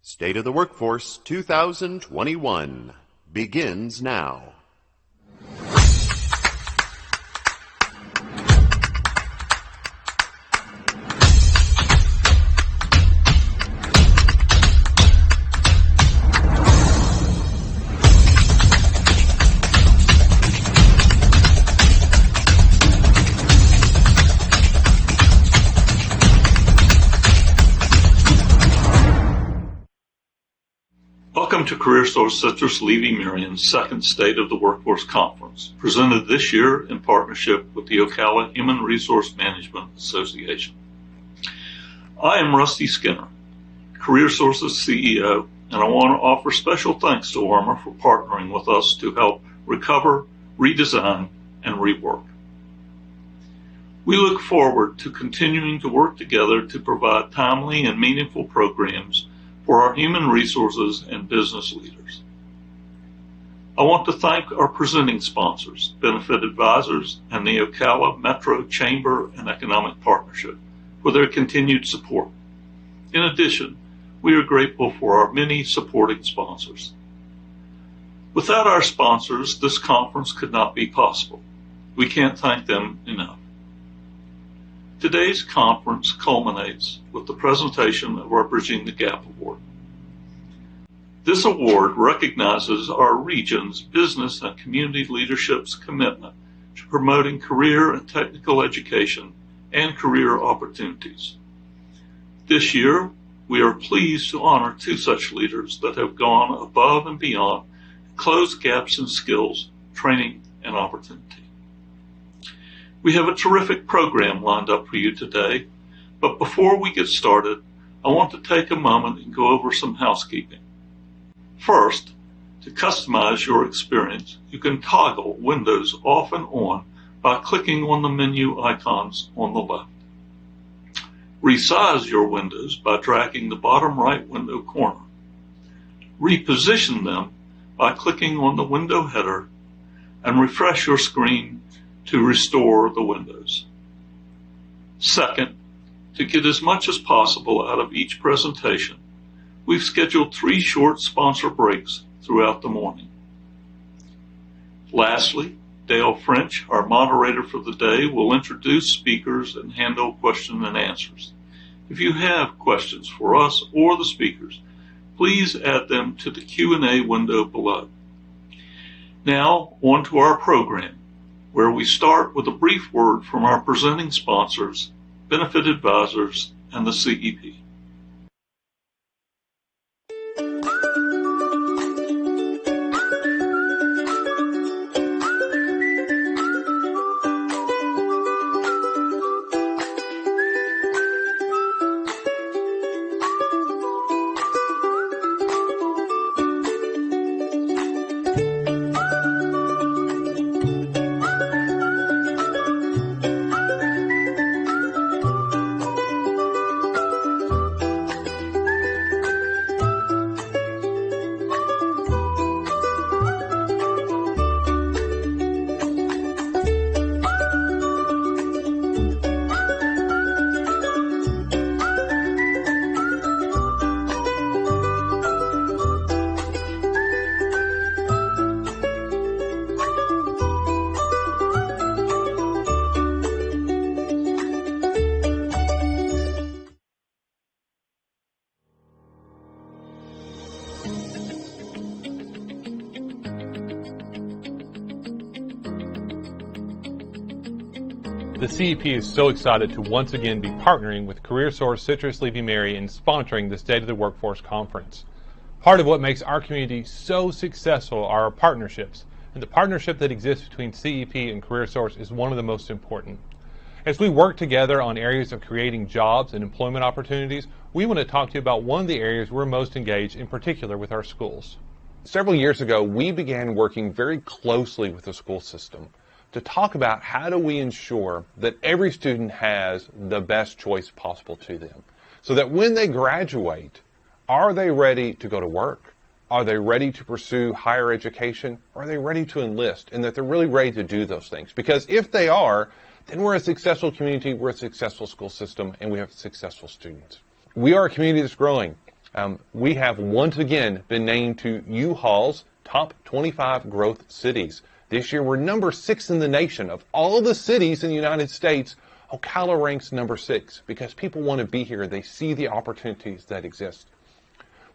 State of the Workforce 2021 begins now. Welcome to CareerSource Citrus Levy Marion's second State of the Workforce Conference, presented this year in partnership with the Ocala Human Resource Management Association. I am Rusty Skinner, CareerSource's CEO, and I want to offer special thanks to Armor for partnering with us to help recover, redesign, and rework. We look forward to continuing to work together to provide timely and meaningful programs for our human resources and business leaders. I want to thank our presenting sponsors, Benefit Advisors, and the Ocala Metro Chamber and Economic Partnership for their continued support. In addition, we are grateful for our many supporting sponsors. Without our sponsors, this conference could not be possible. We can't thank them enough. Today's conference culminates with the presentation of our Bridging the Gap Award. This award recognizes our region's business and community leadership's commitment to promoting career and technical education and career opportunities. This year, we are pleased to honor two such leaders that have gone above and beyond to close gaps in skills, training, and opportunity. We have a terrific program lined up for you today, but before we get started, I want to take a moment and go over some housekeeping. First, to customize your experience, you can toggle windows off and on by clicking on the menu icons on the left. Resize your windows by dragging the bottom right window corner. Reposition them by clicking on the window header and refresh your screen to restore the windows. Second, to get as much as possible out of each presentation, we've scheduled 3 short sponsor breaks throughout the morning. Lastly, Dale French, our moderator for the day, will introduce speakers and handle question and answers. If you have questions for us or the speakers, please add them to the Q&A window below. Now, on to our program, where we start with a brief word from our presenting sponsors, Benefit Advisors, and the CEP. The CEP is so excited to once again be partnering with CareerSource Citrus Levy Mary in sponsoring the State of the Workforce Conference. Part of what makes our community so successful are our partnerships, and the partnership that exists between CEP and CareerSource is one of the most important. As we work together on areas of creating jobs and employment opportunities, we want to talk to you about one of the areas we're most engaged in particular with our schools. Several years ago, we began working very closely with the school system to talk about how do we ensure that every student has the best choice possible to them, so that when they graduate, are they ready to go to work? Are they ready to pursue higher education? Are they ready to enlist? And that they're really ready to do those things. Because if they are, then we're a successful community, we're a successful school system, and we have successful students. We are a community that's growing. We have once again been named to U-Haul's top 25 growth cities. This year we're number 6 in the nation. Of all the cities in the United States, Ocala ranks number 6 because people want to be here. They see the opportunities that exist.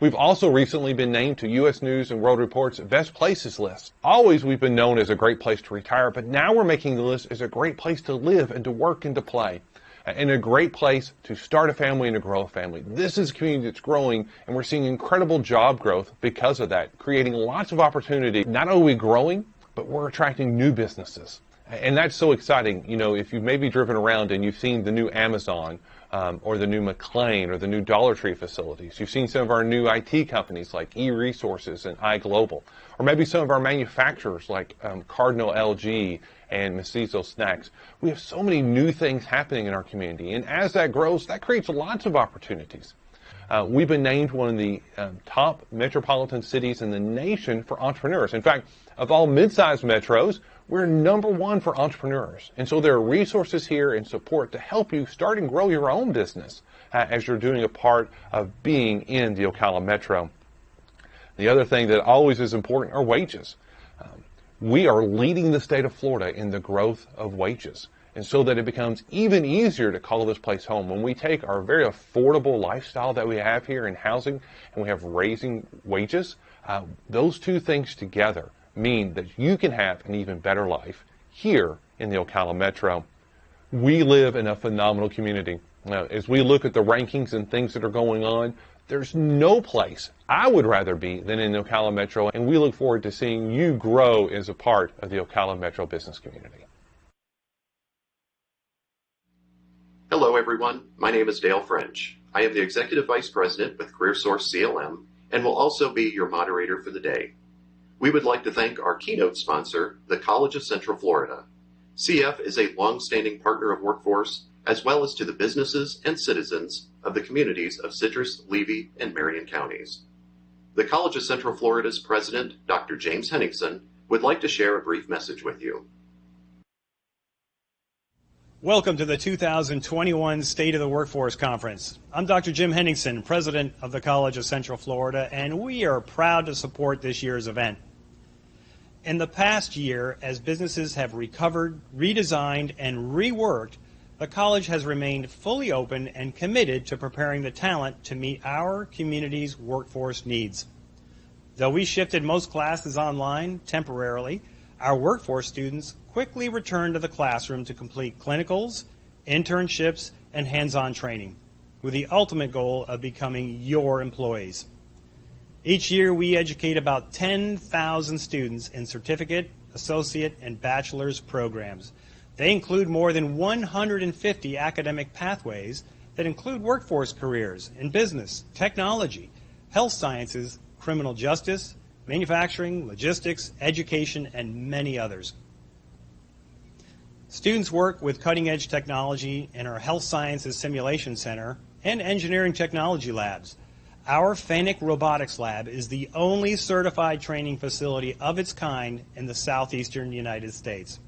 We've also recently been named to U.S. News and World Report's Best Places list. Always we've been known as a great place to retire, but now we're making the list as a great place to live and to work and to play. And a great place to start a family and to grow a family. This is a community that's growing, and we're seeing incredible job growth because of that, creating lots of opportunity. Not only are we growing, but we're attracting new businesses. And that's so exciting. You know, if you've maybe driven around and you've seen the new Amazon or the new McLean or the new Dollar Tree facilities, you've seen some of our new IT companies like eResources and iGlobal, or maybe some of our manufacturers like Cardinal LG and Mestizo Snacks. We have so many new things happening in our community, and as that grows, that creates lots of opportunities. We've been named one of the top metropolitan cities in the nation for entrepreneurs. In fact, of all mid-sized metros, we're number 1 for entrepreneurs. And so there are resources here and support to help you start and grow your own business as you're doing a part of being in the Ocala Metro. The other thing that always is important are wages. We are leading the state of Florida in the growth of wages. And so that it becomes even easier to call this place home. When we take our very affordable lifestyle that we have here in housing and we have raising wages, those two things together mean that you can have an even better life here in the Ocala Metro. We live in a phenomenal community. As we look at the rankings and things that are going on, there's no place I would rather be than in the Ocala Metro, and we look forward to seeing you grow as a part of the Ocala Metro business community. Hello everyone, my name is Dale French. I am the Executive Vice President with CareerSource CLM and will also be your moderator for the day. We would like to thank our keynote sponsor, the College of Central Florida. CF is a long-standing partner of Workforce, as well as to the businesses and citizens of the communities of Citrus, Levy, and Marion counties. The College of Central Florida's president, Dr. James Henningsen, would like to share a brief message with you. Welcome to the 2021 State of the Workforce Conference. I'm Dr. Jim Henningsen, president of the College of Central Florida, and we are proud to support this year's event. In the past year, as businesses have recovered, redesigned, and reworked, the college has remained fully open and committed to preparing the talent to meet our community's workforce needs. Though we shifted most classes online temporarily, our workforce students quickly returned to the classroom to complete clinicals, internships, and hands-on training, with the ultimate goal of becoming your employees. Each year, we educate about 10,000 students in certificate, associate, and bachelor's programs. They include more than 150 academic pathways that include workforce careers in business, technology, health sciences, criminal justice, manufacturing, logistics, education, and many others. Students work with cutting-edge technology in our Health Sciences Simulation Center and Engineering Technology Labs. Our Fanic Robotics Lab is the only certified training facility of its kind in the southeastern United States.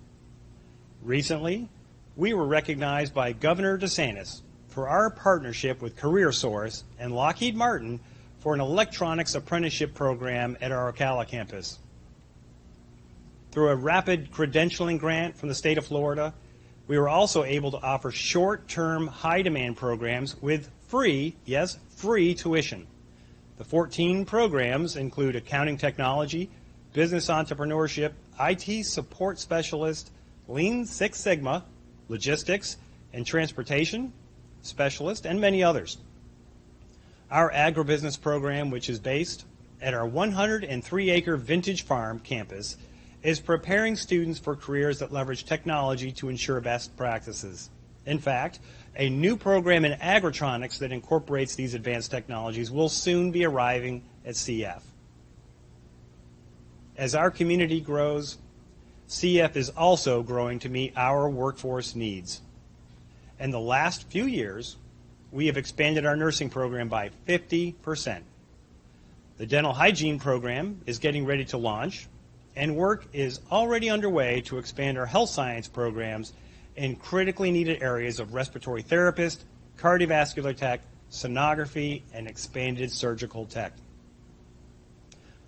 Recently, we were recognized by Governor DeSantis for our partnership with CareerSource and Lockheed Martin for an electronics apprenticeship program at our Ocala campus. Through a rapid credentialing grant from the state of Florida, we were also able to offer short-term, high-demand programs with free, yes, free tuition. The 14 programs include accounting technology, business entrepreneurship, IT support specialist, Lean Six Sigma, logistics, and transportation specialist, and many others. Our agribusiness program, which is based at our 103-acre Vintage Farm campus, is preparing students for careers that leverage technology to ensure best practices. In fact, a new program in agritronics that incorporates these advanced technologies will soon be arriving at CF. As our community grows, CF is also growing to meet our workforce needs. In the last few years, we have expanded our nursing program by 50%. The dental hygiene program is getting ready to launch, and work is already underway to expand our health science programs in critically needed areas of respiratory therapist, cardiovascular tech, sonography, and expanded surgical tech.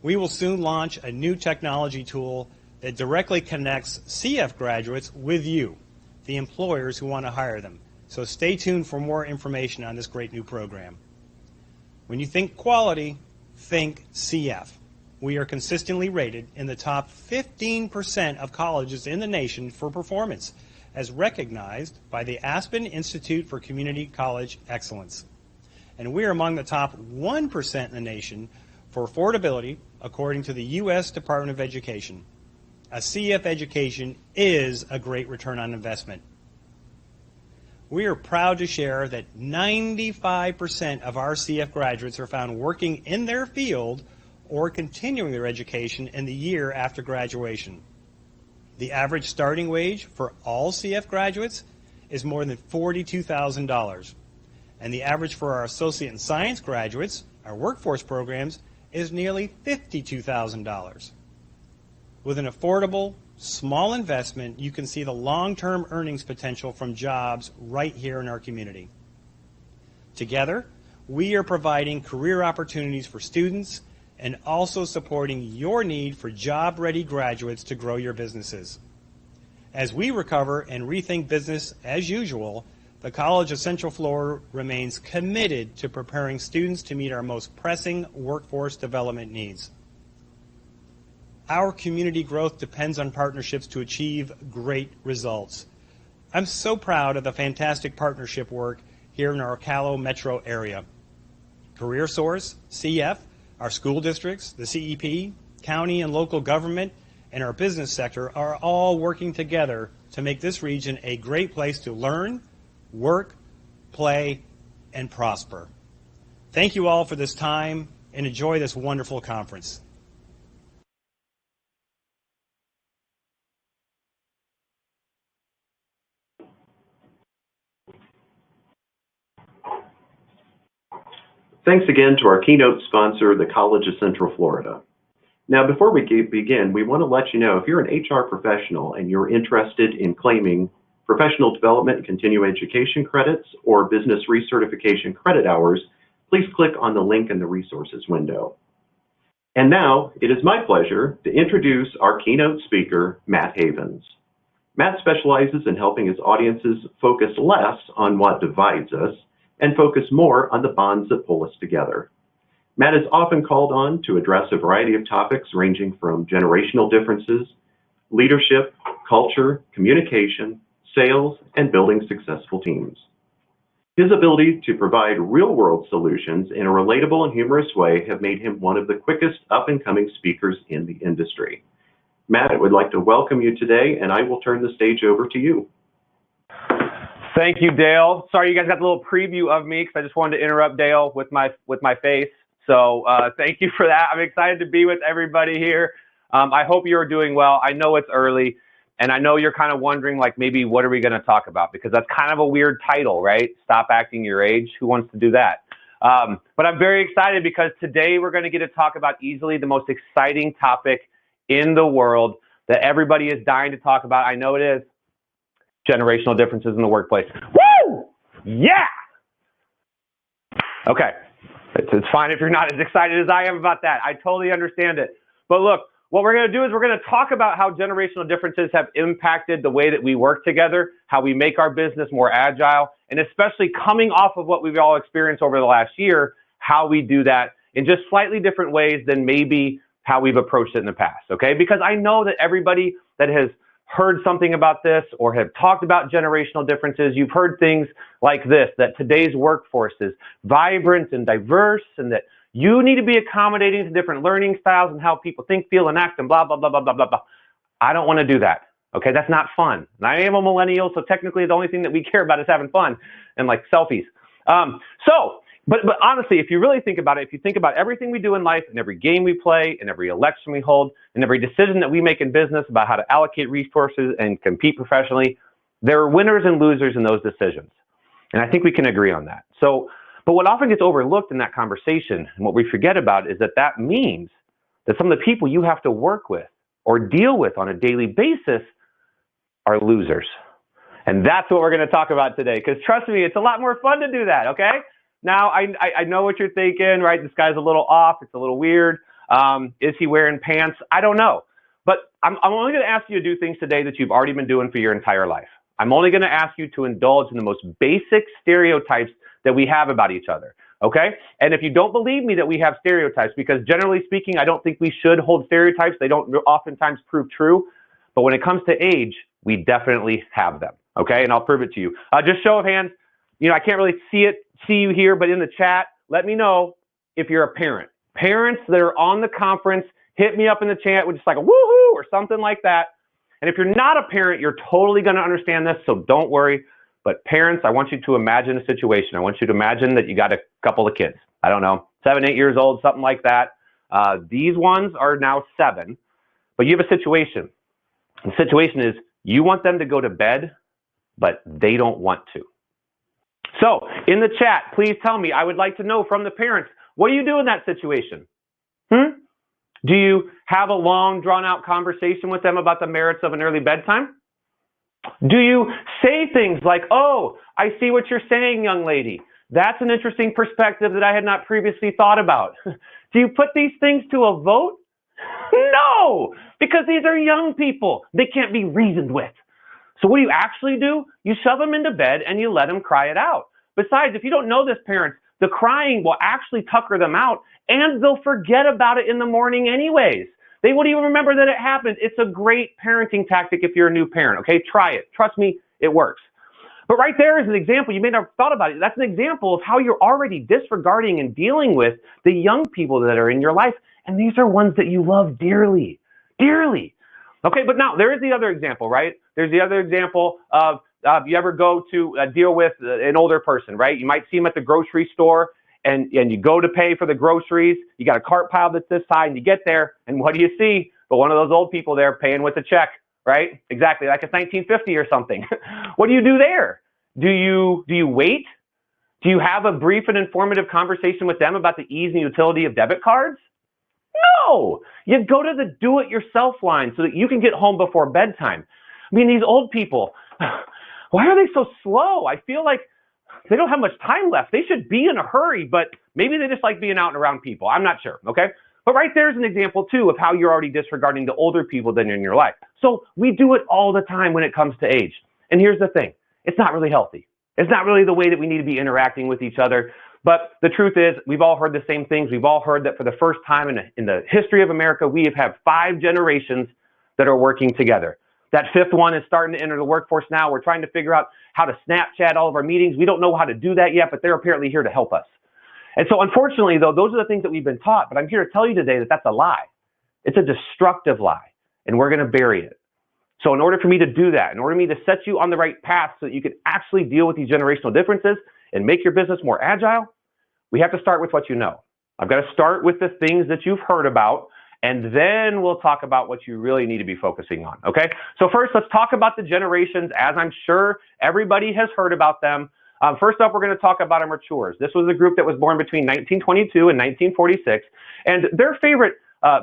We will soon launch a new technology tool that directly connects CF graduates with you, the employers who want to hire them. So stay tuned for more information on this great new program. When you think quality, think CF. We are consistently rated in the top 15% of colleges in the nation for performance, as recognized by the Aspen Institute for Community College Excellence. And we are among the top 1% in the nation for affordability, according to the U.S. Department of Education. A CF education is a great return on investment. We are proud to share that 95% of our CF graduates are found working in their field or continuing their education in the year after graduation. The average starting wage for all CF graduates is more than $42,000. And the average for our associate in science graduates, our workforce programs, is nearly $52,000. With an affordable, small investment, you can see the long-term earnings potential from jobs right here in our community. Together, we are providing career opportunities for students and also supporting your need for job-ready graduates to grow your businesses. As we recover and rethink business as usual, the College of Central Florida remains committed to preparing students to meet our most pressing workforce development needs. Our community growth depends on partnerships to achieve great results. I'm so proud of the fantastic partnership work here in our Ocala metro area. CareerSource, CF, our school districts, the CEP, county and local government, and our business sector are all working together to make this region a great place to learn, work, play, and prosper. Thank you all for this time and enjoy this wonderful conference. Thanks again to our keynote sponsor, the College of Central Florida. Now, before we begin, we want to let you know if you're an HR professional and you're interested in claiming professional development and continuing education credits or business recertification credit hours, please click on the link in the resources window. And now, it is my pleasure to introduce our keynote speaker, Matt Havens. Matt specializes in helping his audiences focus less on what divides us and focus more on the bonds that pull us together. Matt is often called on to address a variety of topics ranging from generational differences, leadership, culture, communication, sales, and building successful teams. His ability to provide real-world solutions in a relatable and humorous way have made him one of the quickest up-and-coming speakers in the industry. Matt, I would like to welcome you today, and I will turn the stage over to you. Thank you, Dale. Sorry you guys got a little preview of me because I just wanted to interrupt Dale with my face. So thank you for that. I'm excited to be with everybody here. I hope you're doing well. I know it's early, and I know you're kind of wondering, like, maybe what are we going to talk about? Because that's kind of a weird title, right? Stop acting your age. Who wants to do that? But I'm very excited because today we're going to get to talk about easily the most exciting topic in the world that everybody is dying to talk about. I know it is. Generational differences in the workplace. Woo! Yeah! Okay. It's fine if you're not as excited as I am about that. I totally understand it. But look, what we're going to do is we're going to talk about how generational differences have impacted the way that we work together, how we make our business more agile, and especially coming off of what we've all experienced over the last year, how we do that in just slightly different ways than maybe how we've approached it in the past, okay? Because I know that everybody that has heard something about this or have talked about generational differences, you've heard things like this, that today's workforce is vibrant and diverse and that you need to be accommodating to different learning styles and how people think, feel, and act and blah, blah, blah, blah, blah, blah, blah. I don't want to do that, okay? That's not fun. And I am a millennial, so technically the only thing that we care about is having fun and like selfies. But honestly, if you really think about it, if you think about everything we do in life and every game we play and every election we hold and every decision that we make in business about how to allocate resources and compete professionally, there are winners and losers in those decisions. And I think we can agree on that. But what often gets overlooked in that conversation and what we forget about is that means that some of the people you have to work with or deal with on a daily basis are losers. And that's what we're going to talk about today. Because trust me, it's a lot more fun to do that, okay? Now, I know what you're thinking, right? This guy's a little off. It's a little weird. Is he wearing pants? I don't know. But I'm only going to ask you to do things today that you've already been doing for your entire life. I'm only going to ask you to indulge in the most basic stereotypes that we have about each other, okay? And if you don't believe me that we have stereotypes, because generally speaking, I don't think we should hold stereotypes. They don't oftentimes prove true. But when it comes to age, we definitely have them, okay? And I'll prove it to you. Just show of hands. I can't really see you here, but in the chat, let me know if you're a parent. Parents that are on the conference, hit me up in the chat with just like a woohoo or something like that. And if you're not a parent, you're totally going to understand this, so don't worry. But parents, I want you to imagine a situation. I want you to imagine that you got a couple of kids. I don't know, 7, 8 years old, something like that. These ones are now 7, but you have a situation. The situation is you want them to go to bed, but they don't want to. So in the chat, please tell me, I would like to know from the parents, what do you do in that situation? Do you have a long, drawn-out conversation with them about the merits of an early bedtime? Do you say things like, oh, I see what you're saying, young lady. That's an interesting perspective that I had not previously thought about. Do you put these things to a vote? No, because these are young people. They can't be reasoned with. So what do you actually do? You shove them into bed and you let them cry it out. Besides, if you don't know this, parents, the crying will actually tucker them out and they'll forget about it in the morning anyways. They won't even remember that it happened. It's a great parenting tactic if you're a new parent, okay? Try it. Trust me, it works. But right there is an example. You may not have thought about it. That's an example of how you're already disregarding and dealing with the young people that are in your life. And these are ones that you love dearly, dearly. Okay, but now there is the other example, right? There's the other example of you ever go to deal with an older person, right? You might see them at the grocery store and you go to pay for the groceries. You got a cart pile that's this high and you get there and what do you see? But one of those old people there paying with a check, right? Exactly, like it's 1950 or something. What do you do there? Do you wait? Do you have a brief and informative conversation with them about the ease and utility of debit cards? No, you go to the do-it-yourself line so that you can get home before bedtime. I mean, these old people, why are they so slow? I feel like they don't have much time left. They should be in a hurry, but maybe they just like being out and around people. I'm not sure, okay? But right there's an example, too, of how you're already disregarding the older people that are in your life. So we do it all the time when it comes to age. And here's the thing. It's not really healthy. It's not really the way that we need to be interacting with each other. But the truth is, we've all heard the same things. We've all heard that for the first time in the history of America, we have had 5 generations that are working together. That 5th one is starting to enter the workforce now. We're trying to figure out how to Snapchat all of our meetings. We don't know how to do that yet, but they're apparently here to help us. And so unfortunately, though, those are the things that we've been taught. But I'm here to tell you today that that's a lie. It's a destructive lie, and we're going to bury it. So in order for me to do that, in order for me to set you on the right path so that you can actually deal with these generational differences and make your business more agile, we have to start with what you know. I've got to start with the things that you've heard about, and then we'll talk about what you really need to be focusing on, okay? So first, let's talk about the generations, as I'm sure everybody has heard about them. First up, we're going to talk about our matures. This was a group that was born between 1922 and 1946, and their favorite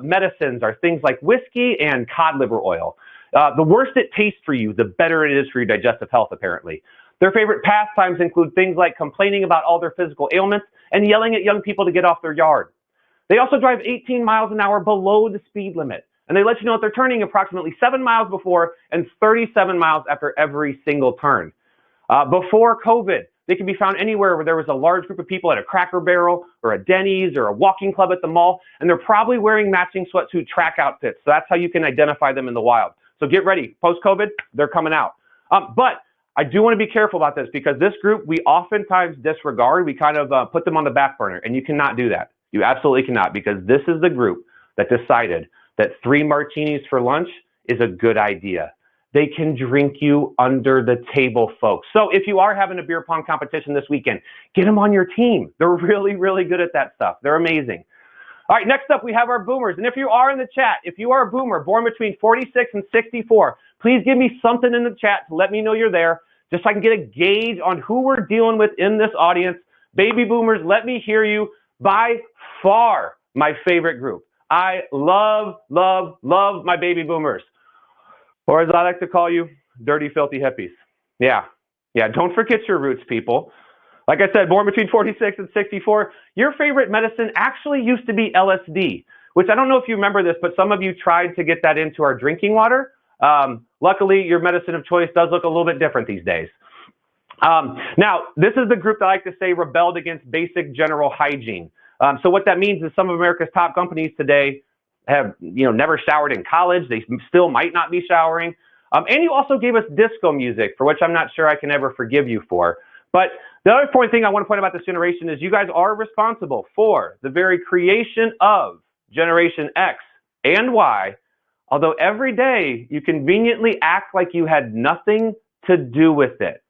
medicines are things like whiskey and cod liver oil. The worse it tastes for you, the better it is for your digestive health, apparently. Their favorite pastimes include things like complaining about all their physical ailments and yelling at young people to get off their yard. They also drive 18 miles an hour below the speed limit, and they let you know that they're turning approximately 7 miles before and 37 miles after every single turn. Before COVID, they can be found anywhere where there was a large group of people at a Cracker Barrel or a Denny's or a walking club at the mall, and they're probably wearing matching sweatsuit track outfits. So that's how you can identify them in the wild. So get ready. Post-COVID, they're coming out. But I do want to be careful about this because this group we oftentimes disregard. We kind of put them on the back burner, and you cannot do that. You absolutely cannot, because this is the group that decided that 3 martinis for lunch is a good idea. They can drink you under the table, folks. So if you are having a beer pong competition this weekend, get them on your team. They're really, really good at that stuff. They're amazing. All right, next up, we have our boomers. And if you are in the chat, if you are a boomer born between 46 and 64, please give me something in the chat to let me know you're there, just so I can get a gauge on who we're dealing with in this audience. Baby boomers, let me hear you. By far, my favorite group. I love, love, love my baby boomers. Or as I like to call you, dirty, filthy hippies. Yeah, don't forget your roots, people. Like I said, born between 46 and 64, your favorite medicine actually used to be LSD, which I don't know if you remember this, but some of you tried to get that into our drinking water. Luckily, your medicine of choice does look a little bit different these days. Now, this is the group that I like to say rebelled against basic general hygiene. So what that means is some of America's top companies today have, never showered in college. They still might not be showering. And you also gave us disco music, for which I'm not sure I can ever forgive you for. But the other important thing I want to point out about this generation is you guys are responsible for the very creation of Generation X and Y, although every day you conveniently act like you had nothing to do with it.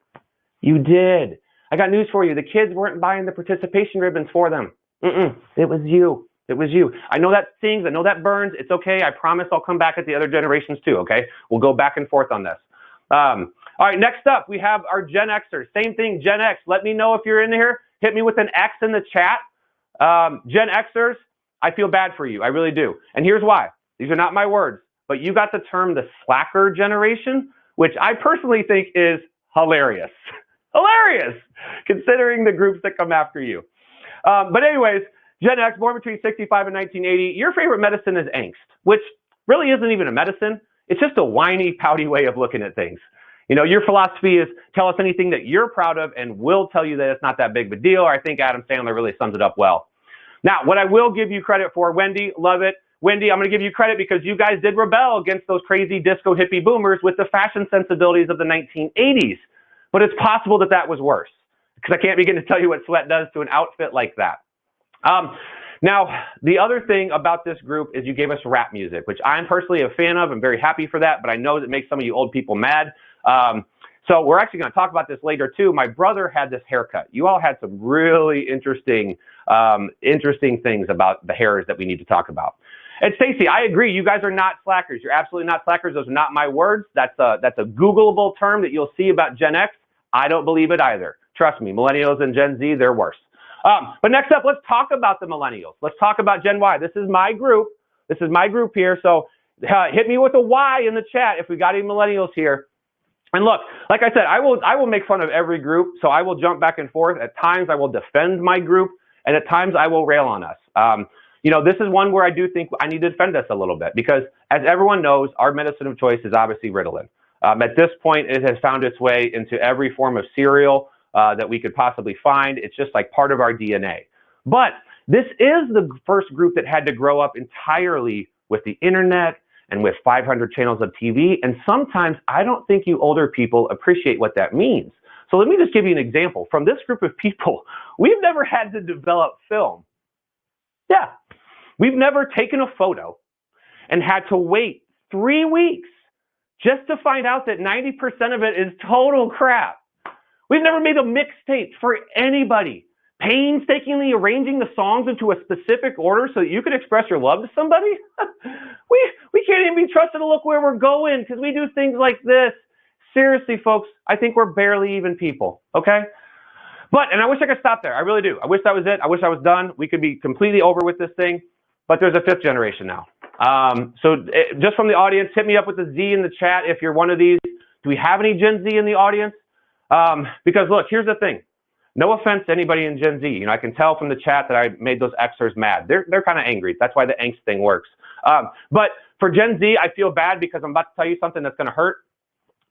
You did. I got news for you. The kids weren't buying the participation ribbons for them. It was you. It was you. I know that stings. I know that burns. It's okay. I promise I'll come back at the other generations too, okay? We'll go back and forth on this. All right, next up, we have our Gen Xers. Same thing, Gen X. Let me know if you're in here. Hit me with an X in the chat. Gen Xers, I feel bad for you. I really do. And here's why. These are not my words, but you got the term the slacker generation, which I personally think is hilarious. Hilarious, considering the groups that come after you. But anyways, Gen X, born between 65 and 1980, your favorite medicine is angst, which really isn't even a medicine. It's just a whiny, pouty way of looking at things. Your philosophy is tell us anything that you're proud of and we'll tell you that it's not that big of a deal. I think Adam Sandler really sums it up well. Now, what I will give you credit for, Wendy, love it. Wendy, I'm going to give you credit because you guys did rebel against those crazy disco hippie boomers with the fashion sensibilities of the 1980s. But it's possible that that was worse because I can't begin to tell you what sweat does to an outfit like that. Now, the other thing about this group is you gave us rap music, which I'm personally a fan of. I'm very happy for that, but I know that makes some of you old people mad. So we're actually going to talk about this later too. My brother had this haircut. You all had some really interesting things about the hairs that we need to talk about. And Stacy, I agree. You guys are not slackers. You're absolutely not slackers. Those are not my words. That's a Googleable term that you'll see about Gen X. I don't believe it either. Trust me, millennials and Gen Z, they're worse. But next up, let's talk about the millennials. Let's talk about Gen Y. This is my group. This is my group here. So hit me with a Y in the chat if we got any millennials here. And look, like I said, I will make fun of every group. So I will jump back and forth. At times I will defend my group, and at times I will rail on us. This is one where I do think I need to defend us a little bit because, as everyone knows, our medicine of choice is obviously Ritalin. At this point, it has found its way into every form of cereal that we could possibly find. It's just like part of our DNA. But this is the first group that had to grow up entirely with the internet and with 500 channels of TV. And sometimes I don't think you older people appreciate what that means. So let me just give you an example. From this group of people, we've never had to develop film. Yeah. We've never taken a photo and had to wait 3 weeks just to find out that 90% of it is total crap. We've never made a mixtape for anybody, painstakingly arranging the songs into a specific order so that you could express your love to somebody. we can't even be trusted to look where we're going because we do things like this. Seriously, folks, I think we're barely even people, okay? And I wish I could stop there. I really do. I wish that was it. I wish I was done. We could be completely over with this thing, but there's a fifth generation now. Just from the audience, hit me up with a Z in the chat if you're one of these. Do we have any Gen Z in the audience? Because look, here's the thing. No offense to anybody in Gen Z. I can tell from the chat that I made those Xers mad. They're kind of angry. That's why the angst thing works. But for Gen Z, I feel bad because I'm about to tell you something that's going to hurt.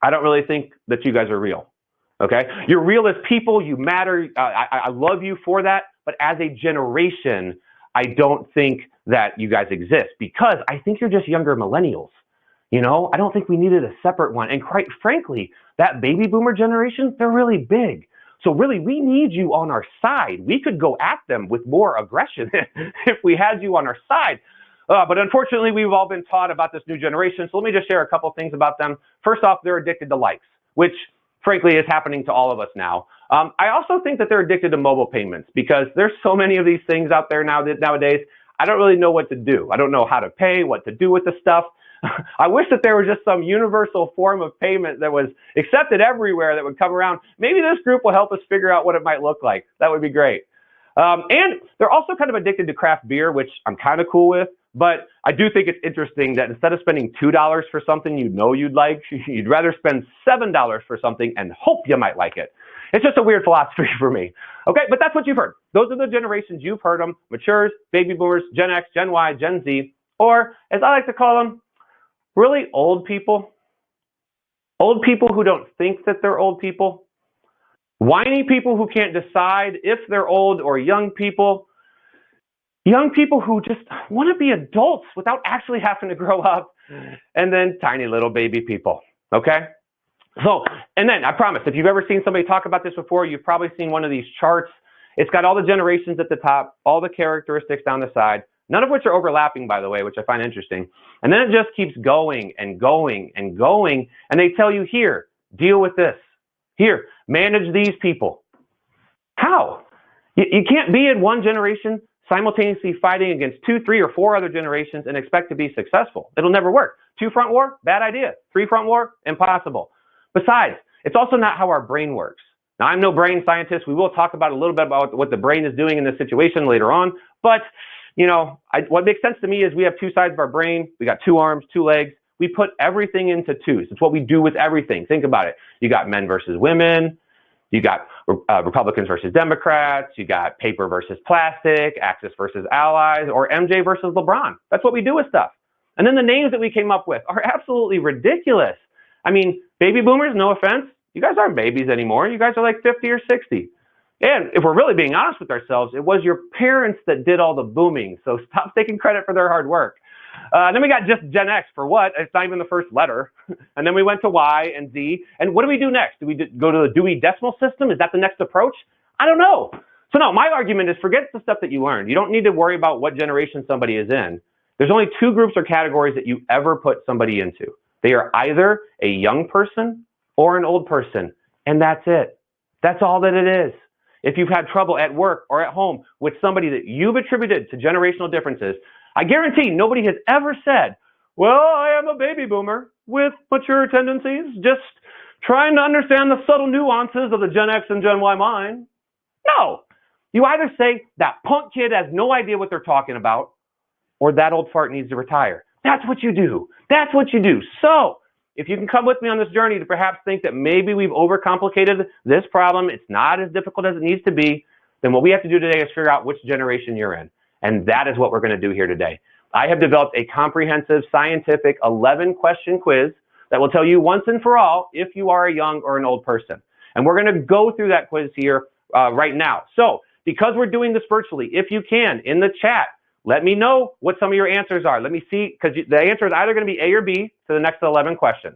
I don't really think that you guys are real. Okay? You're real as people. You matter. I love you for that. But as a generation, I don't think that you guys exist because I think you're just younger millennials. I don't think we needed a separate one. And quite frankly, that baby boomer generation, they're really big. So really, we need you on our side. We could go at them with more aggression if we had you on our side. But unfortunately, we've all been taught about this new generation. So let me just share a couple things about them. First off, they're addicted to likes, which frankly is happening to all of us now. I also think that they're addicted to mobile payments because there's so many of these things out there nowadays. I don't really know what to do. I don't know how to pay, what to do with the stuff. I wish that there was just some universal form of payment that was accepted everywhere that would come around. Maybe this group will help us figure out what it might look like. That would be great. And they're also kind of addicted to craft beer, which I'm kind of cool with. But I do think it's interesting that instead of spending $2 for something you'd like, you'd rather spend $7 for something and hope you might like it. It's just a weird philosophy for me. Okay, but that's what you've heard. Those are the generations you've heard them: matures, baby boomers, Gen X, Gen Y, Gen Z, or as I like to call them, really old people. Old people who don't think that they're old people. Whiny people who can't decide if they're old, or young people. Young people who just want to be adults without actually having to grow up. And then tiny little baby people. Okay? So, and then I promise, if you've ever seen somebody talk about this before, you've probably seen one of these charts. It's got all the generations at the top, all the characteristics down the side, none of which are overlapping, by the way, which I find interesting. And then it just keeps going and going and going. And they tell you, here, deal with this. Here, manage these people. How? You can't be in one generation simultaneously fighting against 2, 3, or 4 other generations and expect to be successful. It'll never work. 2-front war, bad idea. 3-front war, impossible. Besides, it's also not how our brain works. Now, I'm no brain scientist. We will talk about a little bit about what the brain is doing in this situation later on. But, you know, what makes sense to me is we have 2 sides of our brain. We got 2 arms, 2 legs. We put everything into 2s. It's what we do with everything. Think about it. You got men versus women. You got Republicans versus Democrats. You got paper versus plastic, Axis versus allies, or MJ versus LeBron. That's what we do with stuff. And then the names that we came up with are absolutely ridiculous. I mean, baby boomers, no offense, you guys aren't babies anymore. You guys are like 50 or 60. And if we're really being honest with ourselves, it was your parents that did all the booming. So stop taking credit for their hard work. Then we got just Gen X for what? It's not even the first letter. And then we went to Y and Z. And what do we do next? Do we go to the Dewey Decimal System? Is that the next approach? I don't know. So no, my argument is forget the stuff that you learned. You don't need to worry about what generation somebody is in. There's only 2 groups or categories that you ever put somebody into. They are either a young person or an old person, and that's it. That's all that it is. If you've had trouble at work or at home with somebody that you've attributed to generational differences, I guarantee nobody has ever said, well, I am a baby boomer with mature tendencies, just trying to understand the subtle nuances of the Gen X and Gen Y mind. No. You either say that punk kid has no idea what they're talking about, or that old fart needs to retire. That's what you do. That's what you do. So, if you can come with me on this journey to perhaps think that maybe we've overcomplicated this problem, it's not as difficult as it needs to be, then what we have to do today is figure out which generation you're in. And that is what we're going to do here today. I have developed a comprehensive, scientific 11-question quiz that will tell you once and for all if you are a young or an old person. And we're going to go through that quiz here right now. So, because we're doing this virtually, if you can, in the chat, let me know what some of your answers are. Let me see, because the answer is either going to be A or B to the next 11 questions.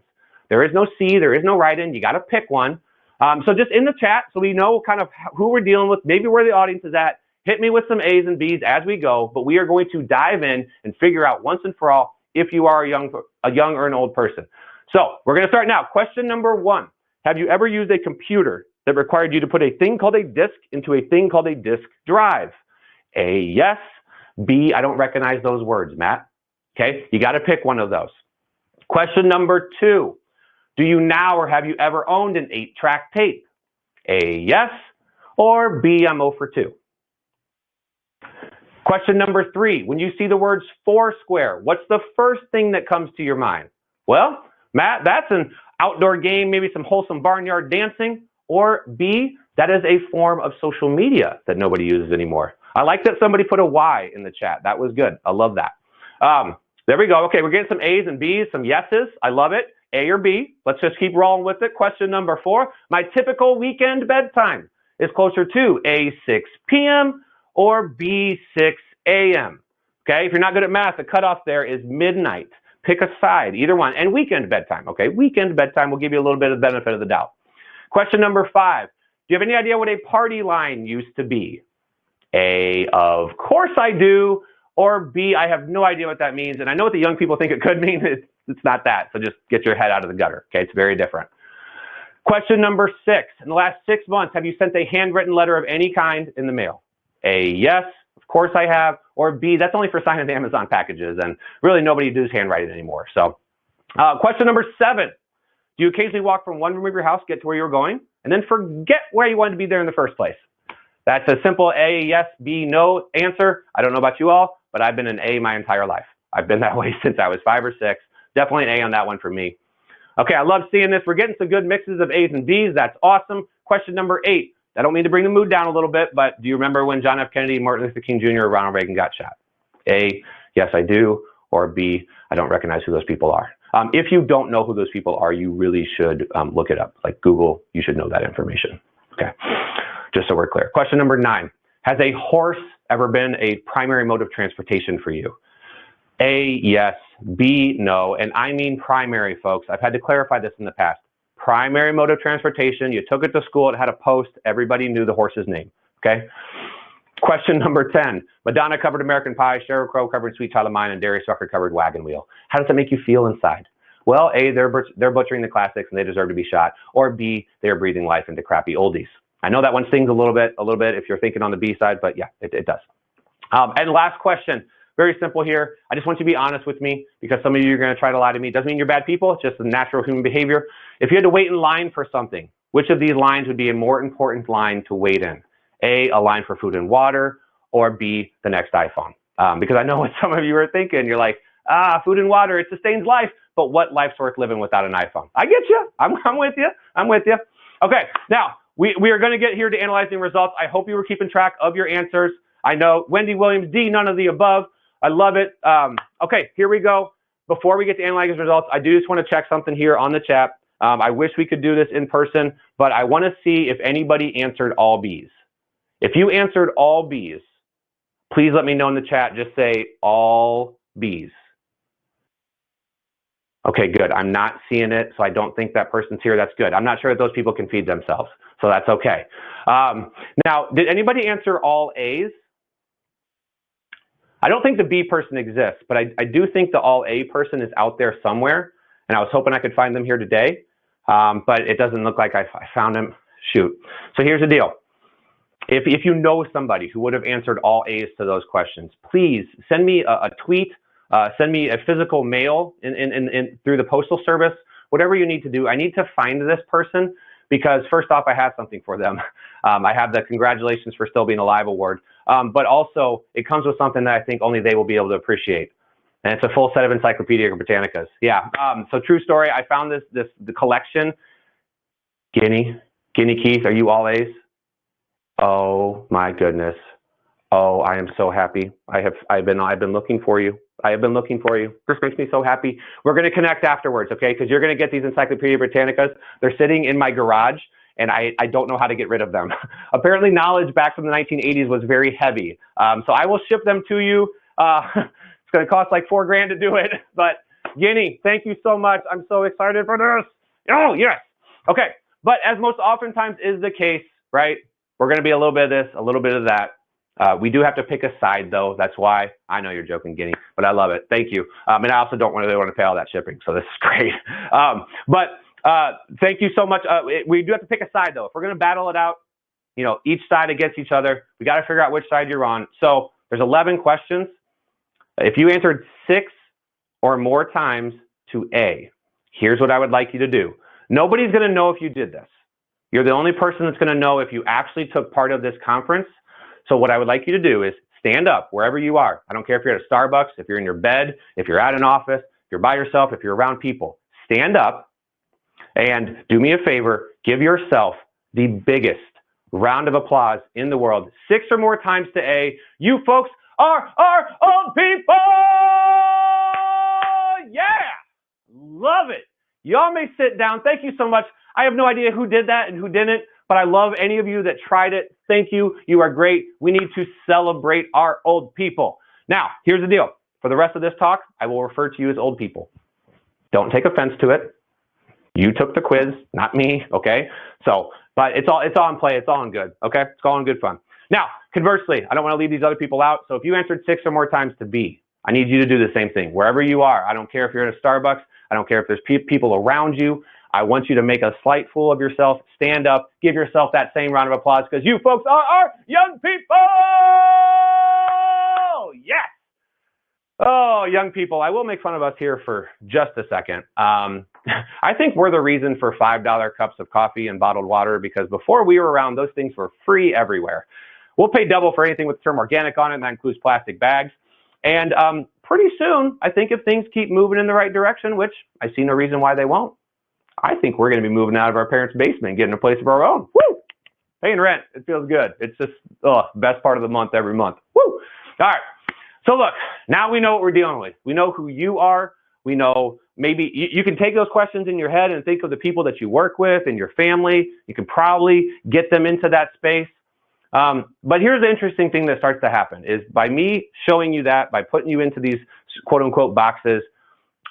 There is no C, there is no write-in. You got to pick one. So just in the chat, so we know kind of who we're dealing with, maybe where the audience is at. Hit me with some A's and B's as we go, but we are going to dive in and figure out once and for all if you are a young or an old person. So we're going to start now. Question number 1. Have you ever used a computer that required you to put a thing called a disk into a thing called a disk drive? A, yes. B, I don't recognize those words, Matt. Okay, you got to pick one of those. Question number 2. Do you now or have you ever owned an 8-track tape? A, yes. Or B, I'm 0 for 2. Question number 3. When you see the words Foursquare, what's the first thing that comes to your mind? Well, Matt, that's an outdoor game, maybe some wholesome barnyard dancing. Or B, that is a form of social media that nobody uses anymore. I like that somebody put a Y in the chat. That was good. I love that. There we go. Okay, we're getting some A's and B's, some yeses. I love it. A or B. Let's just keep rolling with it. Question number 4. My typical weekend bedtime is closer to A, 6 p.m. or B, 6 a.m. Okay, if you're not good at math, the cutoff there is midnight. Pick a side, either one. And weekend bedtime, okay? Weekend bedtime will give you a little bit of the benefit of the doubt. Question number 5. Do you have any idea what a party line used to be? A, of course I do. Or B, I have no idea what that means. And I know what the young people think it could mean. It's not that. So just get your head out of the gutter. Okay, it's very different. Question number 6. In the last 6 months, have you sent a handwritten letter of any kind in the mail? A, yes, of course I have. Or B, that's only for signing Amazon packages. And really nobody does handwriting anymore. So question number 7. Do you occasionally walk from one room of your house, get to where you were going, and then forget where you wanted to be there in the first place? That's a simple A, yes, B, no answer. I don't know about you all, but I've been an A my entire life. I've been that way since I was 5 or 6. Definitely an A on that one for me. Okay, I love seeing this. We're getting some good mixes of A's and B's. That's awesome. Question number 8. I don't mean to bring the mood down a little bit, but do you remember when John F. Kennedy, Martin Luther King Jr., or Ronald Reagan got shot? A, yes, I do, or B, I don't recognize who those people are. If you don't know who those people are, you really should look it up. Like Google, you should know that information. Okay, just so we're clear. Question number 9. Has a horse ever been a primary mode of transportation for you? A, yes. B, no. And I mean primary, folks. I've had to clarify this in the past. Primary mode of transportation. You took it to school. It had a post. Everybody knew the horse's name. Okay. Question number 10. Madonna covered American Pie, Sheryl Crow covered Sweet Child of Mine, and Darius Rucker covered Wagon Wheel. How does that make you feel inside? Well, A, they're butchering the classics and they deserve to be shot. Or B, they're breathing life into crappy oldies. I know that one stings a little bit if you're thinking on the B side, but yeah, it does. And last question, very simple here. I just want you to be honest with me because some of you are going to try to lie to me. It doesn't mean you're bad people. It's just the natural human behavior. If you had to wait in line for something, which of these lines would be a more important line to wait in? A line for food and water, or B, the next iPhone? Because I know what some of you are thinking. You're like, food and water, it sustains life, but what life's worth living without an iPhone? I get you. I'm with you. I'm with you. Okay, now we are going to get here to analyzing results. I hope you were keeping track of your answers. I know Wendy Williams, D, none of the above. I love it. Okay, here we go. Before we get to analyzing results, I do just want to check something here on the chat. I wish we could do this in person, but I want to see if anybody answered all Bs. If you answered all Bs, please let me know in the chat. Just say all Bs. Okay, good. I'm not seeing it, so I don't think that person's here. That's good. I'm not sure that those people can feed themselves, so that's okay. Now, did anybody answer all As? I don't think the B person exists, but I do think the all A person is out there somewhere, and I was hoping I could find them here today, but it doesn't look like I found them. Shoot. So here's the deal. If you know somebody who would have answered all A's to those questions, please send me a tweet, send me a physical mail through the postal service, whatever you need to do. I need to find this person because first off, I have something for them. I have the Congratulations for Still Being Alive award, but also it comes with something that I think only they will be able to appreciate. And it's a full set of Encyclopedia Britannicas. Yeah, so true story. I found the collection. Guinea Keith, are you all A's? Oh my goodness. Oh, I am so happy. I've been looking for you. I have been looking for you. This makes me so happy. We're going to connect afterwards, okay? Because you're going to get these Encyclopedia Britannicas. They're sitting in my garage, and I don't know how to get rid of them. Apparently, knowledge back from the 1980s was very heavy. So I will ship them to you. It's going to cost like $4,000 to do it. But Guinea, thank you so much. I'm so excited for this. Oh, yes. Okay. But as most oftentimes is the case, right? We're going to be a little bit of this, a little bit of that. We do have to pick a side, though. That's why I know you're joking, Guinea, but I love it. Thank you. And I also don't really want to pay all that shipping, so this is great. Thank you so much. We do have to pick a side, though. If we're going to battle it out, each side against each other, we got to figure out which side you're on. So there's 11 questions. If you answered 6 or more times to A, here's what I would like you to do. Nobody's going to know if you did this. You're the only person that's going to know if you actually took part of this conference. So what I would like you to do is stand up wherever you are. I don't care if you're at a Starbucks, if you're in your bed, if you're at an office, if you're by yourself, if you're around people. Stand up and do me a favor, give yourself the biggest round of applause in the world. 6 or more times to A. You folks are our own people! Yeah! Love it. Y'all may sit down. Thank you so much. I have no idea who did that and who didn't, but I love any of you that tried it. Thank you. You are great. We need to celebrate our old people. Now, here's the deal. For the rest of this talk, I will refer to you as old people. Don't take offense to it. You took the quiz, not me, okay? But it's all in play. It's all in good, okay? It's all in good fun. Now, conversely, I don't want to leave these other people out. So if you answered 6 or more times to B, I need you to do the same thing. Wherever you are, I don't care if you're at a Starbucks. I don't care if there's people around you. I want you to make a slight fool of yourself. Stand up. Give yourself that same round of applause because you folks are our young people. Yes. Oh, young people. I will make fun of us here for just a second. I think we're the reason for $5 cups of coffee and bottled water because before we were around, those things were free everywhere. We'll pay double for anything with the term organic on it, and that includes plastic bags. And pretty soon, I think if things keep moving in the right direction, which I see no reason why they won't, I think we're going to be moving out of our parents' basement and getting a place of our own. Woo! Paying rent, it feels good. It's just, best part of the month every month. Woo! All right. So look, now we know what we're dealing with. We know who you are. We know maybe you can take those questions in your head and think of the people that you work with and your family. You can probably get them into that space. But here's the interesting thing that starts to happen is by me showing you that, by putting you into these quote unquote boxes,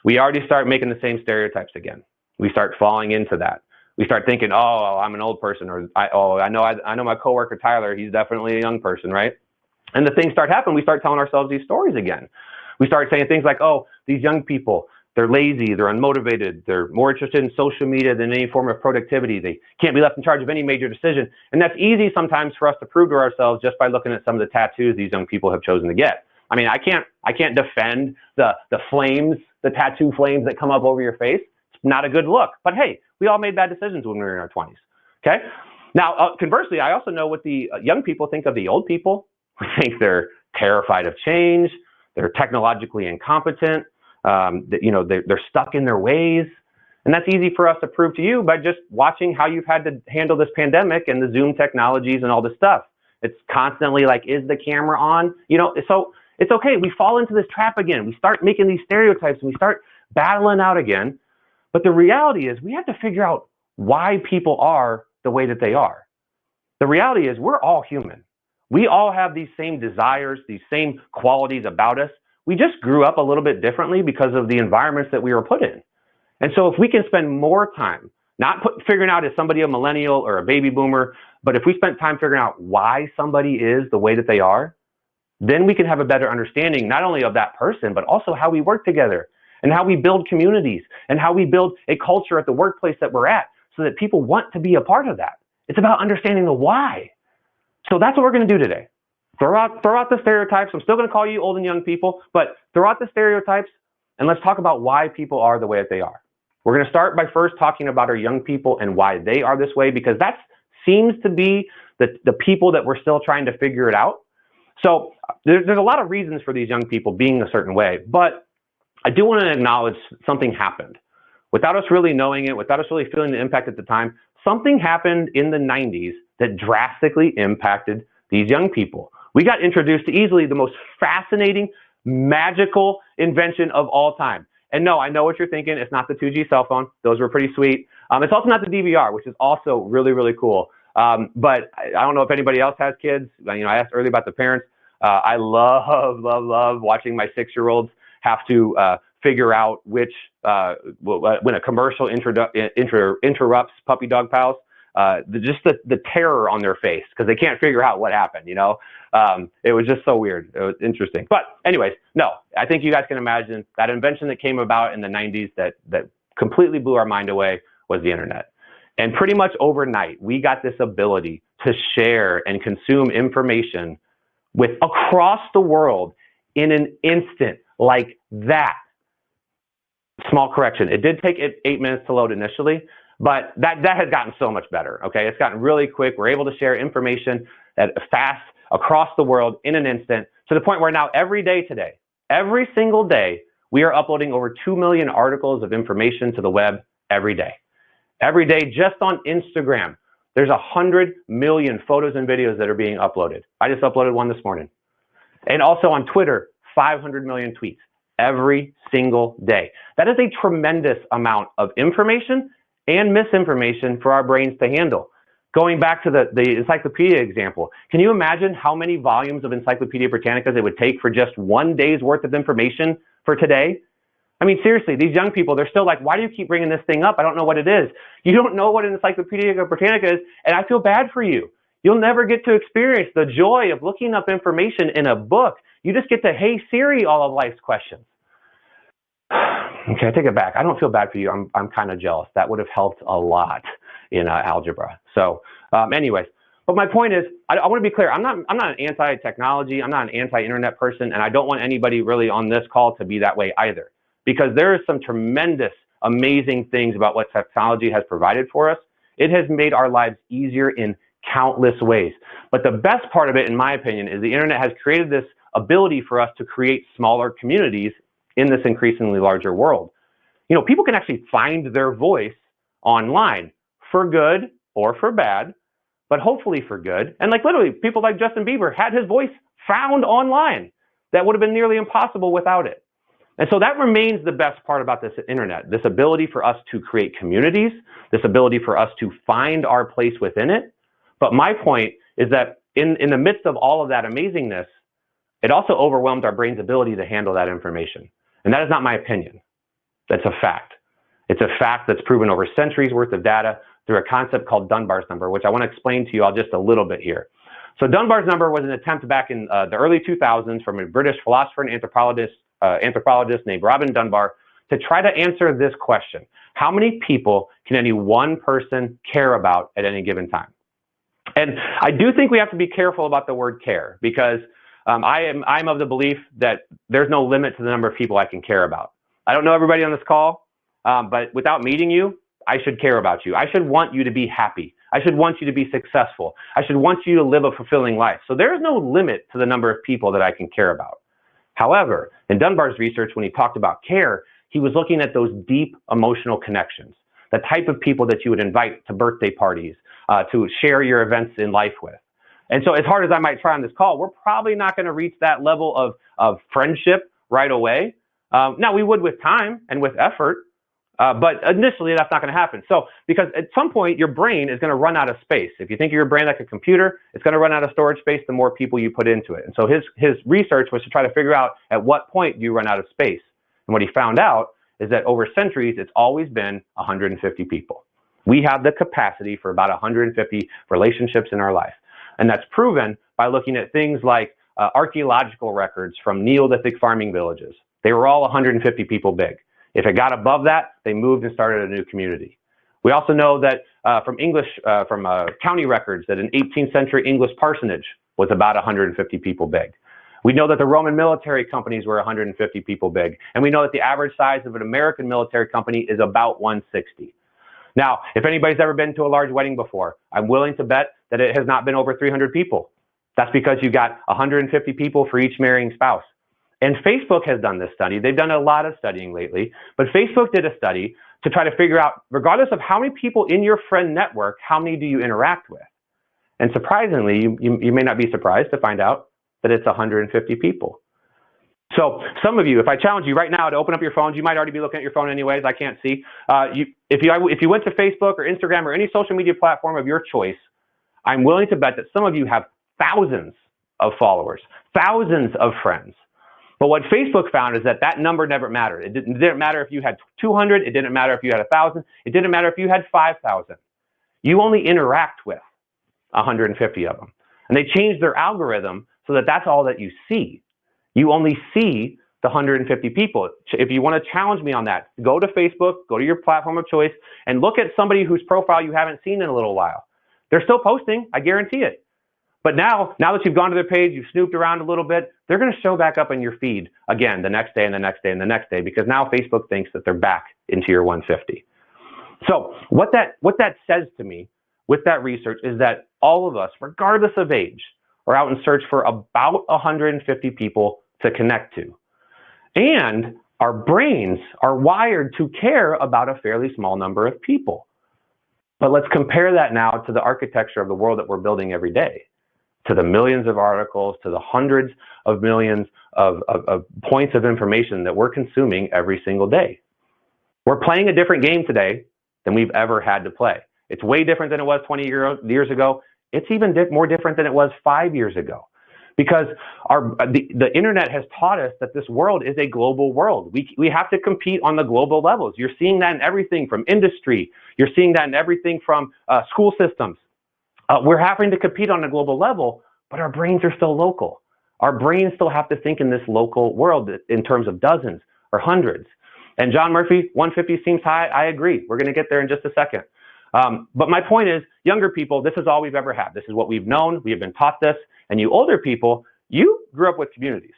we already start making the same stereotypes again. We start falling into that. We start thinking, oh, I'm an old person, or I know my coworker Tyler, he's definitely a young person, right? And the things start happening. We start telling ourselves these stories again. We start saying things like, oh, these young people, they're lazy, they're unmotivated, they're more interested in social media than any form of productivity. They can't be left in charge of any major decision. And that's easy sometimes for us to prove to ourselves just by looking at some of the tattoos these young people have chosen to get. I mean, I can't defend the flames, the tattoo flames that come up over your face. It's not a good look. But hey, we all made bad decisions when we were in our 20s. Okay. Now, conversely, I also know what the young people think of the old people. We think they're terrified of change. They're technologically incompetent. They're stuck in their ways. And that's easy for us to prove to you by just watching how you've had to handle this pandemic and the Zoom technologies and all this stuff. It's constantly like, is the camera on? So it's okay. We fall into this trap again. We start making these stereotypes and we start battling out again. But the reality is we have to figure out why people are the way that they are. The reality is we're all human. We all have these same desires, these same qualities about us. We just grew up a little bit differently because of the environments that we were put in. And so if we can spend more time, not figuring out is somebody a millennial or a baby boomer, but if we spent time figuring out why somebody is the way that they are, then we can have a better understanding not only of that person, but also how we work together and how we build communities and how we build a culture at the workplace that we're at so that people want to be a part of that. It's about understanding the why. So that's what we're going to do today. Throw out the stereotypes. I'm still going to call you old and young people, but throw out the stereotypes and let's talk about why people are the way that they are. We're going to start by first talking about our young people and why they are this way, because that seems to be the people that we're still trying to figure it out. So there's a lot of reasons for these young people being a certain way, but I do want to acknowledge something happened. Without us really knowing it, without us really feeling the impact at the time, something happened in the 90s that drastically impacted these young people. We got introduced to easily the most fascinating, magical invention of all time. And no, I know what you're thinking. It's not the 2G cell phone. Those were pretty sweet. It's also not the DVR, which is also really, really cool. But I don't know if anybody else has kids. I asked earlier about the parents. I love watching my 6-year-olds have to figure out which, when a commercial interrupts puppy dog pals, the terror on their face because they can't figure out what happened, It was just so weird. It was interesting. But anyways, no, I think you guys can imagine that invention that came about in the 90s that completely blew our mind away was the internet. And pretty much overnight, we got this ability to share and consume information with across the world in an instant like that. Small correction. It did take 8 minutes to load initially, but that has gotten so much better. Okay. It's gotten really quick. We're able to share information fast across the world in an instant to the point where now every day today, every single day, we are uploading over 2 million articles of information to the web every day. Every day, just on Instagram, there's 100 million photos and videos that are being uploaded. I just uploaded one this morning. And also on Twitter, 500 million tweets every single day. That is a tremendous amount of information and misinformation for our brains to handle. Going back to the encyclopedia example, can you imagine how many volumes of Encyclopedia Britannicas it would take for just one day's worth of information for today? I mean, seriously, these young people, they're still like, why do you keep bringing this thing up? I don't know what it is. You don't know what an Encyclopedia Britannica is, and I feel bad for you. You'll never get to experience the joy of looking up information in a book. You just get to, hey, Siri, all of life's questions. Okay, I take it back. I don't feel bad for you. I'm kind of jealous. That would have helped a lot in algebra. So anyways, but my point is, I want to be clear. I'm not an anti-technology. I'm not an anti-internet person, and I don't want anybody really on this call to be that way either, because there is some tremendous, amazing things about what technology has provided for us. It has made our lives easier in countless ways. But the best part of it, in my opinion, is the internet has created this ability for us to create smaller communities in this increasingly larger world. People can actually find their voice online for good or for bad, but hopefully for good. And like literally, people like Justin Bieber had his voice found online. That would have been nearly impossible without it. And so that remains the best part about this internet, this ability for us to create communities, this ability for us to find our place within it. But my point is that in the midst of all of that amazingness, it also overwhelmed our brain's ability to handle that information. And that is not my opinion. That's a fact. It's a fact that's proven over centuries worth of data through a concept called Dunbar's number, which I want to explain to you all just a little bit here. So Dunbar's number was an attempt back in the early 2000s from a British philosopher and anthropologist named Robin Dunbar to try to answer this question. How many people can any one person care about at any given time? And I do think we have to be careful about the word care, because I'm of the belief that there's no limit to the number of people I can care about. I don't know everybody on this call, but without meeting you, I should care about you. I should want you to be happy. I should want you to be successful. I should want you to live a fulfilling life. So there is no limit to the number of people that I can care about. However, in Dunbar's research, when he talked about care, he was looking at those deep emotional connections, the type of people that you would invite to birthday parties, to share your events in life with. And so as hard as I might try on this call, we're probably not going to reach that level of friendship right away. Now, we would with time and with effort, but initially that's not going to happen. So because at some point your brain is going to run out of space. If you think of your brain like a computer, it's going to run out of storage space the more people you put into it. And so his research was to try to figure out at what point do you run out of space. And what he found out is that over centuries, it's always been 150 people. We have the capacity for about 150 relationships in our life. And that's proven by looking at things like archaeological records from Neolithic farming villages. They were all 150 people big. If it got above that, they moved and started a new community. We also know that from county records that an 18th century English parsonage was about 150 people big. We know that the Roman military companies were 150 people big. And we know that the average size of an American military company is about 160. Now, if anybody's ever been to a large wedding before, I'm willing to bet that it has not been over 300 people. That's because you got 150 people for each marrying spouse. And Facebook has done this study. They've done a lot of studying lately, but Facebook did a study to try to figure out, regardless of how many people in your friend network, how many do you interact with? And surprisingly, you may not be surprised to find out that it's 150 people. So some of you, if I challenge you right now to open up your phones, you might already be looking at your phone anyways, I can't see. If you went to Facebook or Instagram or any social media platform of your choice, I'm willing to bet that some of you have thousands of followers, thousands of friends. But what Facebook found is that number never mattered. It didn't matter if you had 200, it didn't matter if you had 1,000, it didn't matter if you had 5,000. You only interact with 150 of them. And they changed their algorithm so that that's all that you see. You only see the 150 people. If you want to challenge me on that, go to Facebook, go to your platform of choice, and look at somebody whose profile you haven't seen in a little while. They're still posting, I guarantee it. But now that you've gone to their page, you've snooped around a little bit, they're going to show back up in your feed again the next day and the next day and the next day, because now Facebook thinks that they're back into your 150. So what that says to me with that research is that all of us, regardless of age, are out in search for about 150 people to connect to. And our brains are wired to care about a fairly small number of people. But let's compare that now to the architecture of the world that we're building every day, to the millions of articles, to the hundreds of millions of points of information that we're consuming every single day. We're playing a different game today than we've ever had to play. It's way different than it was 20 years ago. It's even more different than it was 5 years ago. Because the internet has taught us that this world is a global world. We have to compete on the global levels. You're seeing that in everything from industry. You're seeing that in everything from school systems. We're having to compete on a global level, but our brains are still local. Our brains still have to think in this local world in terms of dozens or hundreds. And John Murphy, 150 seems high. I agree. We're going to get there in just a second. But my point is, younger people, this is all we've ever had. This is what we've known. We have been taught this. And you older people, you grew up with communities.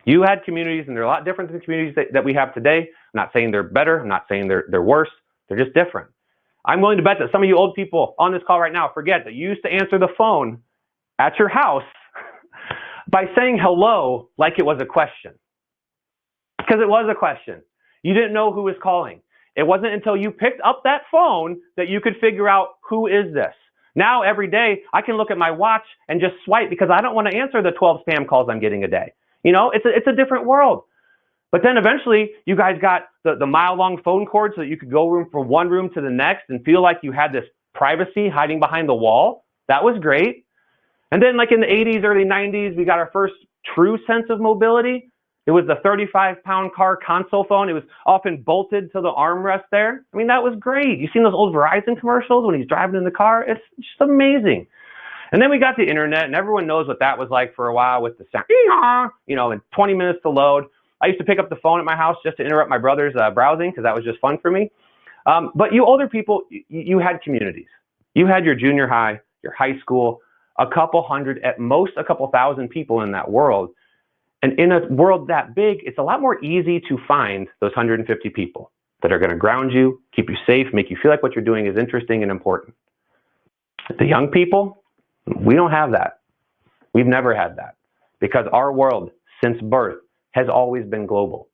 You had communities, and they're a lot different than the communities that we have today. I'm not saying they're better. I'm not saying they're worse. They're just different. I'm willing to bet that some of you old people on this call right now forget that you used to answer the phone at your house by saying hello like it was a question. Because it was a question. You didn't know who was calling. It wasn't until you picked up that phone that you could figure out, who is this? Now every day I can look at my watch and just swipe because I don't want to answer the 12 spam calls I'm getting a day. It's a different world. But then eventually you guys got the mile-long phone cord so that you could go from one room to the next and feel like you had this privacy hiding behind the wall. That was great. And then like in the 80s, early 90s, we got our first true sense of mobility. It was the 35-pound car console phone. It was often bolted to the armrest there. I mean, that was great. You seen those old Verizon commercials when he's driving in the car? It's just amazing. And then we got the internet, and everyone knows what that was like for a while with the sound, and 20 minutes to load. I used to pick up the phone at my house just to interrupt my brother's browsing because that was just fun for me. But you older people, you had communities. You had your junior high, your high school, a couple hundred, at most a couple thousand people in that world. And in a world that big, it's a lot more easy to find those 150 people that are going to ground you, keep you safe, make you feel like what you're doing is interesting and important. The young people, we don't have that. We've never had that because our world since birth has always been global.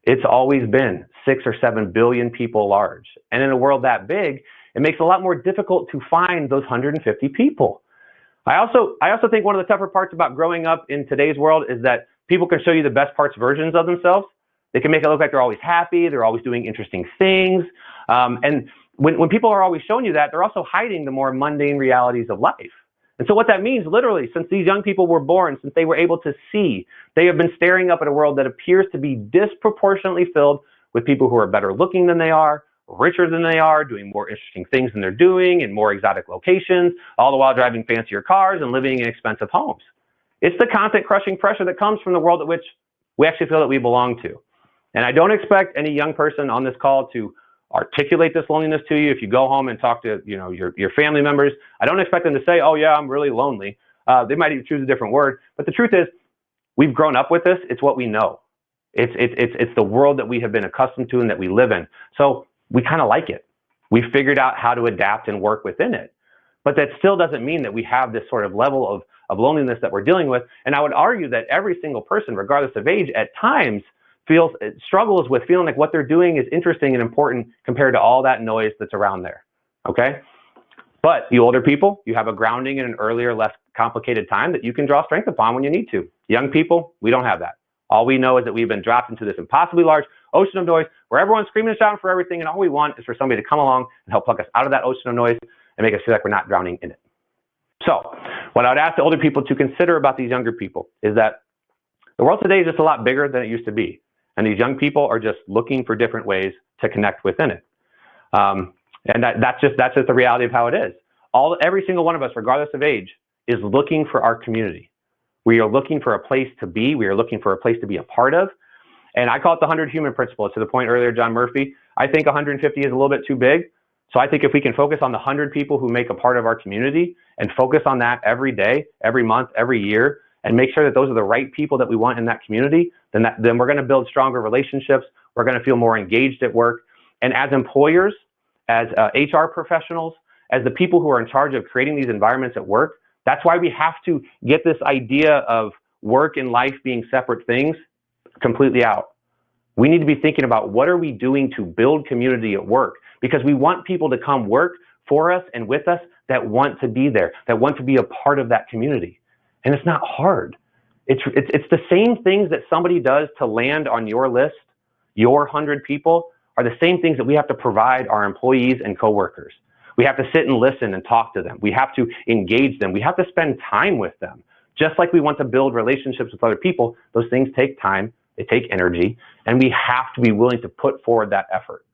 It's always been 6 or 7 billion people large. And in a world that big, it makes it a lot more difficult to find those 150 people. I also think one of the tougher parts about growing up in today's world is that people can show you the best parts versions of themselves. They can make it look like they're always happy, they're always doing interesting things. And when people are always showing you that, they're also hiding the more mundane realities of life. And so what that means, literally, since these young people were born, since they were able to see, they have been staring up at a world that appears to be disproportionately filled with people who are better looking than they are, richer than they are, doing more interesting things than they're doing in more exotic locations, all the while driving fancier cars and living in expensive homes. It's the constant crushing pressure that comes from the world at which we actually feel that we belong to. And I don't expect any young person on this call to articulate this loneliness to you. If you go home and talk to your family members, I don't expect them to say, oh yeah, I'm really lonely. They might even choose a different word. But the truth is, we've grown up with this. It's what we know. It's the world that we have been accustomed to and that we live in. So we kind of like it. We've figured out how to adapt and work within it. But that still doesn't mean that we have this sort of level of loneliness that we're dealing with. And I would argue that every single person, regardless of age, at times struggles with feeling like what they're doing is interesting and important compared to all that noise that's around there. Okay? But you older people, you have a grounding in an earlier, less complicated time that you can draw strength upon when you need to. Young people, we don't have that. All we know is that we've been dropped into this impossibly large ocean of noise where everyone's screaming and shouting for everything, and all we want is for somebody to come along and help pluck us out of that ocean of noise and make us feel like we're not drowning in it. So what I would ask the older people to consider about these younger people is that the world today is just a lot bigger than it used to be. And these young people are just looking for different ways to connect within it. And that's just the reality of how it is. Every single one of us, regardless of age, is looking for our community. We are looking for a place to be. We are looking for a place to be a part of. And I call it the 100 human principle. To the point earlier, John Murphy, I think 150 is a little bit too big. So I think if we can focus on the 100 people who make a part of our community and focus on that every day, every month, every year, and make sure that those are the right people that we want in that community, then we're going to build stronger relationships. We're going to feel more engaged at work. And as employers, as HR professionals, as the people who are in charge of creating these environments at work, that's why we have to get this idea of work and life being separate things completely out. We need to be thinking about what are we doing to build community at work, because we want people to come work for us and with us that want to be there, that want to be a part of that community. And it's not hard. It's the same things that somebody does to land on your list, your 100 people, are the same things that we have to provide our employees and coworkers. We have to sit and listen and talk to them. We have to engage them. We have to spend time with them. Just like we want to build relationships with other people, those things take time, they take energy, and we have to be willing to put forward that effort.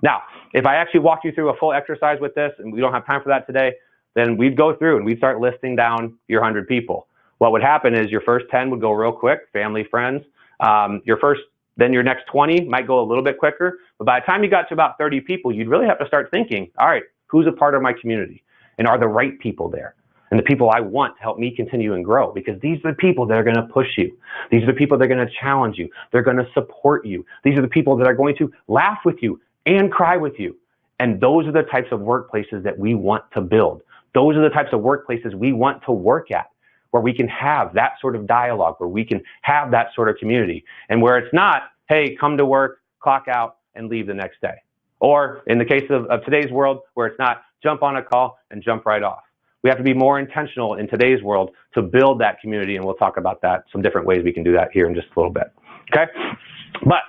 Now, if I actually walk you through a full exercise with this, and we don't have time for that today, then we'd go through and we'd start listing down your 100 people. What would happen is your first 10 would go real quick, family, friends. Then your next 20 might go a little bit quicker. But by the time you got to about 30 people, you'd really have to start thinking, all right, who's a part of my community? And are the right people there? And the people I want to help me continue and grow, because these are the people that are going to push you. These are the people that are going to challenge you. They're going to support you. These are the people that are going to laugh with you and cry with you. And those are the types of workplaces that we want to build. Those are the types of workplaces we want to work at, where we can have that sort of dialogue, where we can have that sort of community, and where it's not, hey, come to work, clock out, and leave the next day. Or in the case of today's world, where it's not jump on a call and jump right off. We have to be more intentional in today's world to build that community, and we'll talk about that, some different ways we can do that here in just a little bit. Okay? But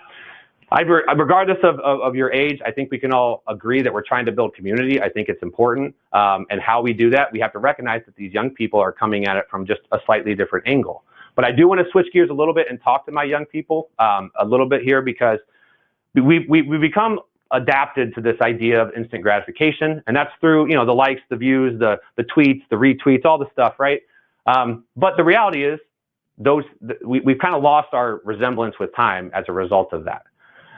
regardless of your age, I think we can all agree that we're trying to build community. I think it's important. And how we do that, we have to recognize that these young people are coming at it from just a slightly different angle. But I do want to switch gears a little bit and talk to my young people a little bit here, because we become adapted to this idea of instant gratification, and that's through, you know, the likes, the views, the tweets, the retweets, all the stuff, right? But the reality is, we've kind of lost our resemblance with time as a result of that.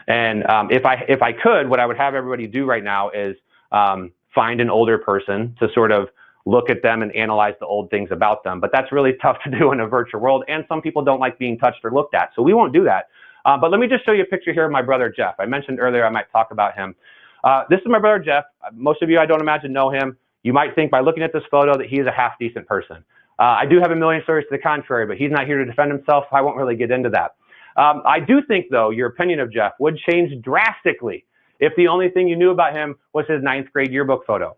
And if I could, what I would have everybody do right now is find an older person to sort of look at them and analyze the old things about them. But that's really tough to do in a virtual world, and some people don't like being touched or looked at, so we won't do that. But let me just show you a picture here of my brother, Jeff. I mentioned earlier I might talk about him. This is my brother, Jeff. Most of you, I don't imagine, know him. You might think by looking at this photo that he is a half-decent person. I do have a million stories to the contrary, but he's not here to defend himself, so I won't really get into that. I do think, though, your opinion of Jeff would change drastically if the only thing you knew about him was his 9th grade yearbook photo.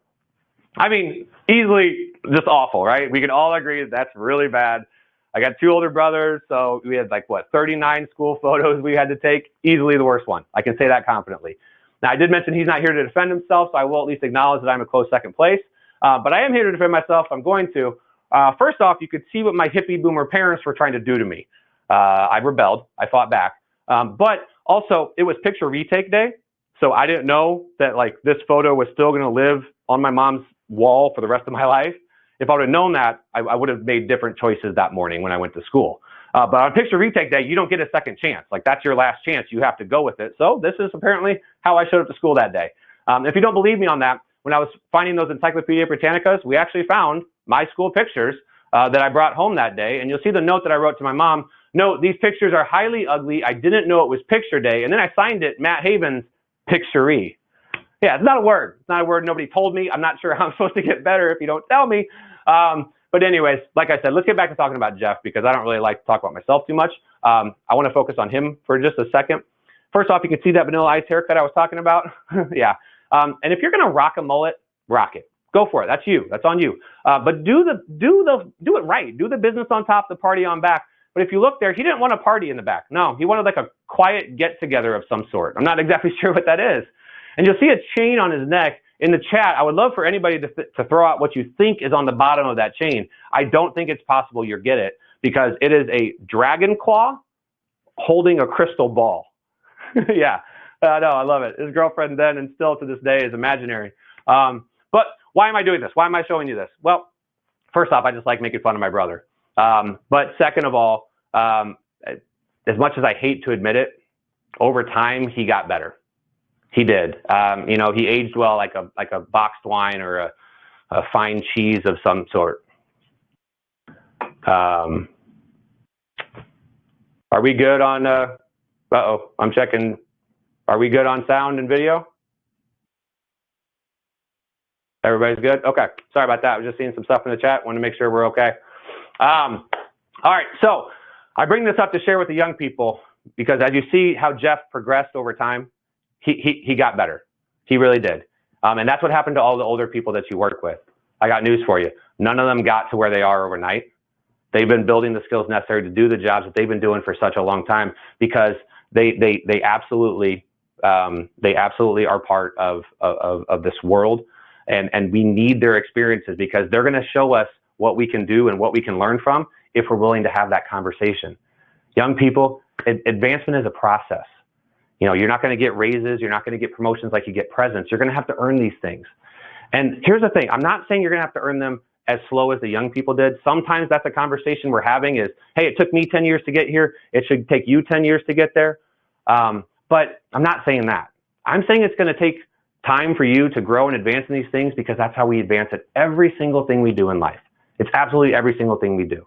I mean, easily just awful, right? We can all agree that that's really bad. I got 2 older brothers, so we had 39 school photos we had to take. Easily the worst one. I can say that confidently. Now, I did mention he's not here to defend himself, so I will at least acknowledge that I'm a close second place. But I am here to defend myself. I'm going to. First off, you could see what my hippie boomer parents were trying to do to me. I rebelled. I fought back. But also, it was picture retake day, so I didn't know that this photo was still going to live on my mom's wall for the rest of my life. If I would have known that, I would have made different choices that morning when I went to school. But on picture retake day, you don't get a second chance. That's your last chance. You have to go with it. So this is apparently how I showed up to school that day. If you don't believe me on that, when I was finding those Encyclopedia Britannicas, we actually found my school pictures that I brought home that day. And you'll see the note that I wrote to my mom. Note, these pictures are highly ugly. I didn't know it was picture day. And then I signed it, Matt Havens, picture-y. Yeah, it's not a word. It's not a word nobody told me. I'm not sure how I'm supposed to get better if you don't tell me. But anyways, like I said, let's get back to talking about Jeff, because I don't really like to talk about myself too much. I want to focus on him for just a second. First off, you can see that Vanilla Ice haircut I was talking about. Yeah. And if you're going to rock a mullet, rock it. Go for it. That's you. That's on you. But do it right. Do the business on top, the party on back. But if you look there, he didn't want a party in the back. No, he wanted a quiet get-together of some sort. I'm not exactly sure what that is. And you'll see a chain on his neck. In the chat, I would love for anybody to throw out what you think is on the bottom of that chain. I don't think it's possible you'll get it, because it is a dragon claw holding a crystal ball. Yeah, no, I love it. His girlfriend then and still to this day is imaginary. But why am I doing this? Why am I showing you this? Well, first off, I just like making fun of my brother. But second of all, as much as I hate to admit it, over time, he got better. He did. He aged well, like a boxed wine or a fine cheese of some sort. Are we good on, uh-oh, I'm checking. Are we good on sound and video? Everybody's good? Okay. Sorry about that. I was just seeing some stuff in the chat. Wanted to make sure we're okay. All right. So I bring this up to share with the young people, because as you see how Jeff progressed over time, he got better. He really did. And that's what happened to all the older people that you work with. I got news for you. None of them got to where they are overnight. They've been building the skills necessary to do the jobs that they've been doing for such a long time, because they absolutely are part of this world. And we need their experiences, because they're going to show us what we can do and what we can learn from if we're willing to have that conversation. Young people, advancement is a process. You're not going to get raises. You're not going to get promotions like you get presents. You're going to have to earn these things. And here's the thing. I'm not saying you're going to have to earn them as slow as the young people did. Sometimes that's a conversation we're having is, hey, it took me 10 years to get here. It should take you 10 years to get there. But I'm not saying that. I'm saying it's going to take time for you to grow and advance in these things, because that's how we advance at every single thing we do in life. It's absolutely every single thing we do.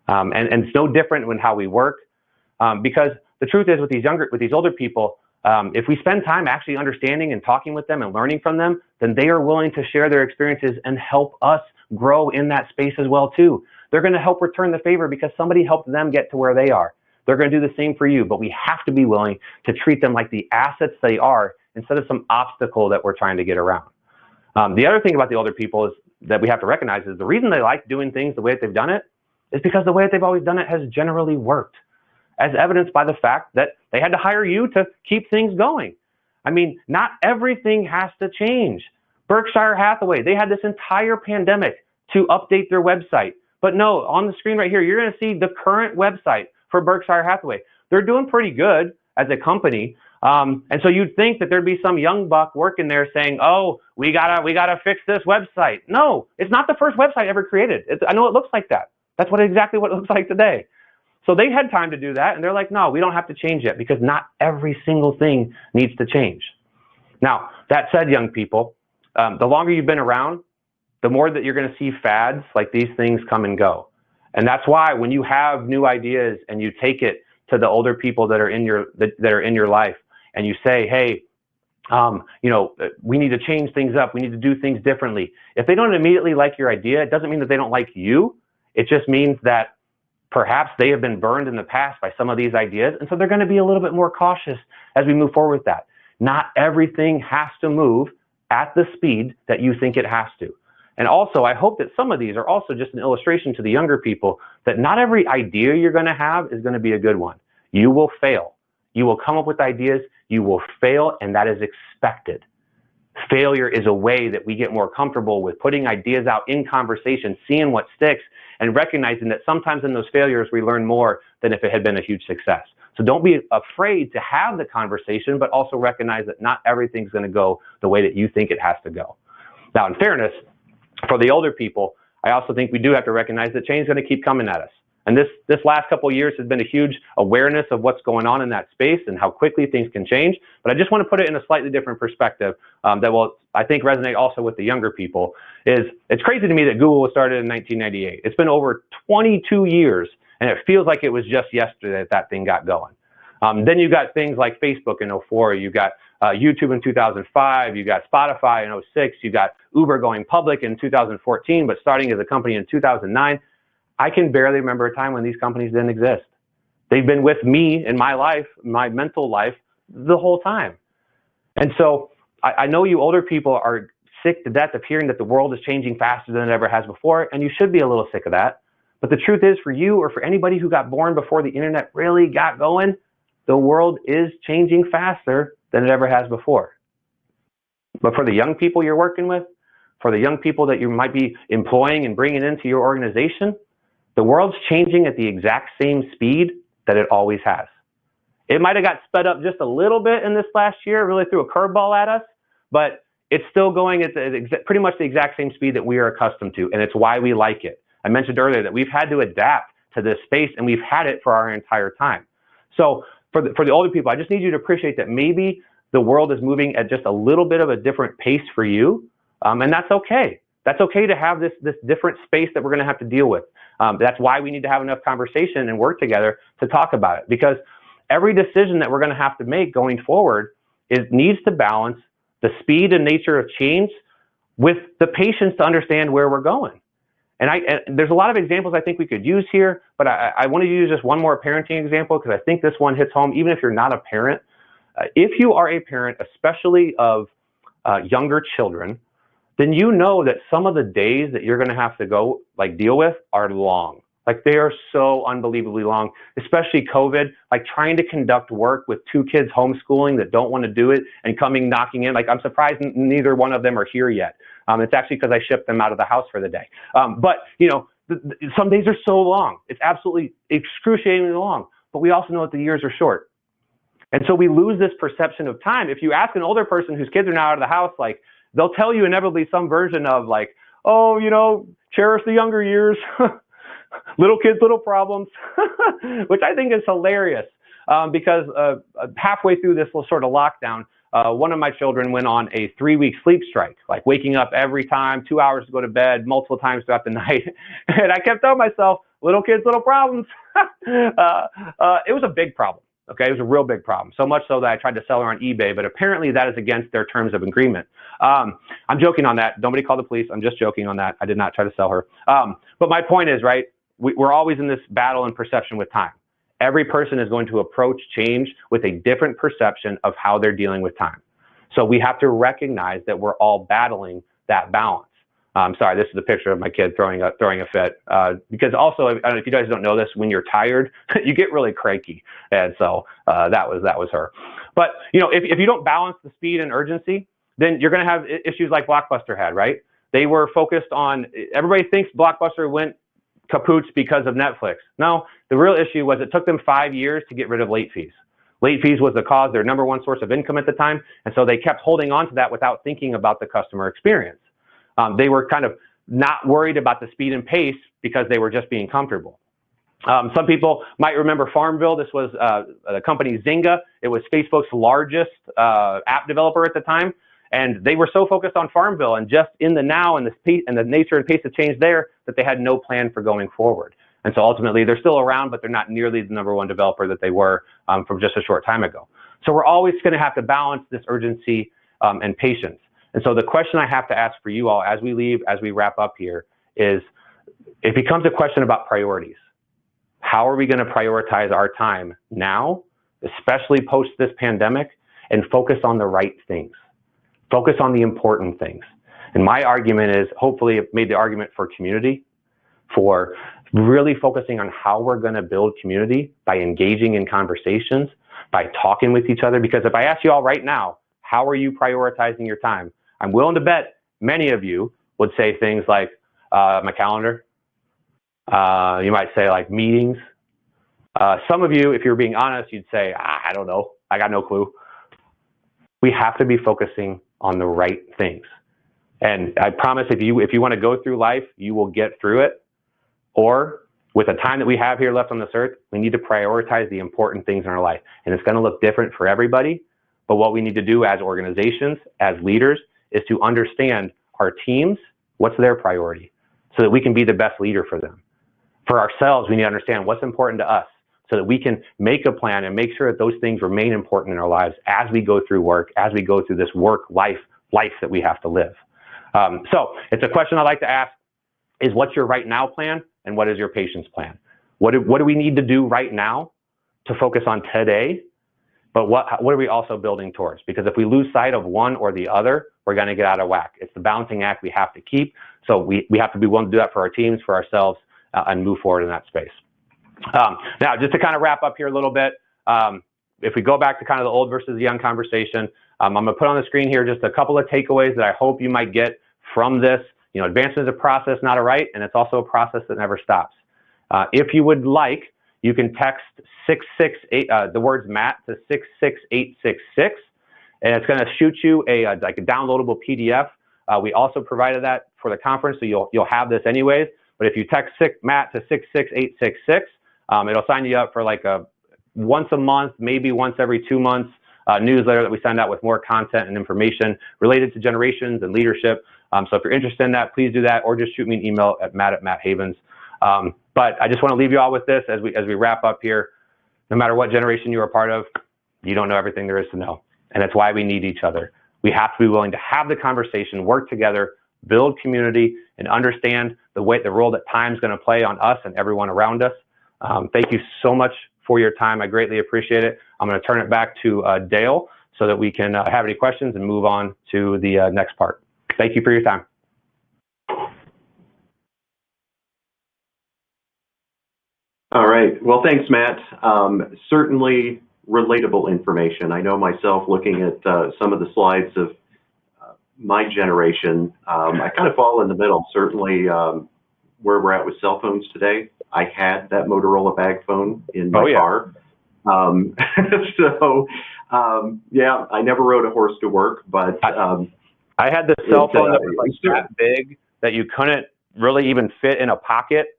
And it's no different in how we work, because the truth is with these older people, if we spend time actually understanding and talking with them and learning from them, then they are willing to share their experiences and help us grow in that space as well too. They're going to help return the favor because somebody helped them get to where they are. They're going to do the same for you, but we have to be willing to treat them like the assets they are instead of some obstacle that we're trying to get around. The other thing about the older people is that we have to recognize is the reason they like doing things the way that they've done it is because the way that they've always done it has generally worked, as evidenced by the fact that they had to hire you to keep things going. I mean, not everything has to change. Berkshire Hathaway, they had this entire pandemic to update their website. But no, on the screen right here, you're going to see the current website for Berkshire Hathaway. They're doing pretty good as a company. And so you'd think that there'd be some young buck working there saying, oh, we gotta fix this website. No, it's not the first website ever created. I know it looks like that. That's exactly what it looks like today. So they had time to do that, and they're like, no, we don't have to change yet because not every single thing needs to change. Now, that said, young people, the longer you've been around, the more that you're going to see fads like these things come and go. And that's why when you have new ideas and you take it to the older people that are in your life and you say, hey, we need to change things up. We need to do things differently. If they don't immediately like your idea, it doesn't mean that they don't like you. It just means that perhaps they have been burned in the past by some of these ideas. And so they're going to be a little bit more cautious as we move forward with that. Not everything has to move at the speed that you think it has to. And also, I hope that some of these are also just an illustration to the younger people that not every idea you're going to have is going to be a good one. You will fail. You will come up with ideas, you will fail, and that is expected. Failure is a way that we get more comfortable with putting ideas out in conversation, seeing what sticks, and recognizing that sometimes in those failures we learn more than if it had been a huge success. So don't be afraid to have the conversation, but also recognize that not everything's going to go the way that you think it has to go. Now, in fairness, for the older people, I also think we do have to recognize that change is going to keep coming at us. And this last couple of years has been a huge awareness of what's going on in that space and how quickly things can change. But I just want to put it in a slightly different perspective that will, I think, resonate also with the younger people. It's crazy to me that Google was started in 1998. It's been over 22 years, and it feels like it was just yesterday that thing got going. Then you got things like Facebook in 2004. You got YouTube in 2005. You got Spotify in 2006. You got Uber going public in 2014, but starting as a company in 2009. I can barely remember a time when these companies didn't exist. They've been with me in my life, my mental life, the whole time. And so I know you older people are sick to death of hearing that the world is changing faster than it ever has before, and you should be a little sick of that. But the truth is, for you or for anybody who got born before the internet really got going, the world is changing faster than it ever has before. But for the young people you're working with, for the young people that you might be employing and bringing into your organization, the world's changing at the exact same speed that it always has. It might have got sped up just a little bit in this last year, really threw a curveball at us, but it's still going at pretty much the exact same speed that we are accustomed to, and it's why we like it. I mentioned earlier that we've had to adapt to this space, and we've had it for our entire time. So for the older people, I just need you to appreciate that maybe the world is moving at just a little bit of a different pace for you, and that's okay. That's okay to have this different space that we're going to have to deal with. That's why we need to have enough conversation and work together to talk about it, because every decision that we're going to have to make going forward needs to balance the speed and nature of change with the patience to understand where we're going. And there's a lot of examples I think we could use here, but I want to use just one more parenting example because I think this one hits home, even if you're not a parent. If you are a parent, especially of younger children, then you know that some of the days that you're going to have to go deal with are long. They are so unbelievably long, especially COVID, trying to conduct work with two kids homeschooling that don't want to do it and knocking in. I'm surprised neither one of them are here yet. It's actually because I shipped them out of the house for the day. But some days are so long. It's absolutely excruciatingly long, but we also know that the years are short. And so we lose this perception of time. If you ask an older person whose kids are now out of the house, they'll tell you inevitably some version of cherish the younger years, little kids, little problems, which I think is hilarious because halfway through this sort of lockdown, one of my children went on a 3-week sleep strike, waking up every time, 2 hours to go to bed, multiple times throughout the night. And I kept telling myself, little kids, little problems. It was a big problem. Okay, it was a real big problem, so much so that I tried to sell her on eBay, but apparently that is against their terms of agreement. I'm joking on that. Nobody call the police. I'm just joking on that. I did not try to sell her. But my point is, right, we're always in this battle and perception with time. Every person is going to approach change with a different perception of how they're dealing with time. So we have to recognize that we're all battling that balance. Sorry, this is a picture of my kid throwing a fit. Because also, I don't know if you guys don't know this, when you're tired, you get really cranky, and so that was her. But if you don't balance the speed and urgency, then you're going to have issues like Blockbuster had, right? They were focused on. Everybody thinks Blockbuster went kaput because of Netflix. No, the real issue was it took them 5 years to get rid of late fees. Late fees was the cause, their number one source of income at the time, and so they kept holding on to that without thinking about the customer experience. They were kind of not worried about the speed and pace because they were just being comfortable. Some people might remember Farmville. This was the company Zynga. It was Facebook's largest app developer at the time, and they were so focused on Farmville and just in the now and the nature and pace of change there that they had no plan for going forward. And so ultimately, they're still around, but they're not nearly the number one developer that they were from just a short time ago. So we're always going to have to balance this urgency and patience. And so the question I have to ask for you all as we leave, as we wrap up here, is it becomes a question about priorities. How are we going to prioritize our time now, especially post this pandemic, and focus on the right things? Focus on the important things. And my argument is, hopefully it made the argument for community, for really focusing on how we're going to build community by engaging in conversations, by talking with each other. Because if I ask you all right now, how are you prioritizing your time? I'm willing to bet many of you would say things like my calendar. You might say like meetings. Some of you, if you're being honest, you'd say, I don't know. I got no clue. We have to be focusing on the right things. And I promise if you want to go through life, you will get through it. Or with the time that we have here left on this earth, we need to prioritize the important things in our life. And it's going to look different for everybody. But what we need to do as organizations, as leaders, is to understand our teams, what's their priority, so that we can be the best leader for them. For ourselves, we need to understand what's important to us so that we can make a plan and make sure that those things remain important in our lives as we go through work, as we go through this work life that we have to live. So it's a question I like to ask is, what's your right now plan and what is your patience plan? What do we need to do right now to focus on today? But what are we also building towards? Because if we lose sight of one or the other, we're going to get out of whack. It's the balancing act we have to keep. So we have to be willing to do that for our teams, for ourselves, and move forward in that space. Now, just to kind of wrap up here a little bit, if we go back to kind of the old versus the young conversation, I'm going to put on the screen here just a couple of takeaways that I hope you might get from this. Advancement is a process, not a right, and it's also a process that never stops. If you would like, you can text 668 the words Matt to 66866, and it's going to shoot you a downloadable PDF. We also provided that for the conference, so you'll have this anyways. But if you text Matt to 66866, it'll sign you up for like a once a month, maybe once every 2 months newsletter that we send out with more content and information related to generations and leadership. So if you're interested in that, please do that, or just shoot me an email at matt@matthavens. But I just want to leave you all with this as we wrap up here. No matter what generation you're a part of, you don't know everything there is to know. And that's why we need each other. We have to be willing to have the conversation, work together, build community, and understand the role that time is going to play on us and everyone around us. Thank you so much for your time. I greatly appreciate it. I'm going to turn it back to Dale so that we can have any questions and move on to the next part. Thank you for your time. All right. Well, thanks, Matt. Certainly relatable information. I know myself looking at some of the slides of my generation, I kind of fall in the middle. Certainly where we're at with cell phones today, I had that Motorola bag phone in my car. Yeah, I never rode a horse to work, but I had the cell phone that was like that big that you couldn't really even fit in a pocket.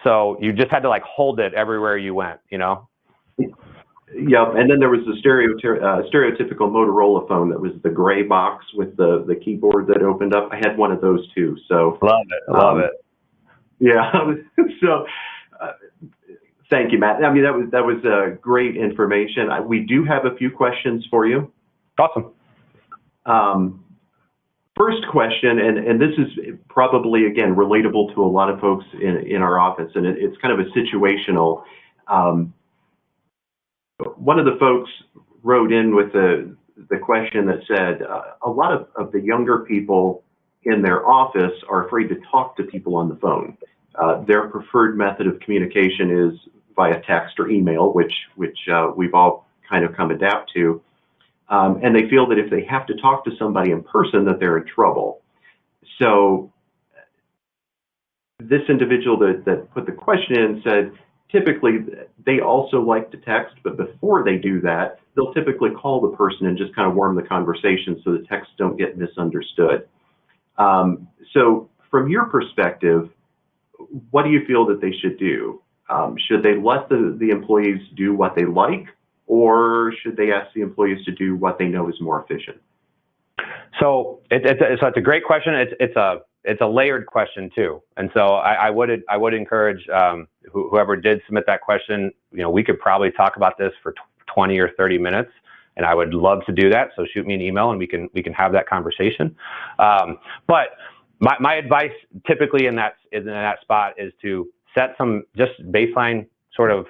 So you just had to like hold it everywhere you went, Yeah, and then there was the stereotypical Motorola phone that was the gray box with the keyboard that opened up. I had one of those too. So love it. Yeah. So thank you, Matt. I mean, that was great information. We do have a few questions for you. Awesome. First question, and this is probably, again, relatable to a lot of folks in our office, and it's kind of a situational. One of the folks wrote in with the question that said, a lot of the younger people in their office are afraid to talk to people on the phone. Their preferred method of communication is via text or email, which we've all kind of come adapt to. And they feel that if they have to talk to somebody in person, that they're in trouble. So this individual that put the question in said, typically they also like to text, but before they do that, they'll typically call the person and just kind of warm the conversation so the texts don't get misunderstood. So from your perspective, what do you feel that they should do? Should they let the employees do what they like, or should they ask the employees to do what they know is more efficient? So it's a great question. It's a layered question too, and so I would encourage whoever did submit that question. We could probably talk about this for 20 or 30 minutes, and I would love to do that. So shoot me an email, and we can have that conversation. But my advice typically in that spot is to set some just baseline sort of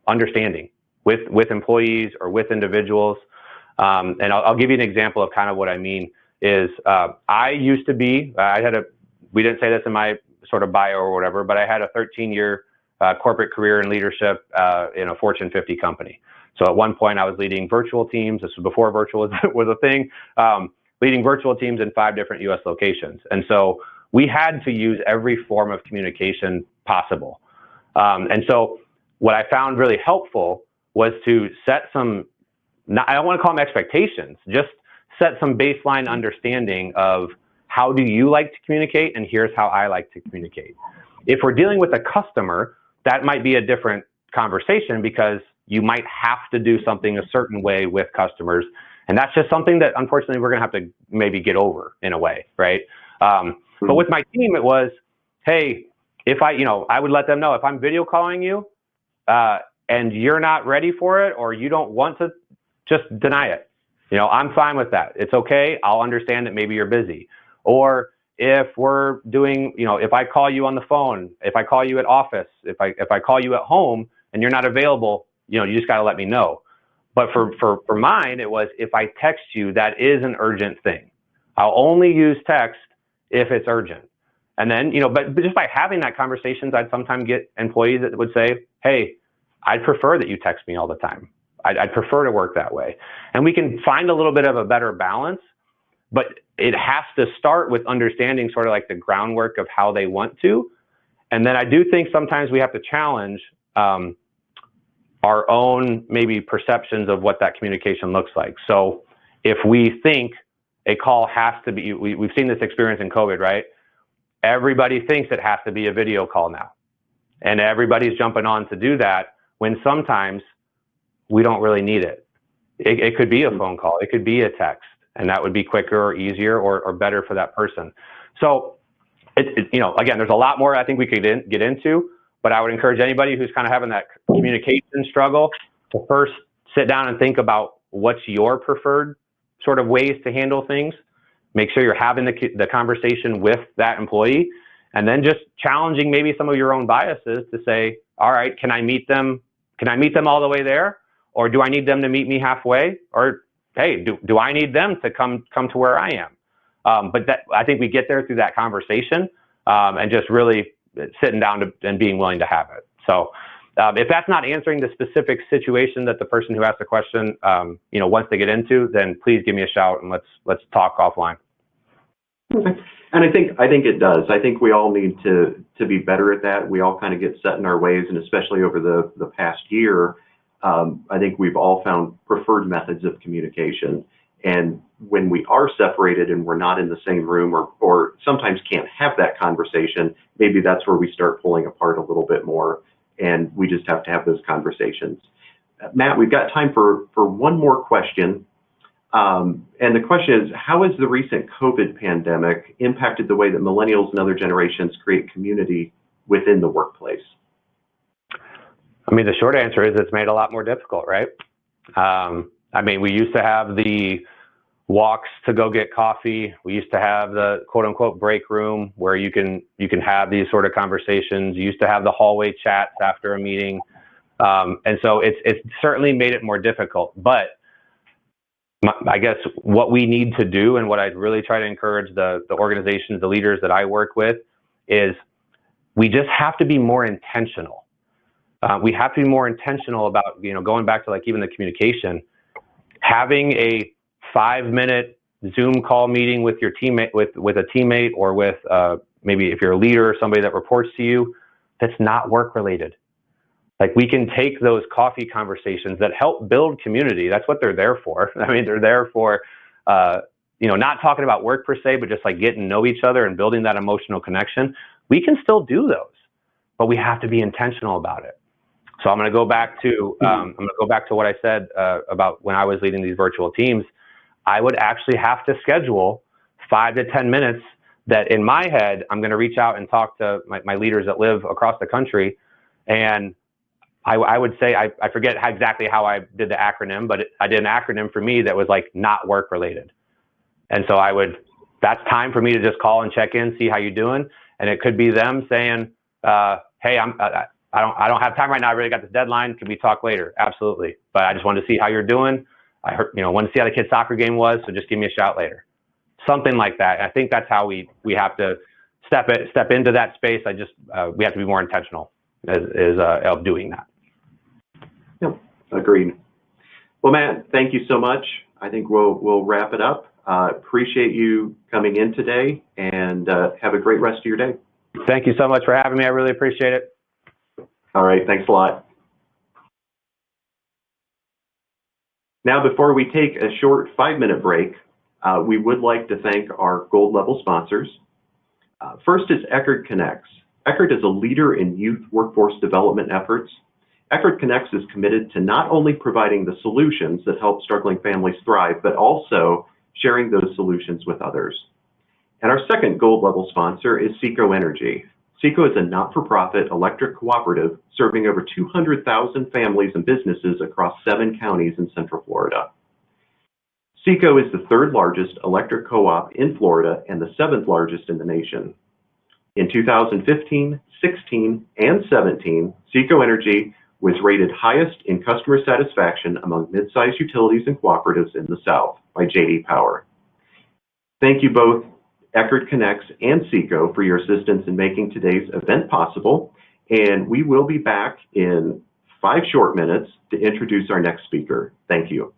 understanding with employees or with individuals. And I'll give you an example of kind of what I mean is I used to be, we didn't say this in my sort of bio or whatever, but I had a 13-year corporate career in leadership in a Fortune 50 company. So at one point I was leading virtual teams. This was before virtual was a thing, leading virtual teams in 5 different US locations. And so we had to use every form of communication possible. And so what I found really helpful was to set some, I don't want to call them expectations, just set some baseline understanding of how do you like to communicate, and here's how I like to communicate. If we're dealing with a customer, that might be a different conversation because you might have to do something a certain way with customers. And that's just something that unfortunately we're going to have to maybe get over in a way, right? But with my team, it was, hey, if I would let them know if I'm video calling you and you're not ready for it or you don't want to, just deny it. I'm fine with that. It's okay. I'll understand that maybe you're busy. Or if we're doing, if I call you on the phone, if I call you at office, if I call you at home and you're not available, you just got to let me know. But for mine, it was if I text you, that is an urgent thing. I'll only use text if it's urgent. And then, but just by having that conversations, I'd sometimes get employees that would say, hey, I'd prefer that you text me all the time. I'd prefer to work that way. And we can find a little bit of a better balance, but it has to start with understanding sort of like the groundwork of how they want to. And then I do think sometimes we have to challenge our own maybe perceptions of what that communication looks like. So if we think a call has to be, we've seen this experience in COVID, right? Everybody thinks it has to be a video call now. And everybody's jumping on to do that when sometimes we don't really need it. It could be a phone call. It could be a text, and that would be quicker or easier or better for that person. So, again, there's a lot more I think we could get into, but I would encourage anybody who's kind of having that communication struggle to first sit down and think about what's your preferred sort of ways to handle things. Make sure you're having the conversation with that employee, and then just challenging maybe some of your own biases to say, all right, can I meet them all the way there? Or do I need them to meet me halfway? Or, hey, do I need them to come to where I am? But I think we get there through that conversation and just really sitting down and being willing to have it. So if that's not answering the specific situation that the person who asked the question, wants to get into, then please give me a shout and let's talk offline. Okay. And I think it does. I think we all need to be better at that. We all kind of get set in our ways, and especially over the past year, I think we've all found preferred methods of communication. And when we are separated and we're not in the same room or sometimes can't have that conversation, maybe that's where we start pulling apart a little bit more, and we just have to have those conversations. Matt, we've got time for one more question. And the question is, how has the recent COVID pandemic impacted the way that millennials and other generations create community within the workplace? I mean, the short answer is it's made it a lot more difficult, right? We used to have the walks to go get coffee. We used to have the quote unquote break room where you can have these sort of conversations. You used to have the hallway chats after a meeting. And so it's certainly made it more difficult, but I guess what we need to do, and what I really try to encourage the organizations, the leaders that I work with, is we just have to be more intentional. We have to be more intentional about, going back to like even the communication, having a 5-minute Zoom call meeting with your teammate, with a teammate, or with maybe if you're a leader or somebody that reports to you, that's not work related. Like, we can take those coffee conversations that help build community. That's what they're there for. I mean, they're there for, not talking about work per se, but just like getting to know each other and building that emotional connection. We can still do those, but we have to be intentional about it. So I'm going to go back to what I said about when I was leading these virtual teams. I would actually have to schedule 5 to 10 minutes that in my head, I'm going to reach out and talk to my leaders that live across the country. And I would say, I forget exactly how I did the acronym, but I did an acronym for me that was like not work related. And so that's time for me to just call and check in, see how you're doing. And it could be them saying, hey, I don't have time right now. I really got this deadline. Can we talk later? Absolutely. But I just wanted to see how you're doing. I heard, want to see how the kid's soccer game was. So just give me a shout later. Something like that. I think that's how we have to step into that space. We have to be more intentional of doing that. Yep, agreed. Well, Matt, thank you so much. I think we'll wrap it up. Appreciate you coming in today, and have a great rest of your day. Thank you so much for having me. I really appreciate it. All right, thanks a lot. Now, before we take a short 5-minute break, we would like to thank our gold level sponsors. First is Eckerd Connects. Eckerd is a leader in youth workforce development efforts. Eckerd Connects is committed to not only providing the solutions that help struggling families thrive, but also sharing those solutions with others. And our second gold level sponsor is Seco Energy. Seco is a not-for-profit electric cooperative serving over 200,000 families and businesses across 7 counties in Central Florida. Seco is the 3rd largest electric co-op in Florida and the 7th largest in the nation. In 2015, 16, and 17, Seco Energy was rated highest in customer satisfaction among mid-sized utilities and cooperatives in the South by J.D. Power. Thank you both, Eckerd Connects and Seco, for your assistance in making today's event possible. And we will be back in 5 short minutes to introduce our next speaker. Thank you.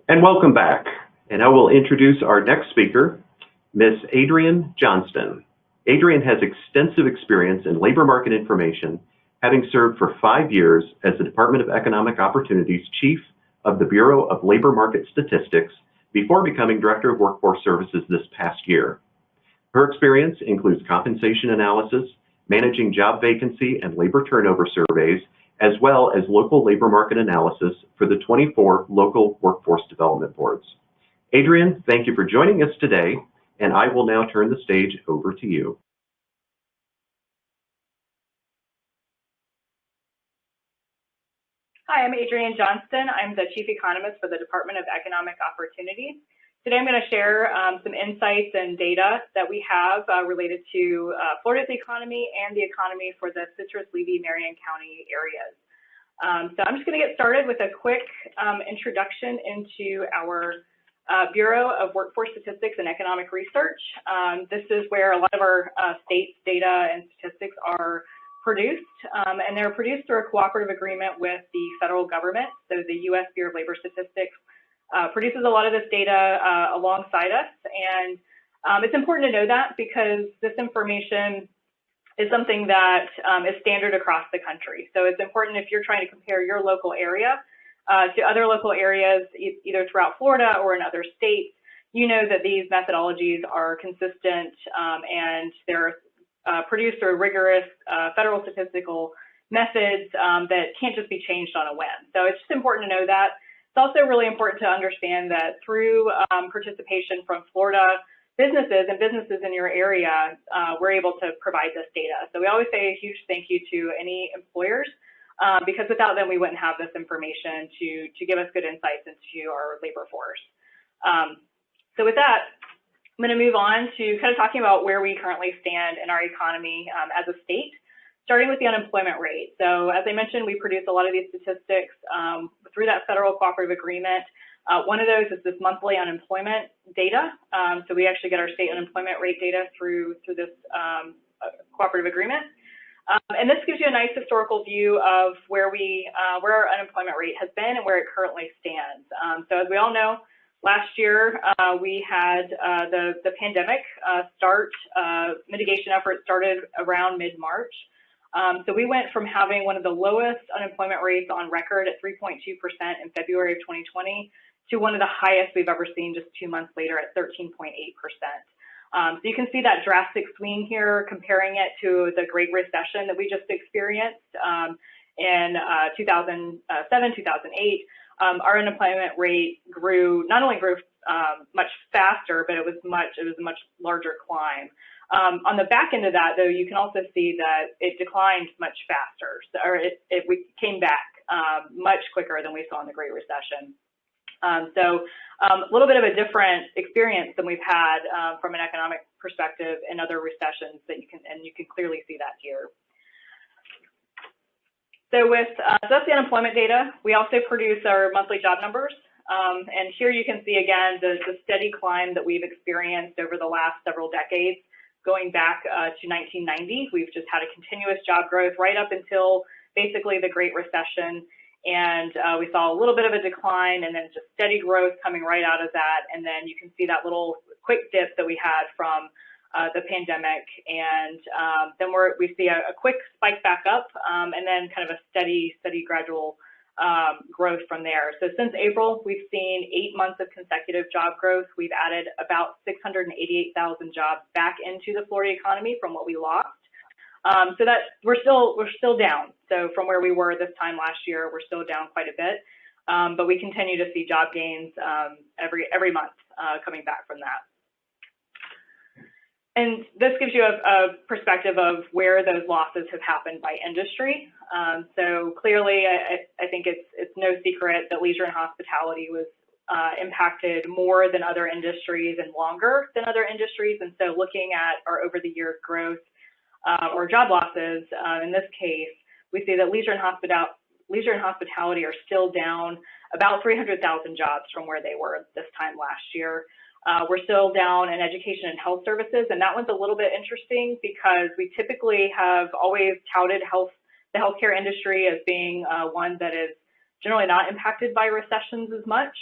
And welcome back. And I will introduce our next speaker, Ms. Adrienne Johnston. Adrienne has extensive experience in labor market information, having served for 5 years as the Department of Economic Opportunity's Chief of the Bureau of Labor Market Statistics before becoming Director of Workforce Services this past year. Her experience includes compensation analysis, managing job vacancy and labor turnover surveys, as well as local labor market analysis for the 24 local workforce development boards. Adrienne, thank you for joining us today, and I will now turn the stage over to you. Hi, I'm Adrienne Johnston. I'm the Chief Economist for the Department of Economic Opportunity. Today I'm going to share some insights and data that we have related to Florida's economy and the economy for the Citrus, Levy, Marion County areas. So I'm just going to get started with a quick introduction into our Bureau of Workforce Statistics and Economic Research. This is where a lot of our state's data and statistics are produced, and they're produced through a cooperative agreement with the federal government. So the U.S. Bureau of Labor Statistics produces a lot of this data alongside us, and it's important to know that because this information is something that is standard across the country. So it's important if you're trying to compare your local area to other local areas, either throughout Florida or in other states, you know that these methodologies are consistent and they're produced through rigorous federal statistical methods that can't just be changed on a whim. So it's just important to know that. It's also really important to understand that through participation from Florida businesses and businesses in your area, we're able to provide this data. So we always say a huge thank you to any employers because without them, we wouldn't have this information to give us good insights into our labor force. So with that, I'm going to move on to kind of talking about where we currently stand in our economy as a state, starting with the unemployment rate. So as I mentioned, we produce a lot of these statistics through that federal cooperative agreement. One of those is this monthly unemployment data. So we actually get our state unemployment rate data through this cooperative agreement. And this gives you a nice historical view of where our unemployment rate has been and where it currently stands. So as we all know, last year we had the pandemic start. Mitigation efforts started around mid-March. So we went from having one of the lowest unemployment rates on record at 3.2% in February of 2020 to one of the highest we've ever seen just 2 months later at 13.8%. So you can see that drastic swing here, comparing it to the Great Recession that we just experienced in 2007, 2008. Our unemployment rate not only grew much faster, but it was a much larger climb. On the back end of that, though, you can also see that it declined much faster, we came back much quicker than we saw in the Great Recession. So a little bit of a different experience than we've had from an economic perspective in other recessions that you can clearly see that here. So that's the unemployment data. We also produce our monthly job numbers. And here you can see again the steady climb that we've experienced over the last several decades. Going back to 1990, we've just had a continuous job growth right up until basically the Great Recession. And we saw a little bit of a decline and then just steady growth coming right out of that. And then you can see that little quick dip that we had from the pandemic. And then we see a quick spike back up and then kind of a steady gradual growth from there. So since April, we've seen 8 months of consecutive job growth. We've added about 688,000 jobs back into the Florida economy from what we lost. So that we're still down. So from where we were this time last year, we're still down quite a bit. But we continue to see job gains every month coming back from that. And this gives you a perspective of where those losses have happened by industry. So clearly, I think it's no secret that leisure and hospitality was impacted more than other industries and longer than other industries. And so looking at our over-the-year growth or job losses, in this case, we see that leisure and hospitality are still down about 300,000 jobs from where they were this time last year. We're still down in education and health services, and that one's a little bit interesting because we typically have always touted the healthcare industry as being one that is generally not impacted by recessions as much.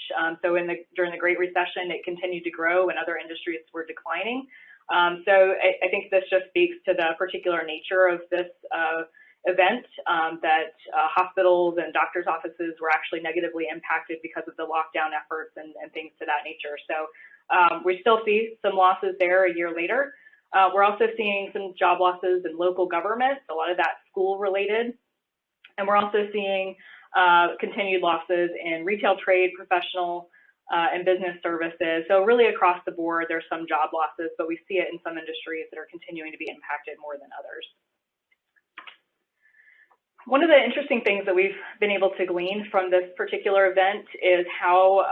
So during the Great Recession, it continued to grow and other industries were declining. So I think this just speaks to the particular nature of this event, that hospitals and doctors' offices were actually negatively impacted because of the lockdown efforts and things to that nature. So we still see some losses there a year later. We're also seeing some job losses in local government, a lot of that school related. And we're also seeing continued losses in retail, trade, professional, and business services. So really across the board, there's some job losses, but we see it in some industries that are continuing to be impacted more than others. One of the interesting things that we've been able to glean from this particular event is how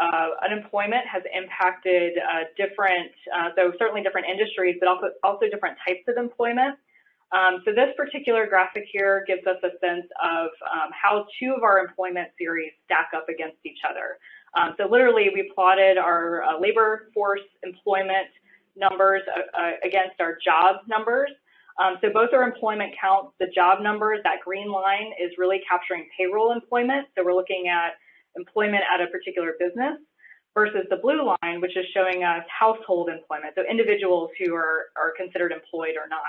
unemployment has impacted so certainly different industries, but also different types of employment. So this particular graphic here gives us a sense of how two of our employment series stack up against each other. So literally, we plotted our labor force employment numbers against our job numbers. So both our employment counts, the job numbers, that green line is really capturing payroll employment. So we're looking at employment at a particular business versus the blue line, which is showing us household employment. So individuals who are considered employed or not.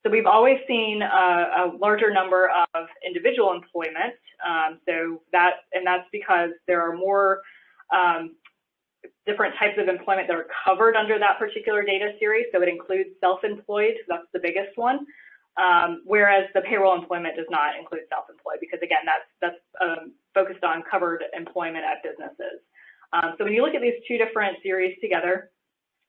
So we've always seen a larger number of individual employment. That's because there are more different types of employment that are covered under that particular data series. So it includes self-employed, that's the biggest one, whereas the payroll employment does not include self-employed because again, that's focused on covered employment at businesses. So when you look at these two different series together,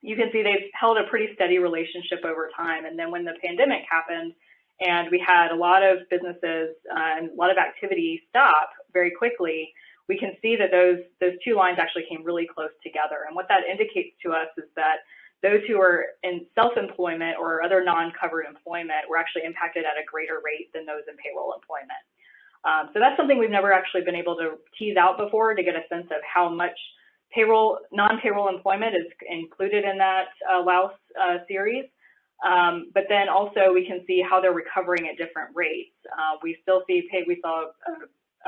you can see they've held a pretty steady relationship over time. And then when the pandemic happened and we had a lot of businesses and a lot of activity stop very quickly, we can see that those two lines actually came really close together. And what that indicates to us is that those who are in self-employment or other non-covered employment were actually impacted at a greater rate than those in payroll employment. So that's something we've never actually been able to tease out before to get a sense of how much non-payroll employment is included in that loss series. But then also we can see how they're recovering at different rates. We saw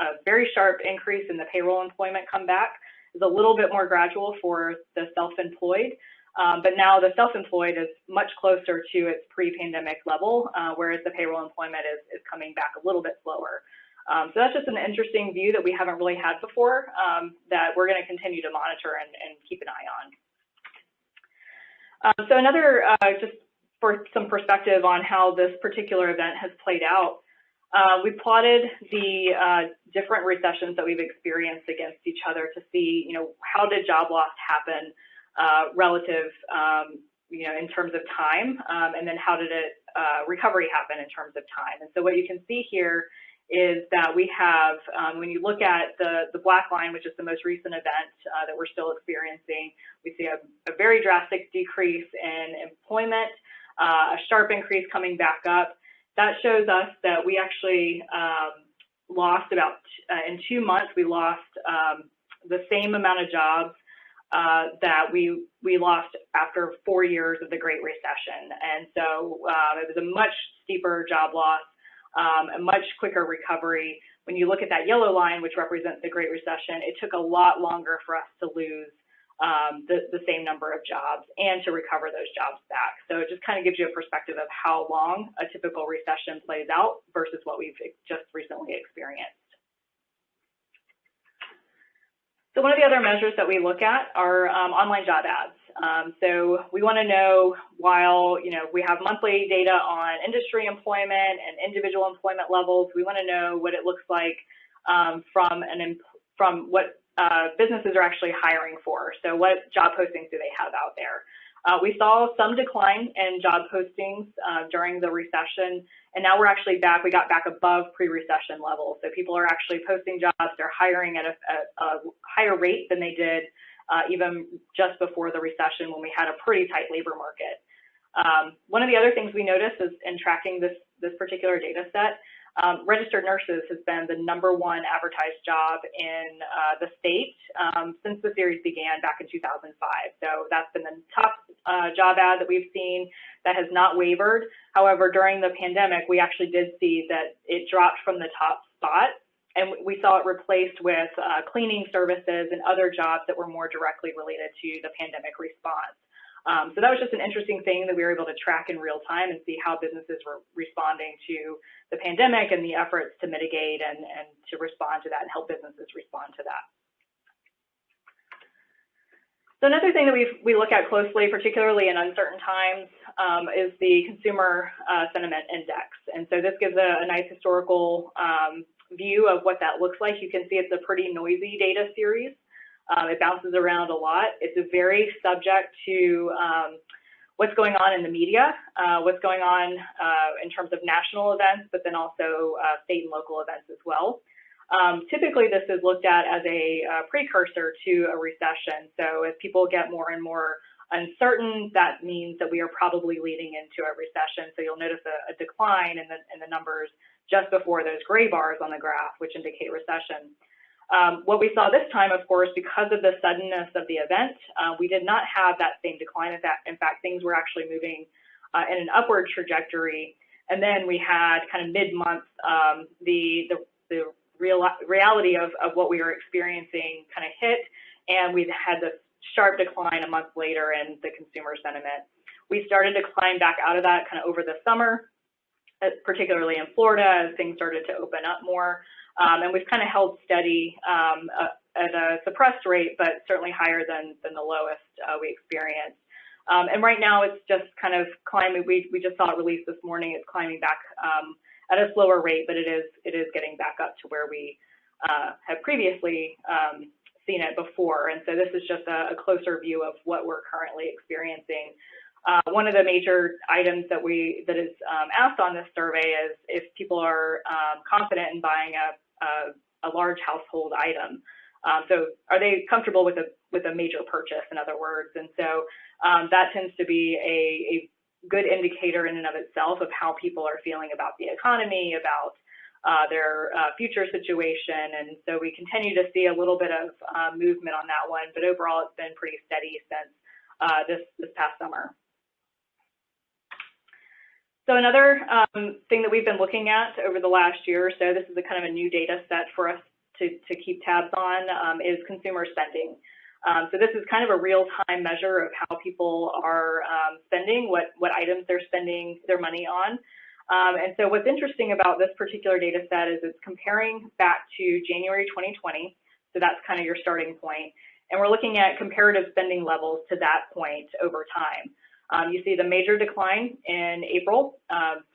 a very sharp increase in the payroll employment come back. It's a little bit more gradual for the self-employed, but now the self-employed is much closer to its pre-pandemic level, whereas the payroll employment is coming back a little bit slower. So that's just an interesting view that we haven't really had before that we're going to continue to monitor and keep an eye on. So another, just for some perspective on how this particular event has played out, we plotted the different recessions that we've experienced against each other to see, how did job loss happen relative, in terms of time, and then how did recovery happen in terms of time. And so what you can see here is that we have, when you look at the black line, which is the most recent event that we're still experiencing, we see a very drastic decrease in employment, a sharp increase coming back up. That shows us that we actually lost in 2 months, we lost the same amount of jobs that we lost after 4 years of the Great Recession. And so it was a much steeper job loss, a much quicker recovery. When you look at that yellow line, which represents the Great Recession, it took a lot longer for us to lose the same number of jobs and to recover those jobs back. So it just kind of gives you a perspective of how long a typical recession plays out versus what we've just recently experienced. So one of the other measures that we look at are online job ads. So we want to know, while we have monthly data on industry employment and individual employment levels, we want to know what it looks like from what businesses are actually hiring for. So what job postings do they have out there? We saw some decline in job postings during the recession, and now we're actually back. We got back above pre-recession levels. So people are actually posting jobs. They're hiring at a higher rate than they did even just before the recession, when we had a pretty tight labor market. One of the other things we noticed is in tracking this particular data set, registered nurses has been the #1 advertised job in the state since the series began back in 2005. So that's been the top job ad that we've seen that has not wavered. However, during the pandemic, we actually did see that it dropped from the top spot and we saw it replaced with cleaning services and other jobs that were more directly related to the pandemic response. So that was just an interesting thing that we were able to track in real time and see how businesses were responding to the pandemic and the efforts to mitigate and to respond to that and help businesses respond to that. So another thing that we look at closely, particularly in uncertain times, is the Consumer Sentiment Index. And so this gives a nice historical view of what that looks like. You can see it's a pretty noisy data series. It bounces around a lot. It's very subject to what's going on in the media, what's going on in terms of national events, but then also state and local events as well. Typically, this is looked at as a precursor to a recession. So as people get more and more uncertain, that means that we are probably leading into a recession. So you'll notice a decline in the numbers just before those gray bars on the graph, which indicate recession. What we saw this time, of course, because of the suddenness of the event, we did not have that same decline. In fact, things were actually moving in an upward trajectory. And then we had kind of mid-month, the reality of what we were experiencing kind of hit, and we had this sharp decline a month later in the consumer sentiment. We started to climb back out of that kind of over the summer, particularly in Florida, as things started to open up more. And we've kind of held steady at a suppressed rate, but certainly higher than the lowest we experienced. And right now it's just kind of climbing. We just saw it released this morning. It's climbing back at a slower rate, but it is getting back up to where we had previously seen it before. And so this is just a closer view of what we're currently experiencing. One of the major items that is asked on this survey is if people are confident in buying a large household item. So are they comfortable with a major purchase, in other words? And so that tends to be a good indicator in and of itself of how people are feeling about the economy, about their future situation. And so we continue to see a little bit of movement on that one, but overall it's been pretty steady since this past summer. So another thing that we've been looking at over the last year or so, this is a kind of a new data set for us to keep tabs on, is consumer spending. So this is kind of a real-time measure of how people are spending, what items they're spending their money on. And so what's interesting about this particular data set is it's comparing back to January 2020. So that's kind of your starting point. And we're looking at comparative spending levels to that point over time. You see the major decline in April.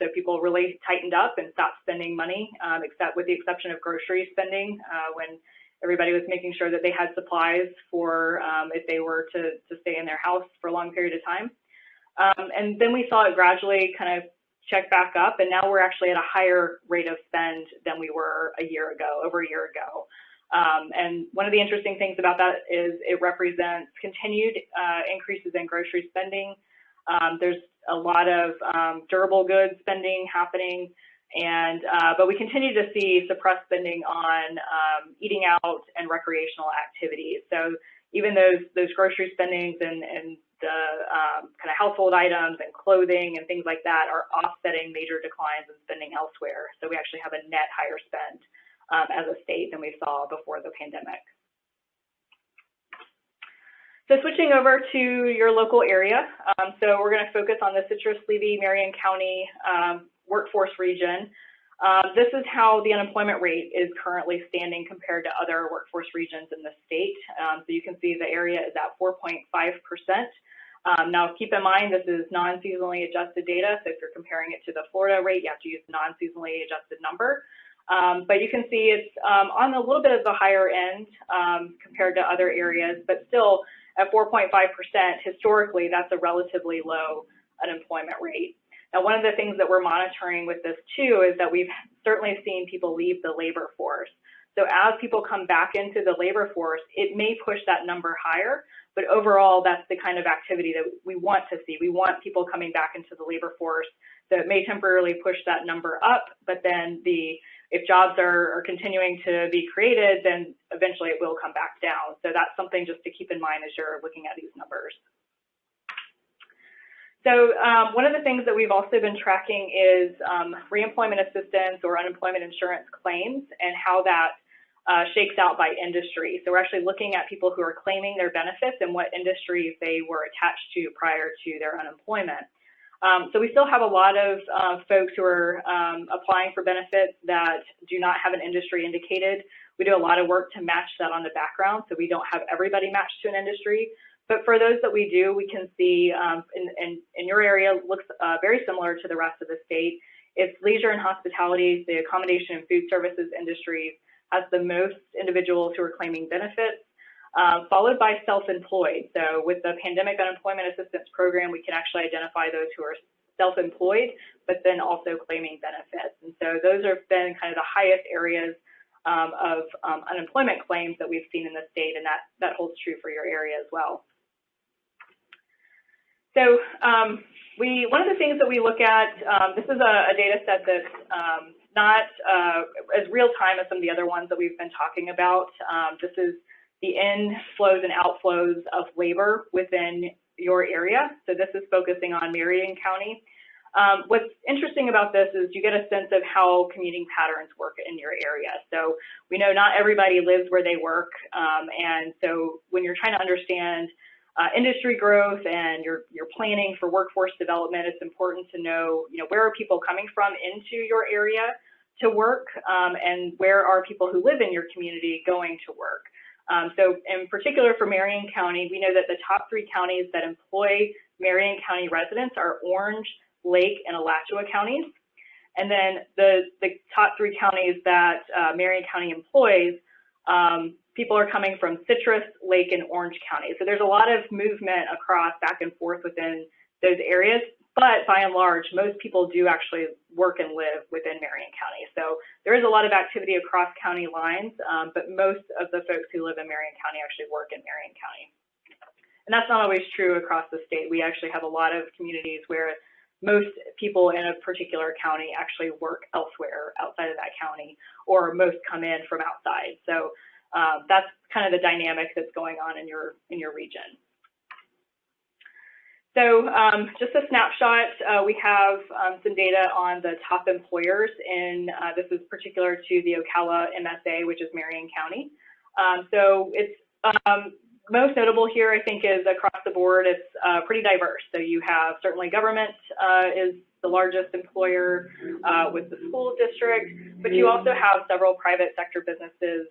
So people really tightened up and stopped spending money, except with the exception of grocery spending, when everybody was making sure that they had supplies for if they were to stay in their house for a long period of time. And then we saw it gradually kind of check back up, and now we're actually at a higher rate of spend than we were over a year ago. And one of the interesting things about that is it represents continued increases in grocery spending. There's a lot of durable goods spending happening, but we continue to see suppressed spending on eating out and recreational activities. So even those grocery spendings and the kind of household items and clothing and things like that are offsetting major declines in spending elsewhere. So we actually have a net higher spend as a state than we saw before the pandemic. So switching over to your local area, so we're going to focus on the Citrus, Levy, Marion County workforce region. This is how the unemployment rate is currently standing compared to other workforce regions in the state. So you can see the area is at 4.5%. Now keep in mind this is non-seasonally adjusted data, so if you're comparing it to the Florida rate, you have to use non-seasonally adjusted number. But you can see it's on a little bit of the higher end compared to other areas, but still at 4.5%, historically, that's a relatively low unemployment rate. Now, one of the things that we're monitoring with this too is that we've certainly seen people leave the labor force. So as people come back into the labor force, it may push that number higher, but overall, that's the kind of activity that we want to see. We want people coming back into the labor force that may temporarily push that number up, but then if jobs are continuing to be created, then eventually it will come back down. So that's something just to keep in mind as you're looking at these numbers. So one of the things that we've also been tracking is reemployment assistance or unemployment insurance claims and how that shakes out by industry. So we're actually looking at people who are claiming their benefits and what industries they were attached to prior to their unemployment. So we still have a lot of folks who are applying for benefits that do not have an industry indicated. We do a lot of work to match that on the background, so we don't have everybody matched to an industry. But for those that we do, we can see in your area looks very similar to the rest of the state. It's leisure and hospitality, the accommodation and food services industries has the most individuals who are claiming benefits, followed by self-employed. So with the Pandemic Unemployment Assistance Program, we can actually identify those who are self-employed, but then also claiming benefits. And so those have been kind of the highest areas of unemployment claims that we've seen in the state, and that holds true for your area as well. So one of the things that we look at, this is a data set that's not as real time as some of the other ones that we've been talking about. This is the inflows and outflows of labor within your area. So this is focusing on Marion County. What's interesting about this is you get a sense of how commuting patterns work in your area. So we know not everybody lives where they work. And so when you're trying to understand industry growth and you're planning for workforce development, it's important to know, where are people coming from into your area to work, and where are people who live in your community going to work. So in particular for Marion County, we know that the top 3 counties that employ Marion County residents are Orange, Lake, and Alachua counties. And then the top 3 counties that Marion County employs, people are coming from Citrus, Lake, and Orange County. So there's a lot of movement across back and forth within those areas, but by and large, most people do actually work and live within Marion County. So there is a lot of activity across county lines, but most of the folks who live in Marion County actually work in Marion County. And that's not always true across the state. We actually have a lot of communities where most people in a particular county actually work elsewhere outside of that county, or most come in from outside. So that's kind of the dynamic that's going on in your region. So just a snapshot, we have some data on the top employers, and this is particular to the Ocala MSA, which is Marion County. So it's most notable here, I think, is across the board, it's pretty diverse. So you have certainly government is the largest employer with the school district, but you also have several private sector businesses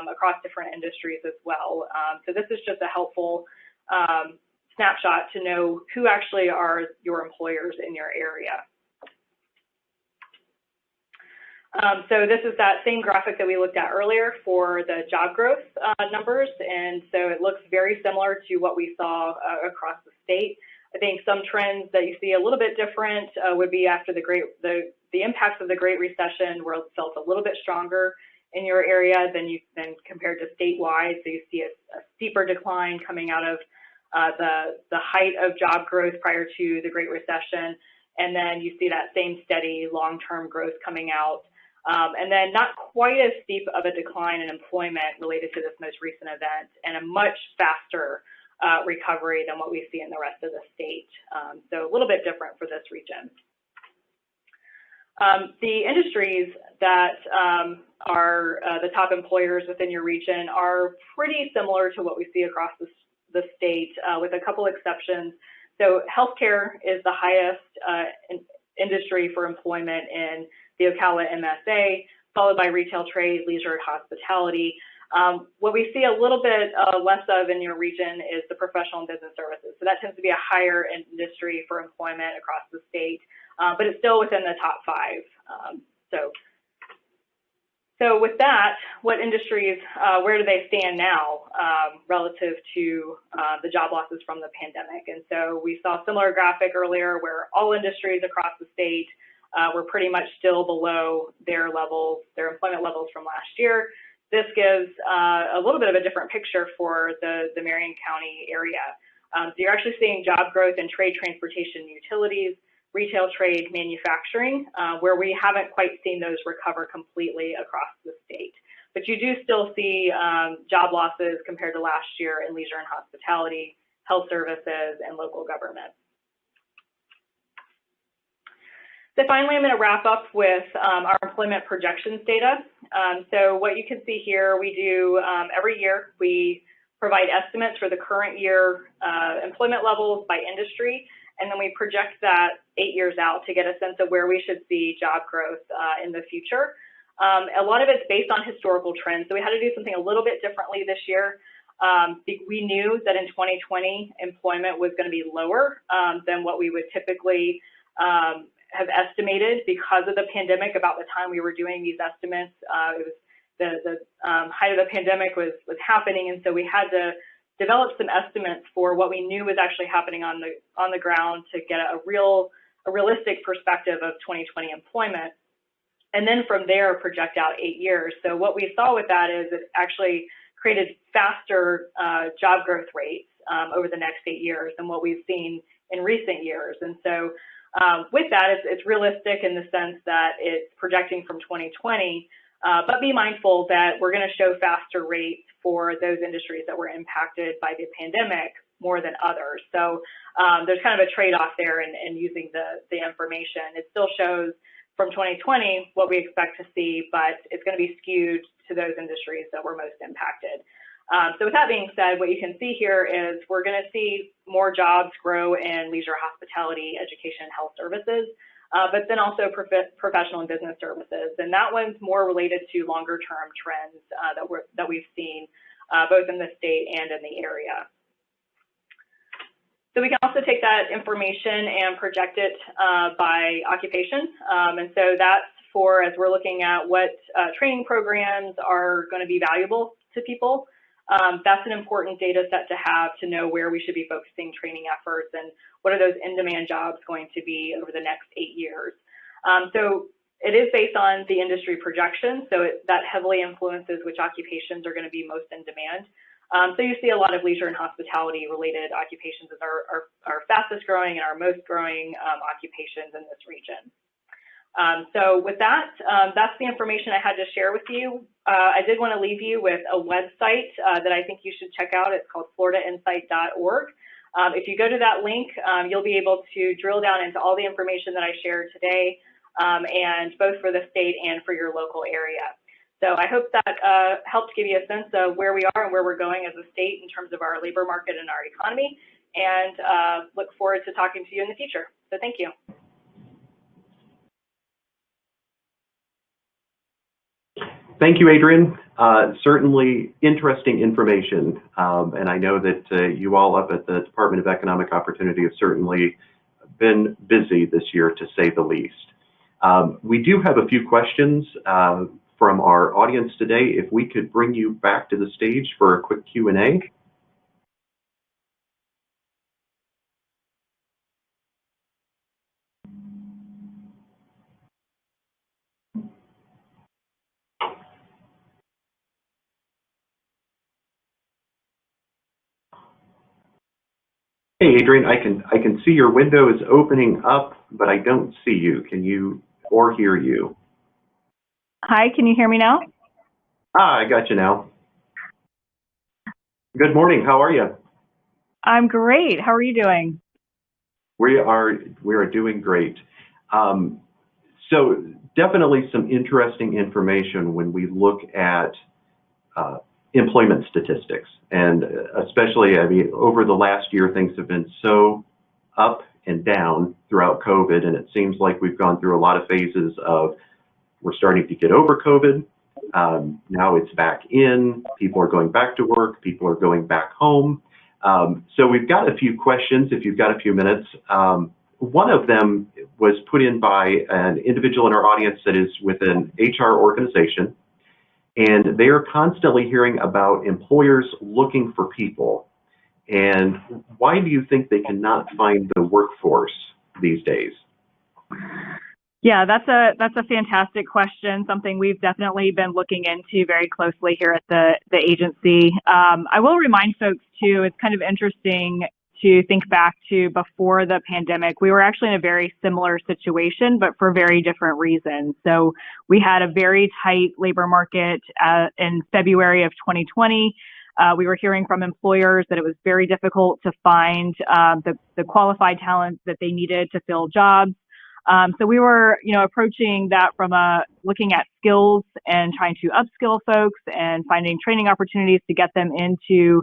across different industries as well. So this is just a helpful snapshot to know who actually are your employers in your area. So this is that same graphic that we looked at earlier for the job growth numbers, and so it looks very similar to what we saw across the state. I think some trends that you see a little bit different would be after the impacts of the Great Recession were felt a little bit stronger in your area than compared to statewide. So you see a steeper decline coming out of the height of job growth prior to the Great Recession, and then you see that same steady long-term growth coming out. And then not quite as steep of a decline in employment related to this most recent event, and a much faster recovery than what we see in the rest of the state. So a little bit different for this region. The industries that are the top employers within your region are pretty similar to what we see across the state, with a couple exceptions. So healthcare is the highest industry for employment in the Ocala MSA, followed by retail, trade, leisure, and hospitality. What we see a little bit less of in your region is the professional and business services. So that tends to be a higher industry for employment across the state, but it's still within the top 5. So with that, what industries, where do they stand now relative to the job losses from the pandemic? And so we saw a similar graphic earlier where all industries across the state were pretty much still below their employment levels from last year. This gives a little bit of a different picture for the Marion County area. So you're actually seeing job growth in trade, transportation, utilities, retail, trade, manufacturing, where we haven't quite seen those recover completely across the state. But you do still see job losses compared to last year in leisure and hospitality, health services, and local government. So finally, I'm going to wrap up with our employment projections data. So what you can see here, we do every year, we provide estimates for the current year employment levels by industry, and then we project that 8 years out to get a sense of where we should see job growth in the future. A lot of it's based on historical trends, so we had to do something a little bit differently this year. We knew that in 2020, employment was going to be lower than what we would typically have estimated because of the pandemic. About the time we were doing these estimates, it was the height of the pandemic was happening, and so we had to develop some estimates for what we knew was actually happening on the ground to get a realistic perspective of 2020 employment. And then from there, project out 8 years. So what we saw with that is it actually created faster job growth rates over the next 8 years than what we've seen in recent years. And so with that, it's realistic in the sense that it's projecting from 2020, but be mindful that we're going to show faster rates for those industries that were impacted by the pandemic more than others. So there's kind of a trade-off there in using the information. It still shows from 2020 what we expect to see, but it's going to be skewed to those industries that were most impacted. So with that being said, what you can see here is we're going to see more jobs grow in leisure, hospitality, education, and health services, but then also professional and business services. And that one's more related to longer term trends that we've seen both in the state and in the area. So we can also take that information and project it by occupation. And so that's for, as we're looking at what training programs are going to be valuable to people. That's an important data set to have to know where we should be focusing training efforts and what are those in-demand jobs going to be over the next 8 years. So it is based on the industry projections, so that heavily influences which occupations are going to be most in demand. So you see a lot of leisure and hospitality related occupations as our fastest growing and our most growing occupations in this region. So with that, that's the information I had to share with you. I did want to leave you with a website that I think you should check out. It's called floridainsight.org. If you go to that link, you'll be able to drill down into all the information that I shared today, and both for the state and for your local area. So I hope that helped give you a sense of where we are and where we're going as a state in terms of our labor market and our economy, and look forward to talking to you in the future. So thank you. Thank you, Adrienne. Certainly interesting information, and I know that you all up at the Department of Economic Opportunity have certainly been busy this year, to say the least. We do have a few questions from our audience today. If we could bring you back to the stage for a quick Q&A. Hey, Adrienne, I can see your window is opening up, but I don't see you. Can you or hear you? Hi, can you hear me now? I got you now. Good morning. How are you? I'm great. How are you doing? We are doing great. So definitely some interesting information when we look at employment statistics, and especially, I mean, over the last year, things have been so up and down throughout COVID, and it seems like we've gone through a lot of phases of we're starting to get over COVID. Now it's back in. People are going back to work. People are going back home. So we've got a few questions, if you've got a few minutes. One of them was put in by an individual in our audience that is with an HR organization, and they are constantly hearing about employers looking for people. And why do you think they cannot find the workforce these days? Yeah, that's a fantastic question, something we've definitely been looking into very closely here at the agency. I will remind folks, too, it's kind of interesting to think back to before the pandemic. We were actually in a very similar situation, but for very different reasons. So we had a very tight labor market in February of 2020. We were hearing from employers that it was very difficult to find the qualified talent that they needed to fill jobs. So we were, approaching that from looking at skills and trying to upskill folks and finding training opportunities to get them into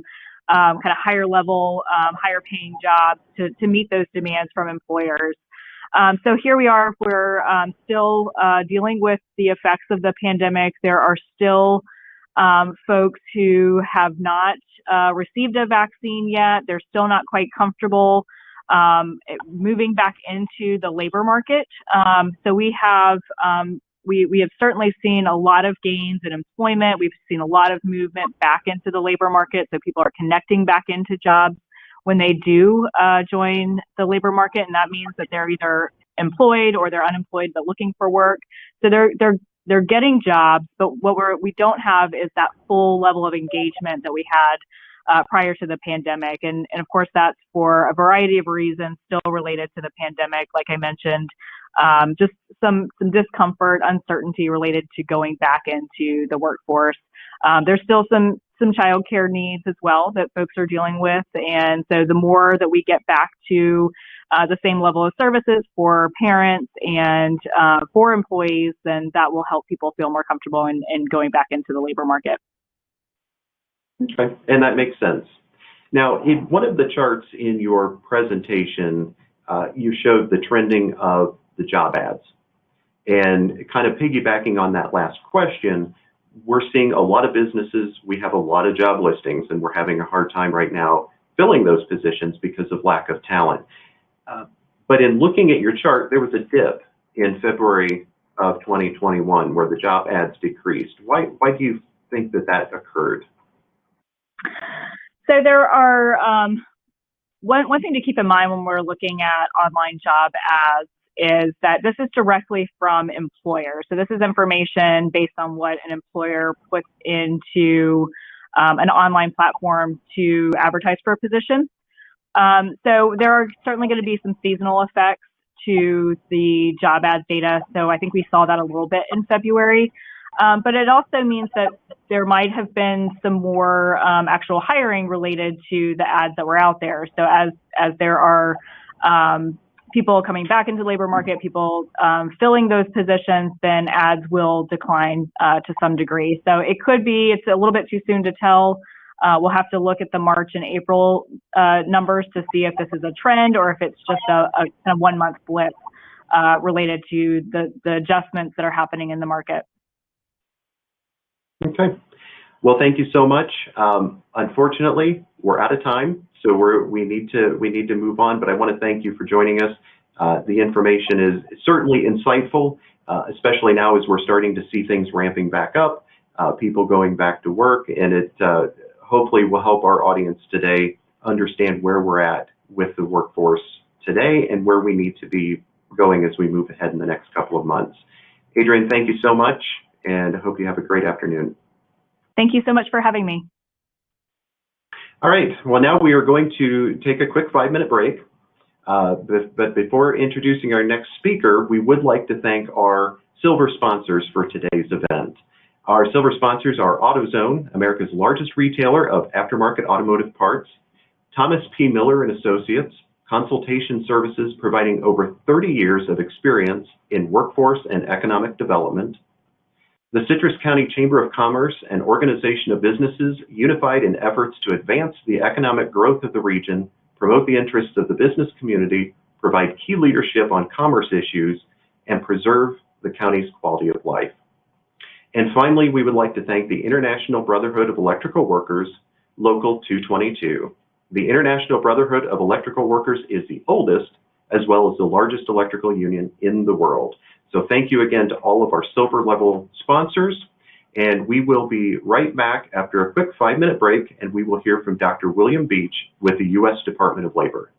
kind of higher level, higher paying jobs to meet those demands from employers. So here we are. We're still dealing with the effects of the pandemic. There are still folks who have not received a vaccine yet. They're still not quite comfortable moving back into the labor market. So we have certainly seen a lot of gains in employment. We've seen a lot of movement back into the labor market. So people are connecting back into jobs when they do join the labor market, and that means that they're either employed or they're unemployed but looking for work. So they're getting jobs, but what we don't have is that full level of engagement that we had prior to the pandemic. And of course, that's for a variety of reasons still related to the pandemic. Like I mentioned, just some discomfort, uncertainty related to going back into the workforce. There's still some childcare needs as well that folks are dealing with. And so the more that we get back to the same level of services for parents and for employees, then that will help people feel more comfortable in going back into the labor market. Okay, and that makes sense. Now, in one of the charts in your presentation, you showed the trending of the job ads. And kind of piggybacking on that last question, we're seeing a lot of businesses, we have a lot of job listings, and we're having a hard time right now filling those positions because of lack of talent. But in looking at your chart, there was a dip in February of 2021 where the job ads decreased. Why do you think that occurred? So there are one thing to keep in mind when we're looking at online job ads is that this is directly from employers. So this is information based on what an employer puts into an online platform to advertise for a position. So there are certainly going to be some seasonal effects to the job ads data. So I think we saw that a little bit in February. But it also means that there might have been some more actual hiring related to the ads that were out there. So as there are people coming back into the labor market, people filling those positions, then ads will decline to some degree. So it could be, it's a little bit too soon to tell. We'll have to look at the March and April numbers to see if this is a trend or if it's just a kind of 1 month blip related to the adjustments that are happening in the market. Okay. Well, thank you so much. Unfortunately, we're out of time, so we need to move on. But I want to thank you for joining us. The information is certainly insightful, especially now as we're starting to see things ramping back up, people going back to work, and it hopefully will help our audience today understand where we're at with the workforce today and where we need to be going as we move ahead in the next couple of months. Adrienne, thank you so much, and I hope you have a great afternoon. Thank you so much for having me. All right. Well, now we are going to take a quick 5-minute break. But before introducing our next speaker, we would like to thank our silver sponsors for today's event. Our silver sponsors are AutoZone, America's largest retailer of aftermarket automotive parts, Thomas P. Miller and Associates, consultation services providing over 30 years of experience in workforce and economic development, the Citrus County Chamber of Commerce, an organization of businesses unified in efforts to advance the economic growth of the region, promote the interests of the business community, provide key leadership on commerce issues, and preserve the county's quality of life. And finally, we would like to thank the International Brotherhood of Electrical Workers, Local 222. The International Brotherhood of Electrical Workers is the oldest, as well as the largest electrical union in the world. So thank you again to all of our silver level sponsors. And we will be right back after a quick 5-minute break, and we will hear from Dr. William Beach with the U.S. Department of Labor.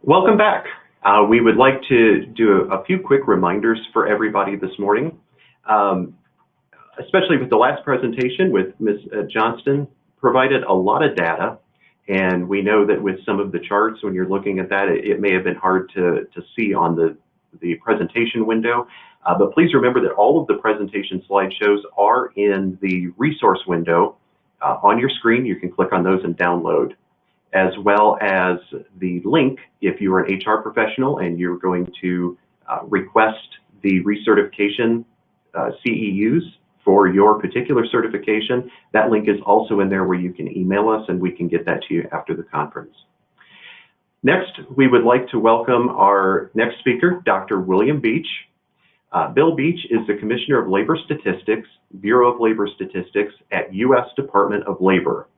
Welcome back. We would like to do a few quick reminders for everybody this morning, especially with the last presentation with Ms. Johnston, provided a lot of data, and we know that with some of the charts, when you're looking at that, it may have been hard to see on the presentation window, but please remember that all of the presentation slideshows are in the resource window on your screen. You can click on those and download, as well as the link if you are an HR professional and you're going to request the recertification CEUs for your particular certification. That link is also in there where you can email us and we can get that to you after the conference. Next, we would like to welcome our next speaker, Dr. William Beach. Bill Beach is the Commissioner of Labor Statistics, Bureau of Labor Statistics at U.S. Department of Labor.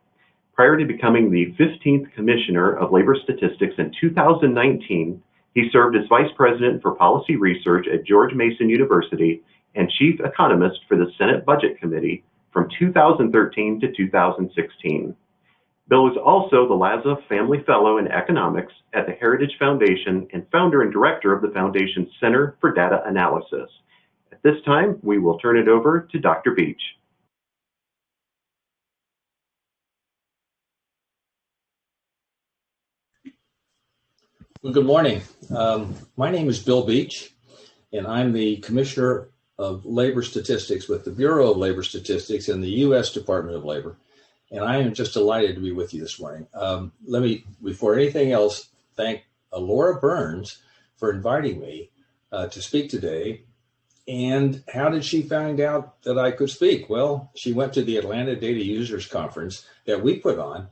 Prior to becoming the 15th Commissioner of Labor Statistics in 2019, he served as Vice President for Policy Research at George Mason University and Chief Economist for the Senate Budget Committee from 2013 to 2016. Bill is also the Laza Family Fellow in Economics at the Heritage Foundation and founder and director of the Foundation's Center for Data Analysis. At this time, we will turn it over to Dr. Beach. Well, good morning. My name is Bill Beach, and I'm the Commissioner of Labor Statistics with the Bureau of Labor Statistics and the U.S. Department of Labor. And I am just delighted to be with you this morning. Let me, before anything else, thank Laura Burns for inviting me to speak today. And how did she find out that I could speak? Well, she went to the Atlanta Data Users Conference that we put on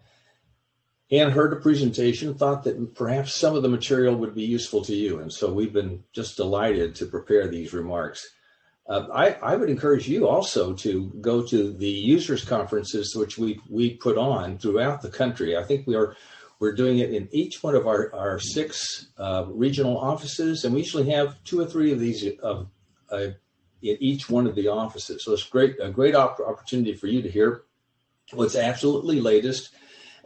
and heard a presentation, thought that perhaps some of the material would be useful to you. And so we've been just delighted to prepare these remarks. I would encourage you also to go to the users conferences, which we put on throughout the country. I think we're doing it in each one of our 6 regional offices, and we usually have 2 or 3 of these in each one of the offices. So it's a great opportunity for you to hear what's absolutely latest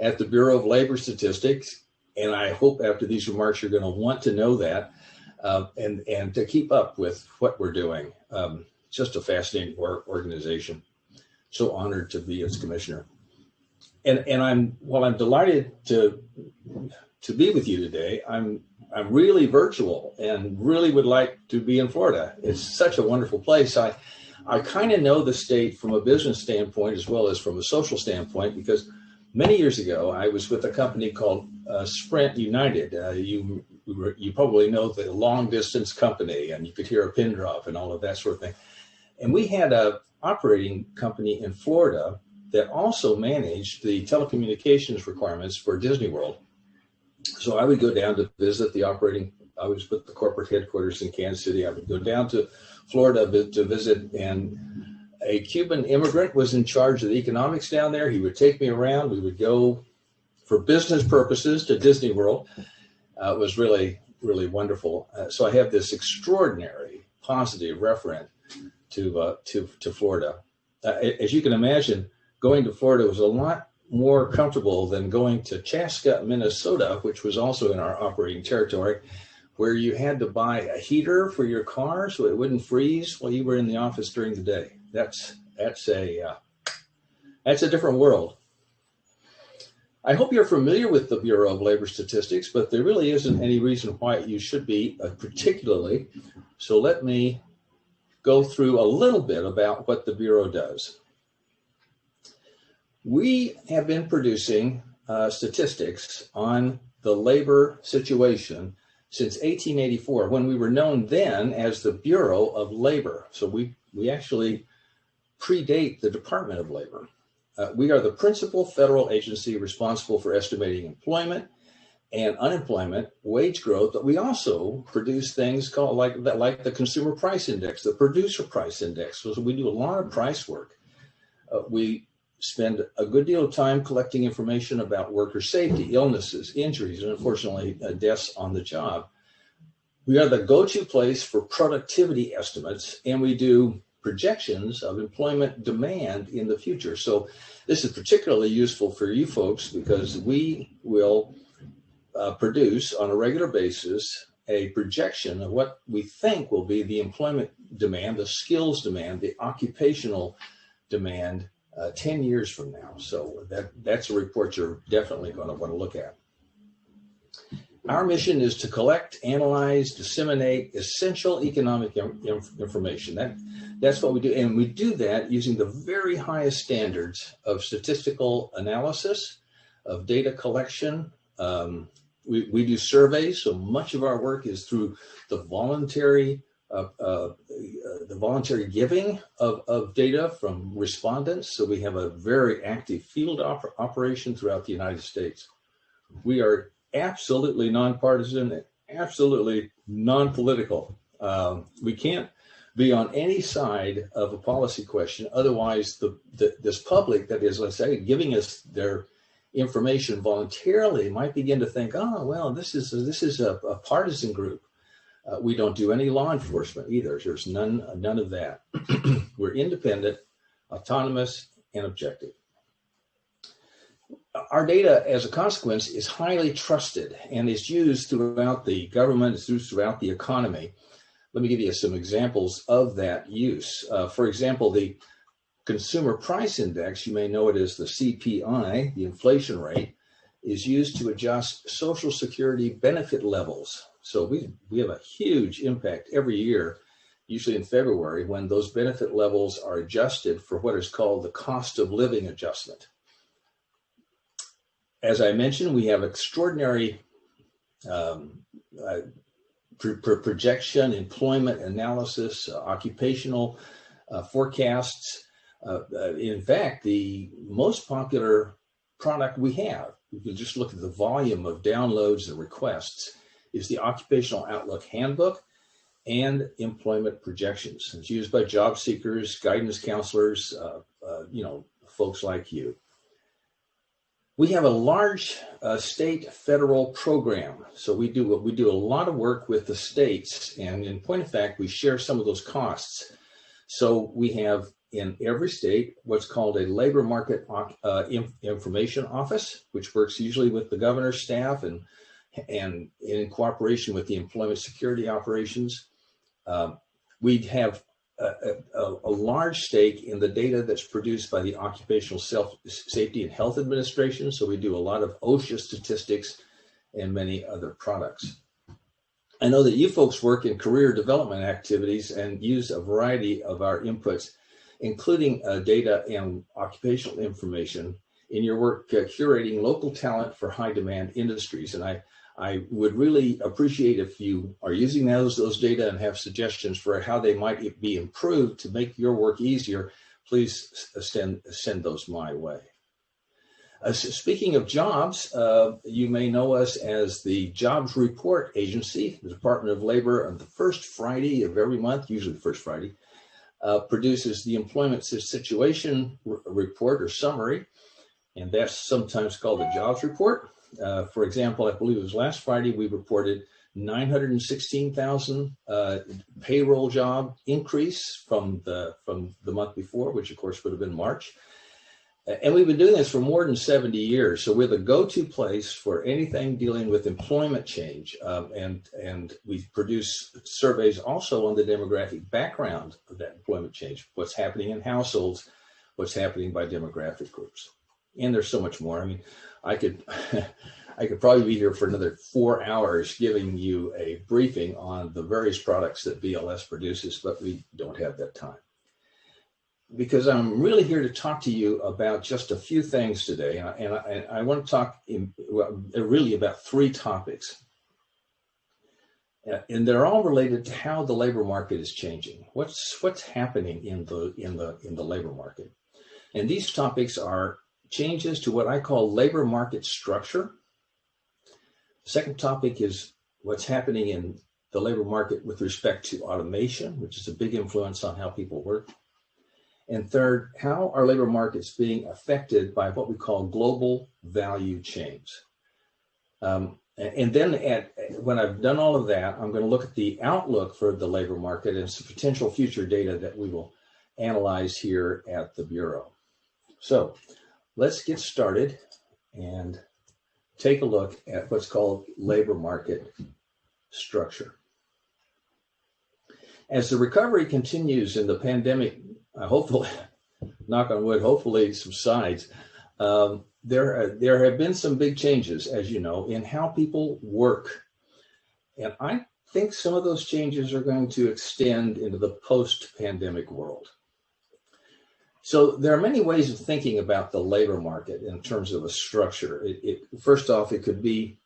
at the Bureau of Labor Statistics, and I hope after these remarks you're going to want to know that and to keep up with what we're doing. Just a fascinating organization. So honored to be its commissioner. And while I'm delighted to be with you today, I'm really virtual and really would like to be in Florida. It's such a wonderful place. I kind of know the state from a business standpoint as well as from a social standpoint, because many years ago, I was with a company called Sprint United. You probably know the long distance company, and you could hear a pin drop and all of that sort of thing. And we had an operating company in Florida that also managed the telecommunications requirements for Disney World. So I would go down to visit I was with the corporate headquarters in Kansas City. I would go down to Florida to visit, and a Cuban immigrant was in charge of the economics down there. He would take me around. We would go for business purposes to Disney World. It was really, really wonderful. So I have this extraordinary positive reference to Florida. As you can imagine, going to Florida was a lot more comfortable than going to Chaska, Minnesota, which was also in our operating territory, where you had to buy a heater for your car so it wouldn't freeze while you were in the office during the day. That's a different world. I hope you're familiar with the Bureau of Labor Statistics, but there really isn't any reason why you should be particularly. So let me go through a little bit about what the Bureau does. We have been producing statistics on the labor situation since 1884, when we were known then as the Bureau of Labor. So we actually predate the Department of Labor. We are the principal federal agency responsible for estimating employment and unemployment, wage growth, but we also produce things called like the Consumer Price Index, the Producer Price Index. So we do a lot of price work. We spend a good deal of time collecting information about worker safety, illnesses, injuries, and unfortunately deaths on the job. We are the go-to place for productivity estimates, and we do projections of employment demand in the future. So this is particularly useful for you folks because we will produce on a regular basis a projection of what we think will be the employment demand, the skills demand, the occupational demand 10 years from now. So that's a report you're definitely going to want to look at. Our mission is to collect, analyze, disseminate essential economic information. That's what we do. And we do that using the very highest standards of statistical analysis, of data collection. We do surveys, so much of our work is through the voluntary giving of data from respondents. So we have a very active field operation throughout the United States. We are absolutely nonpartisan and absolutely non-political. We can't be on any side of a policy question. Otherwise, this public that is, let's say, giving us their information voluntarily might begin to think, oh, well, this is a partisan group. We don't do any law enforcement either. There's none of that. We're independent, autonomous, and objective. Our data, as a consequence, is highly trusted and is used throughout the government, it's used throughout the economy. Let me give you some examples of that use. For example, the Consumer Price Index, you may know it as the CPI, the inflation rate, is used to adjust Social Security benefit levels. So we have a huge impact every year, usually in February, when those benefit levels are adjusted for what is called the cost of living adjustment. As I mentioned, we have extraordinary projection, employment analysis, occupational forecasts. In fact, the most popular product we have, you can just look at the volume of downloads and requests, is the Occupational Outlook Handbook and employment projections. It's used by job seekers, guidance counselors, folks like you. We have a large state federal program. So we do a lot of work with the states, and in point of fact, we share some of those costs. So we have in every state what's called a labor market information office, which works usually with the governor's staff and in cooperation with the employment security operations. We have a large stake in the data that's produced by the Occupational Safety and Health Administration. So we do a lot of OSHA statistics and many other products. I know that you folks work in career development activities and use a variety of our inputs, including data and occupational information in your work curating local talent for high demand industries. And I would really appreciate if you are using those data and have suggestions for how they might be improved to make your work easier. Please send those my way. Speaking of jobs, you may know us as the Jobs Report Agency. The Department of Labor on the first Friday of every month, usually the first Friday, produces the Employment Situation Report or Summary, and that's sometimes called the Jobs Report. For example, I believe it was last Friday, we reported 916,000 payroll job increase from the month before, which of course would have been March. And we've been doing this for more than 70 years. So we're the go-to place for anything dealing with employment change. And we produce surveys also on the demographic background of that employment change, what's happening in households, what's happening by demographic groups. And there's so much more. I mean, I could probably be here for another 4 hours giving you a briefing on the various products that BLS produces, but we don't have that time. Because I'm really here to talk to you about just a few things today, and I want to talk really about 3 topics, and they're all related to how the labor market is changing. What's happening in the labor market, and these topics are changes to what I call labor market structure. The second topic is what's happening in the labor market with respect to automation, which is a big influence on how people work. And third, how are labor markets being affected by what we call global value chains? And then when I've done all of that, I'm going to look at the outlook for the labor market and some potential future data that we will analyze here at the Bureau. So let's get started and take a look at what's called labor market structure. As the recovery continues and the pandemic, hopefully, knock on wood, hopefully subsides, there have been some big changes, as you know, in how people work. And I think some of those changes are going to extend into the post-pandemic world. So there are many ways of thinking about the labor market in terms of a structure. First off, it could be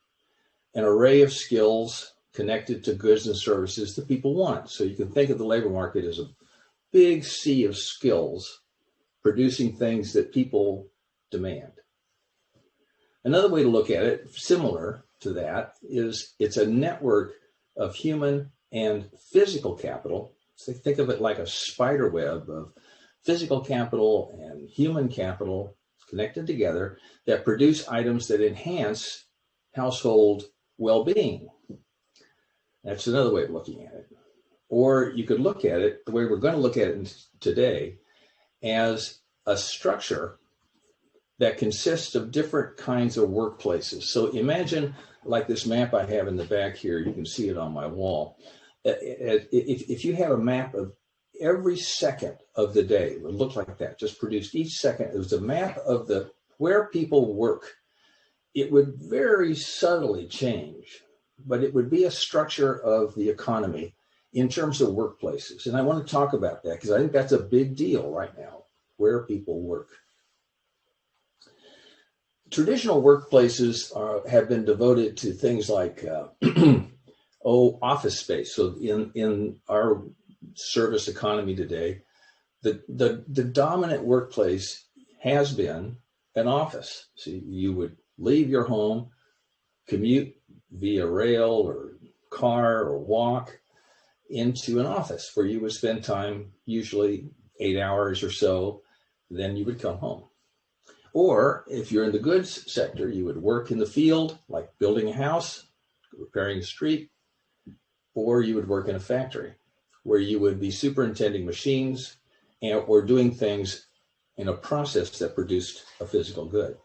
an array of skills connected to goods and services that people want. So you can think of the labor market as a big sea of skills producing things that people demand. Another way to look at it, similar to that, is it's a network of human and physical capital. So think of it like a spider web of physical capital and human capital connected together that produce items that enhance household well-being. That's another way of looking at it. Or you could look at it, the way we're going to look at it today, as a structure that consists of different kinds of workplaces. So imagine, like this map I have in the back here, you can see it on my wall. If you have a map of every second of the day, it would look like that, just produced each second. It was a map of where people work. It would very subtly change, but it would be a structure of the economy in terms of workplaces. And I want to talk about that because I think that's a big deal right now, where people work. Traditional workplaces have been devoted to things like office space. So in our service economy today, the dominant workplace has been an office. So you would leave your home, commute via rail or car or walk into an office where you would spend time, usually 8 hours or so, then you would come home. Or if you're in the goods sector, you would work in the field, like building a house, repairing a street, or you would work in a factory where you would be superintending machines or doing things in a process that produced a physical good.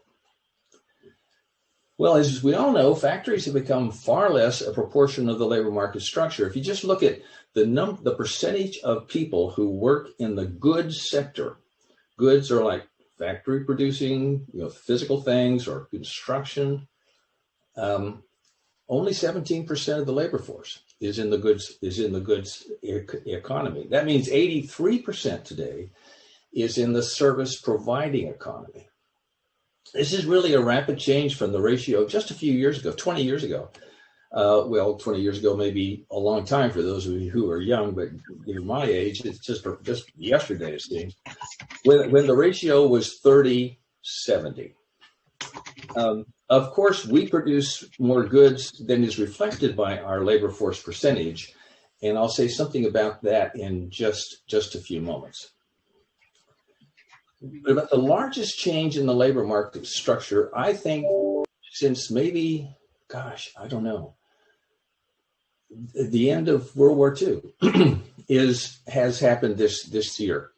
Well, as we all know, factories have become far less a proportion of the labor market structure. If you just look at the percentage of people who work in the goods sector, goods are like factory producing, physical things or construction. Only 17% of the labor force is in the goods economy. That means 83% today is in the service providing economy. This is really a rapid change from the ratio of just a few years ago, 20 years ago. 20 years ago, maybe a long time for those of you who are young, but you're my age, it's just yesterday, it seems, when the ratio was 30-70. Of course, we produce more goods than is reflected by our labor force percentage, and I'll say something about that in just a few moments. But the largest change in the labor market structure, I think, since maybe, I don't know, the end of World War II has happened this year.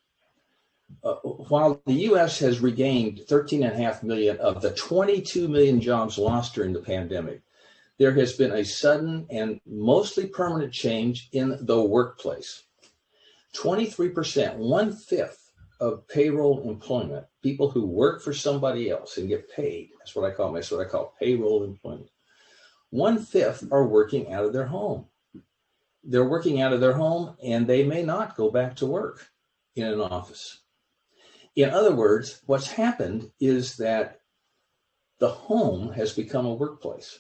While the U.S. has regained 13.5 million of the 22 million jobs lost during the pandemic, there has been a sudden and mostly permanent change in the workplace. 23%, 1/5 of payroll employment, people who work for somebody else and get paid, that's what I call payroll employment. 1/5 are working out of their home. They're working out of their home and they may not go back to work in an office. In other words, what's happened is that the home has become a workplace.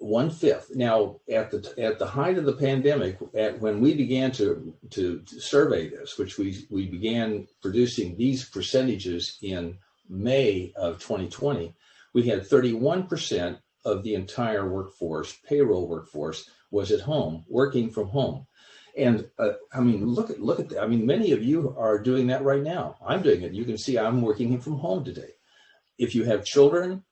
1/5. Now, at the height of the pandemic, when we began to survey this, which we began producing these percentages in May of 2020, we had 31% of the entire workforce, payroll workforce, was at home, working from home. And look at that. Many of you are doing that right now. I'm doing it. You can see I'm working from home today. If you have children,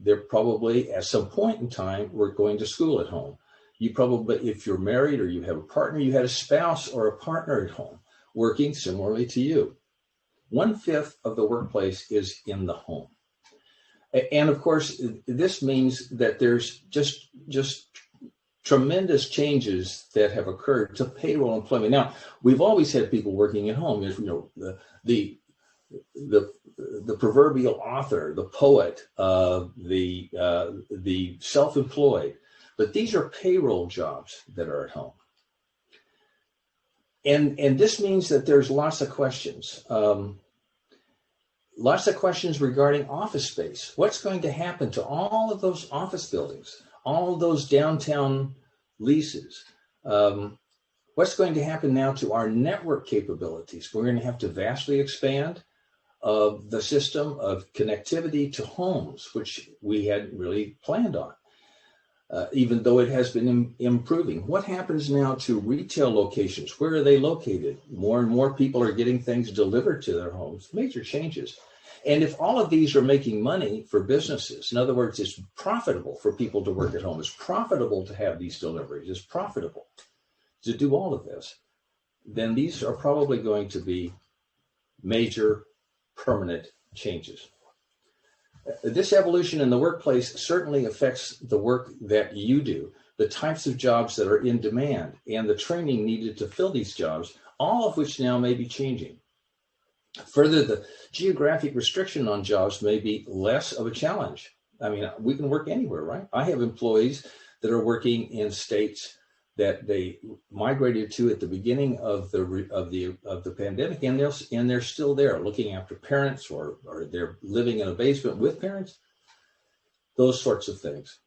they're probably at some point in time we're going to school at home. You probably, if you're married or you have a partner, you had a spouse or a partner at home working similarly to you. 1/5 of the workplace is in the home. And of course, this means that there's just tremendous changes that have occurred to payroll employment. Now, we've always had people working at home. You know, the proverbial author, the poet, the self-employed, but these are payroll jobs that are at home. And this means that there's lots of questions. Lots of questions regarding office space. What's going to happen to all of those office buildings, all of those downtown leases? What's going to happen now to our network capabilities? We're going to have to vastly expand the system of connectivity to homes, which we hadn't really planned on, even though it has been improving. What happens now to retail locations? Where are they located? More and more people are getting things delivered to their homes. Major changes. And if all of these are making money for businesses, in other words, it's profitable for people to work at home, it's profitable to have these deliveries, it's profitable to do all of this, then these are probably going to be major permanent changes. This evolution in the workplace certainly affects the work that you do, the types of jobs that are in demand, and the training needed to fill these jobs, all of which now may be changing. Further, the geographic restriction on jobs may be less of a challenge. I mean, we can work anywhere, right? I have employees that are working in states that they migrated to at the beginning of the pandemic, and they're still there, looking after parents, or they're living in a basement with parents. Those sorts of things.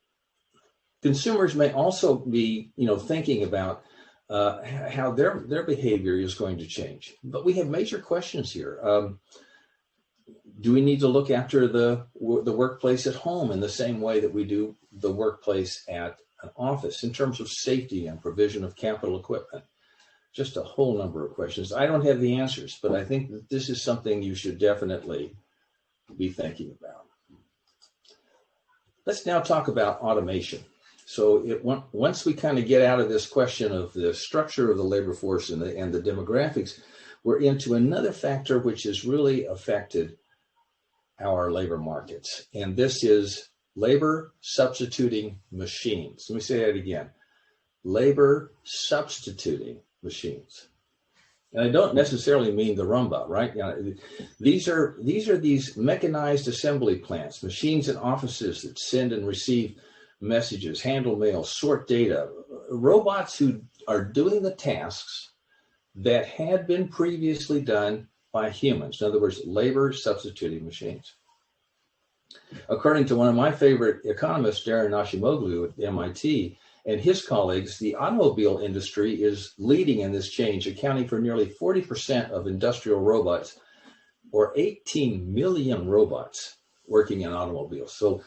Consumers may also be, thinking about how their behavior is going to change. But we have major questions here. Do we need to look after the workplace at home in the same way that we do the workplace at an office in terms of safety and provision of capital equipment? Just a whole number of questions. I don't have the answers, but I think that this is something you should definitely be thinking about. Let's now talk about automation. So once we kind of get out of this question of the structure of the labor force and the demographics, we're into another factor which has really affected our labor markets. And this is labor substituting machines. Let me say that again. Labor substituting machines. And I don't necessarily mean the Roomba, right? These are these mechanized assembly plants, machines in offices that send and receive messages, handle mail, sort data, robots who are doing the tasks that had been previously done by humans. In other words, labor substituting machines. According to one of my favorite economists, Darren Ashimoglu at MIT, and his colleagues, the automobile industry is leading in this change, accounting for nearly 40% of industrial robots, or 18 million robots working in automobiles. So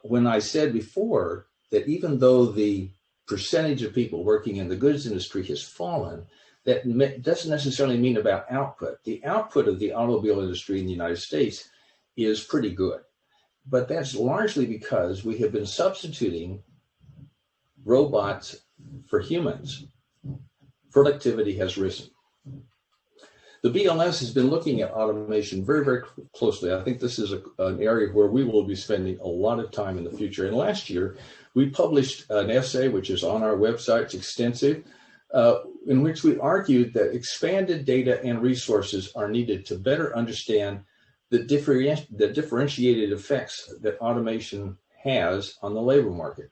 when I said before that even though the percentage of people working in the goods industry has fallen, that doesn't necessarily mean about output. The output of the automobile industry in the United States is pretty good, but that's largely because we have been substituting robots for humans. Productivity has risen. The BLS has been looking at automation very, very closely. I think this is an area where we will be spending a lot of time in the future. And last year, we published an essay, which is on our website, it's extensive, in which we argued that expanded data and resources are needed to better understand the differentiated effects that automation has on the labor market.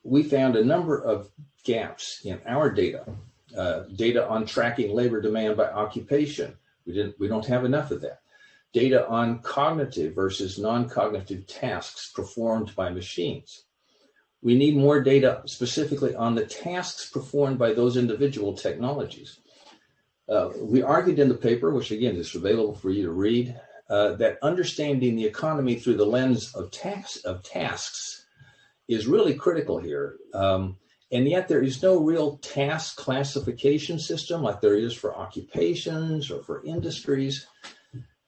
We found a number of gaps in our data. Data on tracking labor demand by occupation. We don't have enough of that. Data on cognitive versus non-cognitive tasks performed by machines. We need more data specifically on the tasks performed by those individual technologies. We argued in the paper, which again is available for you to read, that understanding the economy through the lens of tasks is really critical here. And yet there is no real task classification system like there is for occupations or for industries,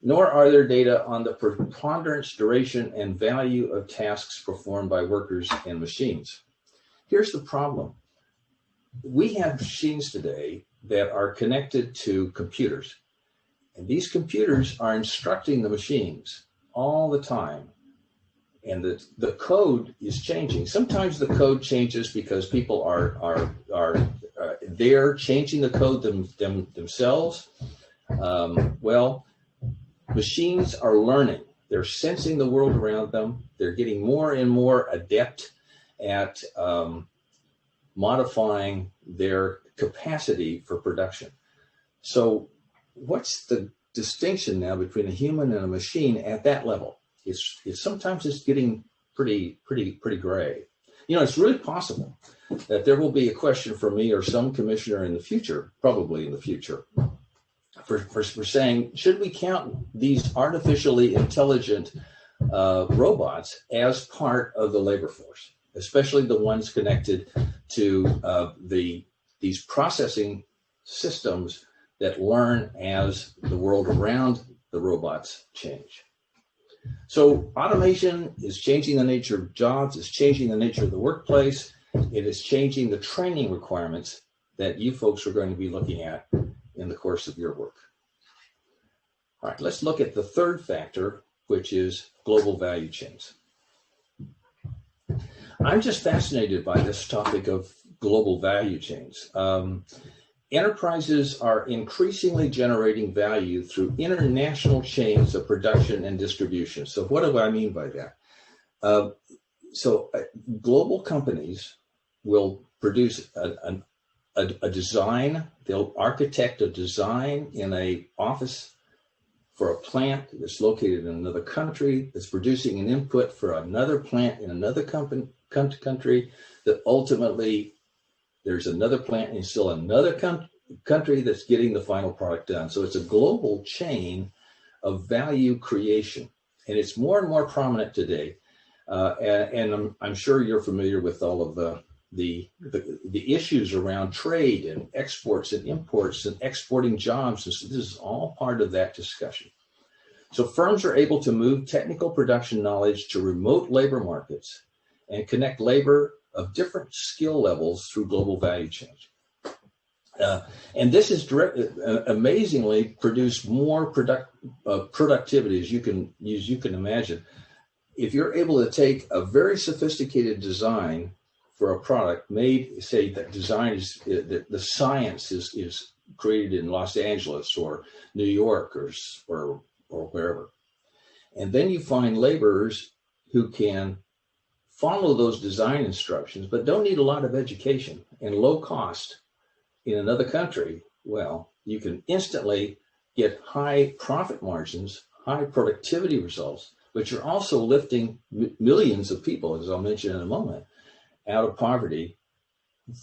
nor are there data on the preponderance, duration, and value of tasks performed by workers and machines. Here's the problem. We have machines today that are connected to computers, and these computers are instructing the machines all the time. And the code is changing. Sometimes the code changes because people are there changing the code themselves. Well, machines are learning. They're sensing the world around them. They're getting more and more adept at modifying their capacity for production. So what's the distinction now between a human and a machine at that level? It's sometimes it's getting pretty gray. You know, it's really possible that there will be a question for me or some commissioner in the future, probably in the future, for saying, should we count these artificially intelligent robots as part of the labor force, especially the ones connected to these processing systems that learn as the world around the robots change. So automation is changing the nature of jobs, it's changing the nature of the workplace, it is changing the training requirements that you folks are going to be looking at in the course of your work. All right, let's look at the third factor, which is global value chains. I'm just fascinated by this topic of global value chains. Enterprises are increasingly generating value through international chains of production and distribution. So what do I mean by that? Global companies will produce a design, they'll architect a design in an office for a plant that's located in another country, that's producing an input for another plant in another country, that ultimately there's another plant and still another country that's getting the final product done. So it's a global chain of value creation, and it's more and more prominent today. And I'm sure you're familiar with all of the issues around trade and exports and imports and exporting jobs. And so this is all part of that discussion. So firms are able to move technical production knowledge to remote labor markets and connect labor of different skill levels through global value chains. And this has amazingly produced more productivity as you can imagine. If you're able to take a very sophisticated design for a product made, say that design is, the science is created in Los Angeles or New York or wherever. And then you find laborers who can follow those design instructions, but don't need a lot of education and low cost in another country. Well, you can instantly get high profit margins, high productivity results, but you're also lifting millions of people, as I'll mention in a moment, out of poverty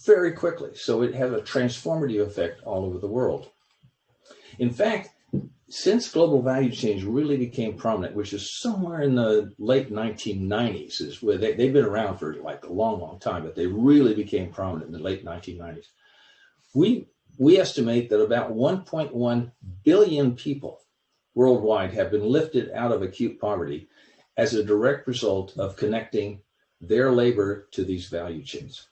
very quickly. So it has a transformative effect all over the world. In fact, since global value chains really became prominent, which is somewhere in the late 1990s, is where they've been around for like a long time, but they really became prominent in the late 1990s. We estimate that about 1.1 billion people worldwide have been lifted out of acute poverty as a direct result of connecting their labor to these value chains.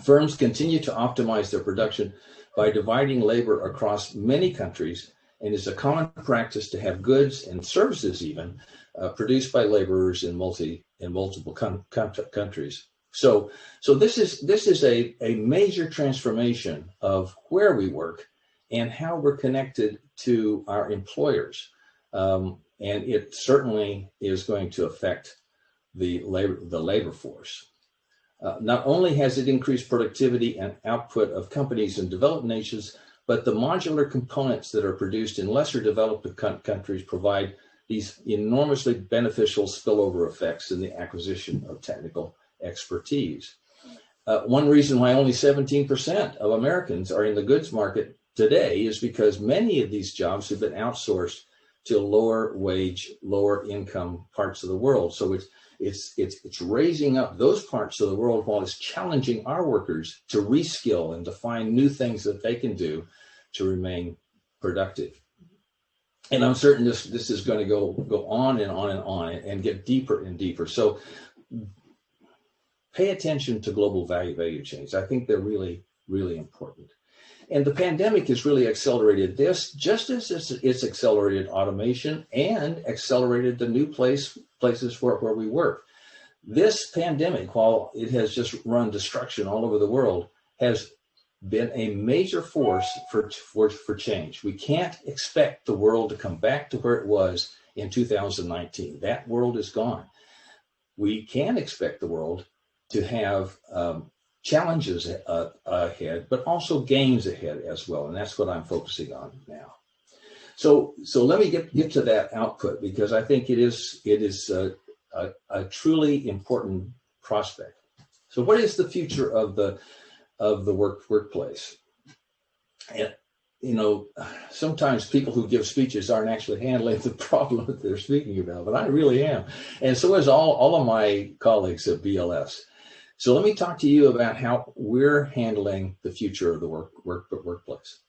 Firms continue to optimize their production by dividing labor across many countries, and it's a common practice to have goods and services even produced by laborers in multiple countries. So this is a major transformation of where we work and how we're connected to our employers, and it certainly is going to affect the labor force. Not only has it increased productivity and output of companies in developed nations, but the modular components that are produced in lesser developed countries provide these enormously beneficial spillover effects in the acquisition of technical expertise. One reason why only 17% of Americans are in the goods market today is because many of these jobs have been outsourced to lower wage, lower income parts of the world. So it's raising up those parts of the world while it's challenging our workers to reskill and to find new things that they can do to remain productive. And I'm certain this is going to go on and on and on and get deeper and deeper. So pay attention to global value chains. I think they're really, really important. And the pandemic has really accelerated this, just as it's accelerated automation and accelerated the new places where we work. This pandemic, while it has just run destruction all over the world, has been a major force for change. We can't expect the world to come back to where it was in 2019. That world is gone. We can expect the world to have challenges ahead, but also gains ahead as well. And that's what I'm focusing on now. So let me get to that output, because I think it is a truly important prospect. So what is the future of the workplace? And sometimes people who give speeches aren't actually handling the problem that they're speaking about, but I really am. And so is all of my colleagues at BLS. So let me talk to you about how we're handling the future of the workplace.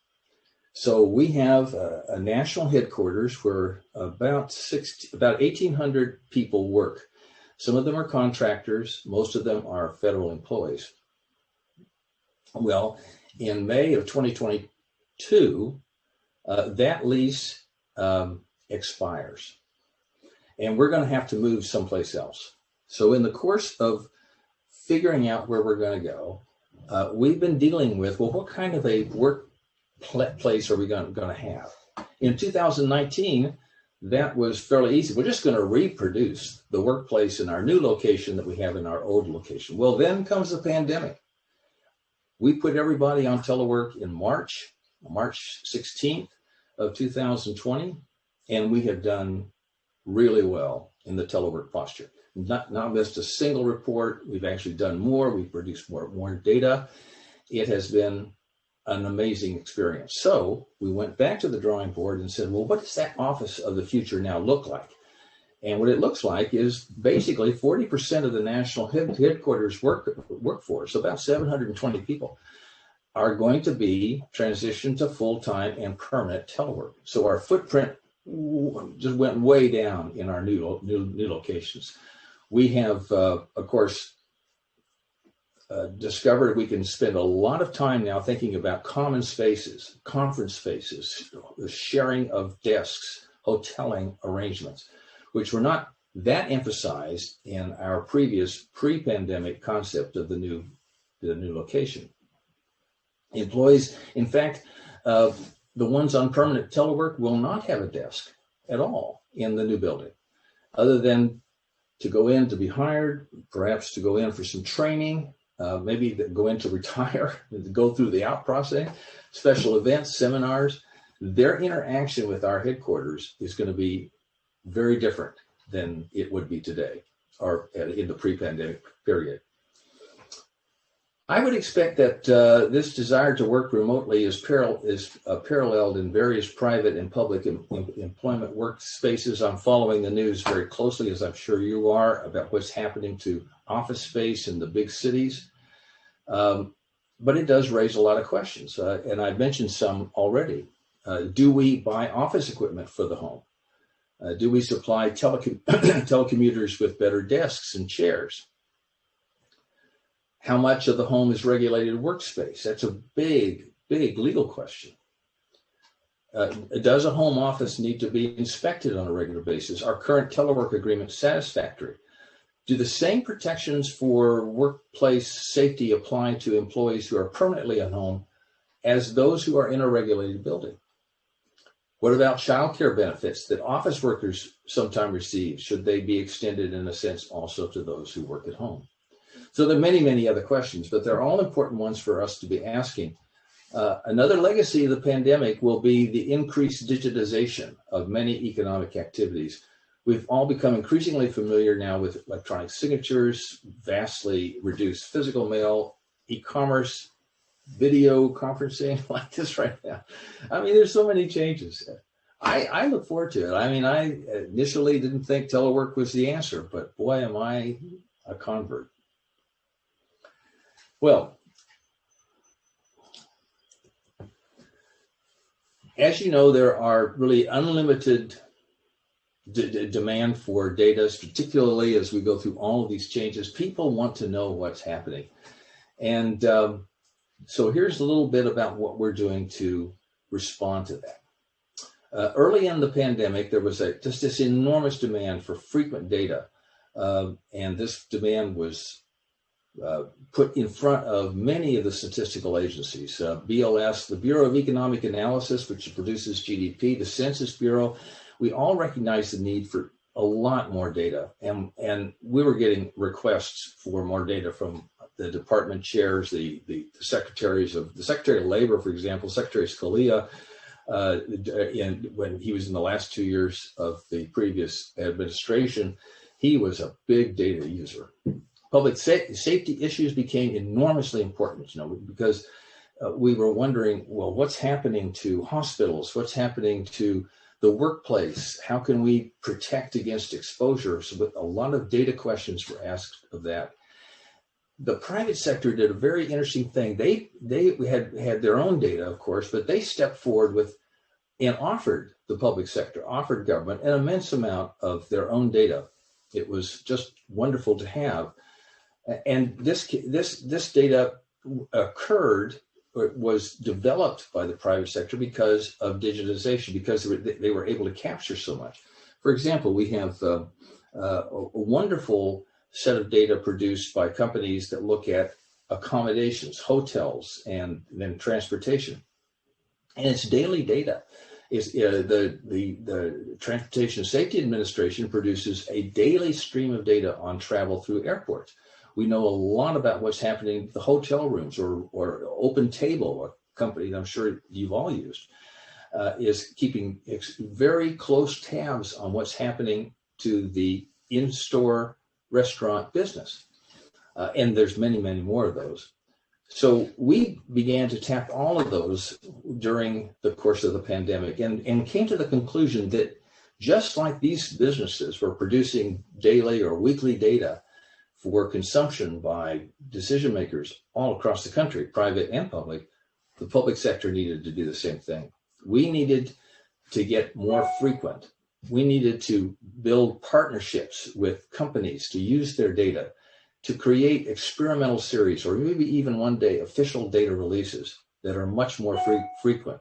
So we have a national headquarters where about 1,800 people work. Some of them are contractors, most of them are federal employees. Well, in May of 2022, that lease expires, and we're going to have to move someplace else. So in the course of figuring out where we're going to go, we've been dealing with, well, what kind of a workplace are we going to have? In 2019, that was fairly easy. We're just going to reproduce the workplace in our new location that we have in our old location. Well, then comes the pandemic. We put everybody on telework in March 16th of 2020, and we have done really well in the telework posture. Not missed a single report. We've actually done more. We've produced more data. It has been an amazing experience. So we went back to the drawing board and said, well, what does that office of the future now look like? And what it looks like is basically 40% of the national headquarters workforce, about 720 people, are going to be transitioned to full-time and permanent telework. So our footprint just went way down in our new locations. We have, of course, discovered we can spend a lot of time now thinking about common spaces, conference spaces, the sharing of desks, hoteling arrangements, which were not that emphasized in our previous pre-pandemic concept of the new location. Employees, in fact, the ones on permanent telework will not have a desk at all in the new building, other than to go in to be hired, perhaps to go in for some training, maybe go in to retire, to go through the out process, special events, seminars. Their interaction with our headquarters is going to be very different than it would be today or in the pre-pandemic period. I would expect that this desire to work remotely is paralleled in various private and public employment workspaces. I'm following the news very closely, as I'm sure you are, about what's happening to office space in the big cities. But it does raise a lot of questions, and I've mentioned some already. Do we buy office equipment for the home? Do we supply telecommuters with better desks and chairs? How much of the home is regulated workspace? That's a big legal question. Does a home office need to be inspected on a regular basis? Are current telework agreements satisfactory? Do the same protections for workplace safety apply to employees who are permanently at home as those who are in a regulated building? What about child care benefits that office workers sometimes receive? Should they be extended in a sense also to those who work at home? So there are many, many other questions, but they're all important ones for us to be asking. Another legacy of the pandemic will be the increased digitization of many economic activities. We've all become increasingly familiar now with electronic signatures, vastly reduced physical mail, e-commerce, video conferencing like this right now. I mean, there's so many changes. I look forward to it. I mean, I initially didn't think telework was the answer, but boy, am I a convert. Well, as you know, there are really unlimited demand for data, particularly as we go through all of these changes. People want to know what's happening. And So here's a little bit about what we're doing to respond to that. Early in the pandemic, there was just this enormous demand for frequent data, and this demand was put in front of many of the statistical agencies. BLS, the Bureau of Economic Analysis, which produces GDP, the Census Bureau, we all recognize the need for a lot more data. And we were getting requests for more data from the department chairs, the Secretary of Labor, for example, Secretary Scalia, when he was in the last 2 years of the previous administration, he was a big data user. Public safety issues became enormously important, because we were wondering, well, what's happening to hospitals? What's happening to the workplace? How can we protect against exposure? So a lot of data questions were asked of that. The private sector did a very interesting thing. They had their own data, of course, but they stepped forward with and offered the public sector, offered government an immense amount of their own data. It was just wonderful to have. And this data was developed by the private sector because of digitization, because they were able to capture so much. For example, we have a wonderful set of data produced by companies that look at accommodations, hotels, and then transportation. And it's daily data. The Transportation Safety Administration produces a daily stream of data on travel through airports. We know a lot about what's happening in the hotel rooms, or Open Table, a company that I'm sure you've all used, is keeping very close tabs on what's happening to the in-store restaurant business. And there's many, many more of those. So we began to tap all of those during the course of the pandemic and came to the conclusion that just like these businesses were producing daily or weekly data for consumption by decision makers all across the country, private and public, the public sector needed to do the same thing. We needed to get more frequent. We needed to build partnerships with companies to use their data to create experimental series, or maybe even one day official data releases that are much more frequent.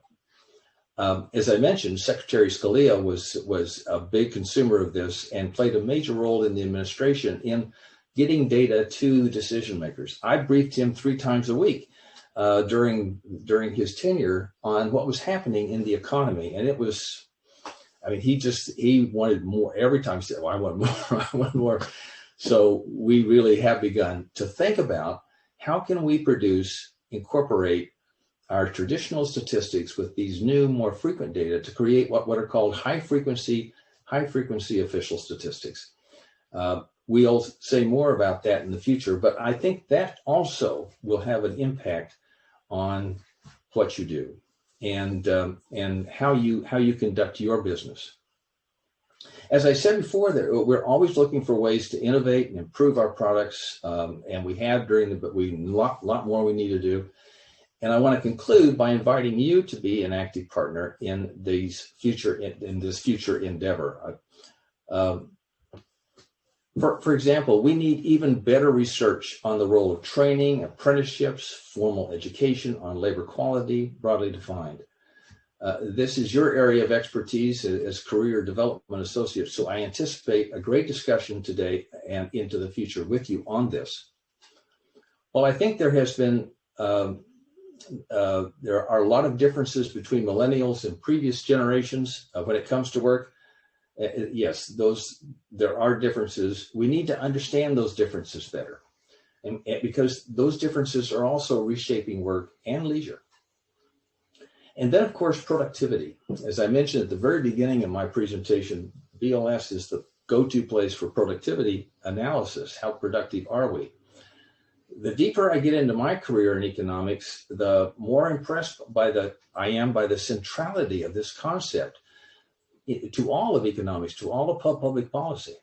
As I mentioned, Secretary Scalia was a big consumer of this and played a major role in the administration in getting data to decision makers. I briefed him 3 times a week during his tenure on what was happening in the economy, and it was, he wanted more. Every time he said, well, I want more, I want more. So we really have begun to think about how can we incorporate our traditional statistics with these new, more frequent data to create what are called high frequency official statistics. We'll say more about that in the future, but I think that also will have an impact on what you do and how you conduct your business. As I said before, we're always looking for ways to innovate and improve our products, and we have but we lot more we need to do. And I want to conclude by inviting you to be an active partner in this future endeavor. For example, we need even better research on the role of training, apprenticeships, formal education on labor quality, broadly defined. This is your area of expertise as career development associate, so I anticipate a great discussion today and into the future with you on this. Well, I think there has been, there are a lot of differences between millennials and previous generations when it comes to work. Yes, there are differences. We need to understand those differences better, and because those differences are also reshaping work and leisure. And then, of course, productivity. As I mentioned at the very beginning of my presentation, BLS is the go-to place for productivity analysis. How productive are we? The deeper I get into my career in economics, the more impressed I am by the centrality of this concept to all of economics, to all of public policy.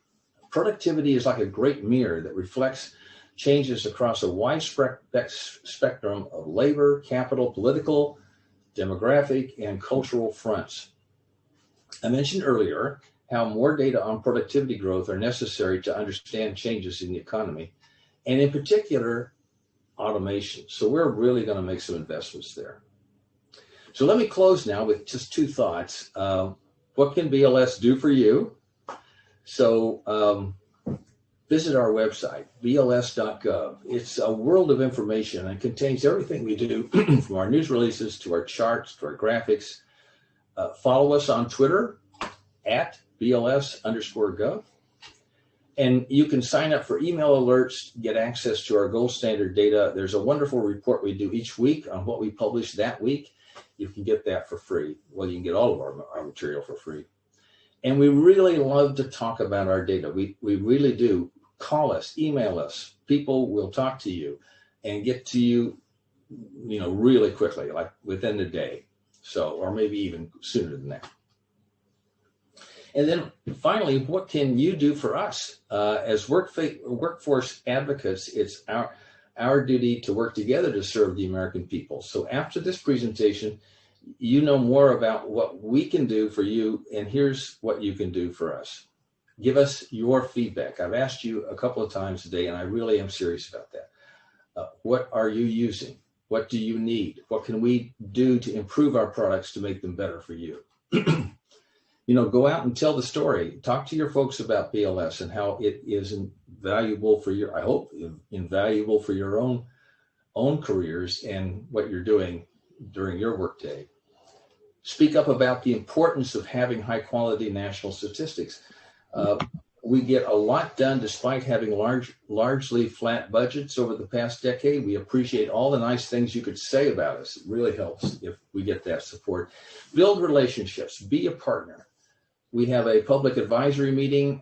Productivity is like a great mirror that reflects changes across a wide spectrum of labor, capital, political, demographic, and cultural fronts. I mentioned earlier how more data on productivity growth are necessary to understand changes in the economy, and in particular, automation. So we're really going to make some investments there. So let me close now with just two thoughts. What can BLS do for you? So visit our website, bls.gov. It's a world of information and contains everything we do from our news releases to our charts to our graphics. Follow us on Twitter at BLS_gov. And you can sign up for email alerts, get access to our gold standard data. There's a wonderful report we do each week on what we publish that week. You can get that for free. Well, you can get all of our material for free. And we really love to talk about our data. We really do. Call us, email us. People will talk to you and get to you, really quickly, like within the day. So, or maybe even sooner than that. And then finally, what can you do for us? As workforce advocates, it's our duty to work together to serve the American people. So after this presentation, you know more about what we can do for you, and here's what you can do for us. Give us your feedback. I've asked you a couple of times today, and I really am serious about that. What are you using? What do you need? What can we do to improve our products to make them better for you? Go out and tell the story. Talk to your folks about BLS and how it is invaluable for your, I hope, invaluable for your own careers and what you're doing during your workday. Speak up about the importance of having high quality national statistics. We get a lot done despite having largely flat budgets over the past decade. We appreciate all the nice things you could say about us. It really helps if we get that support. Build relationships, be a partner. We have a public advisory meeting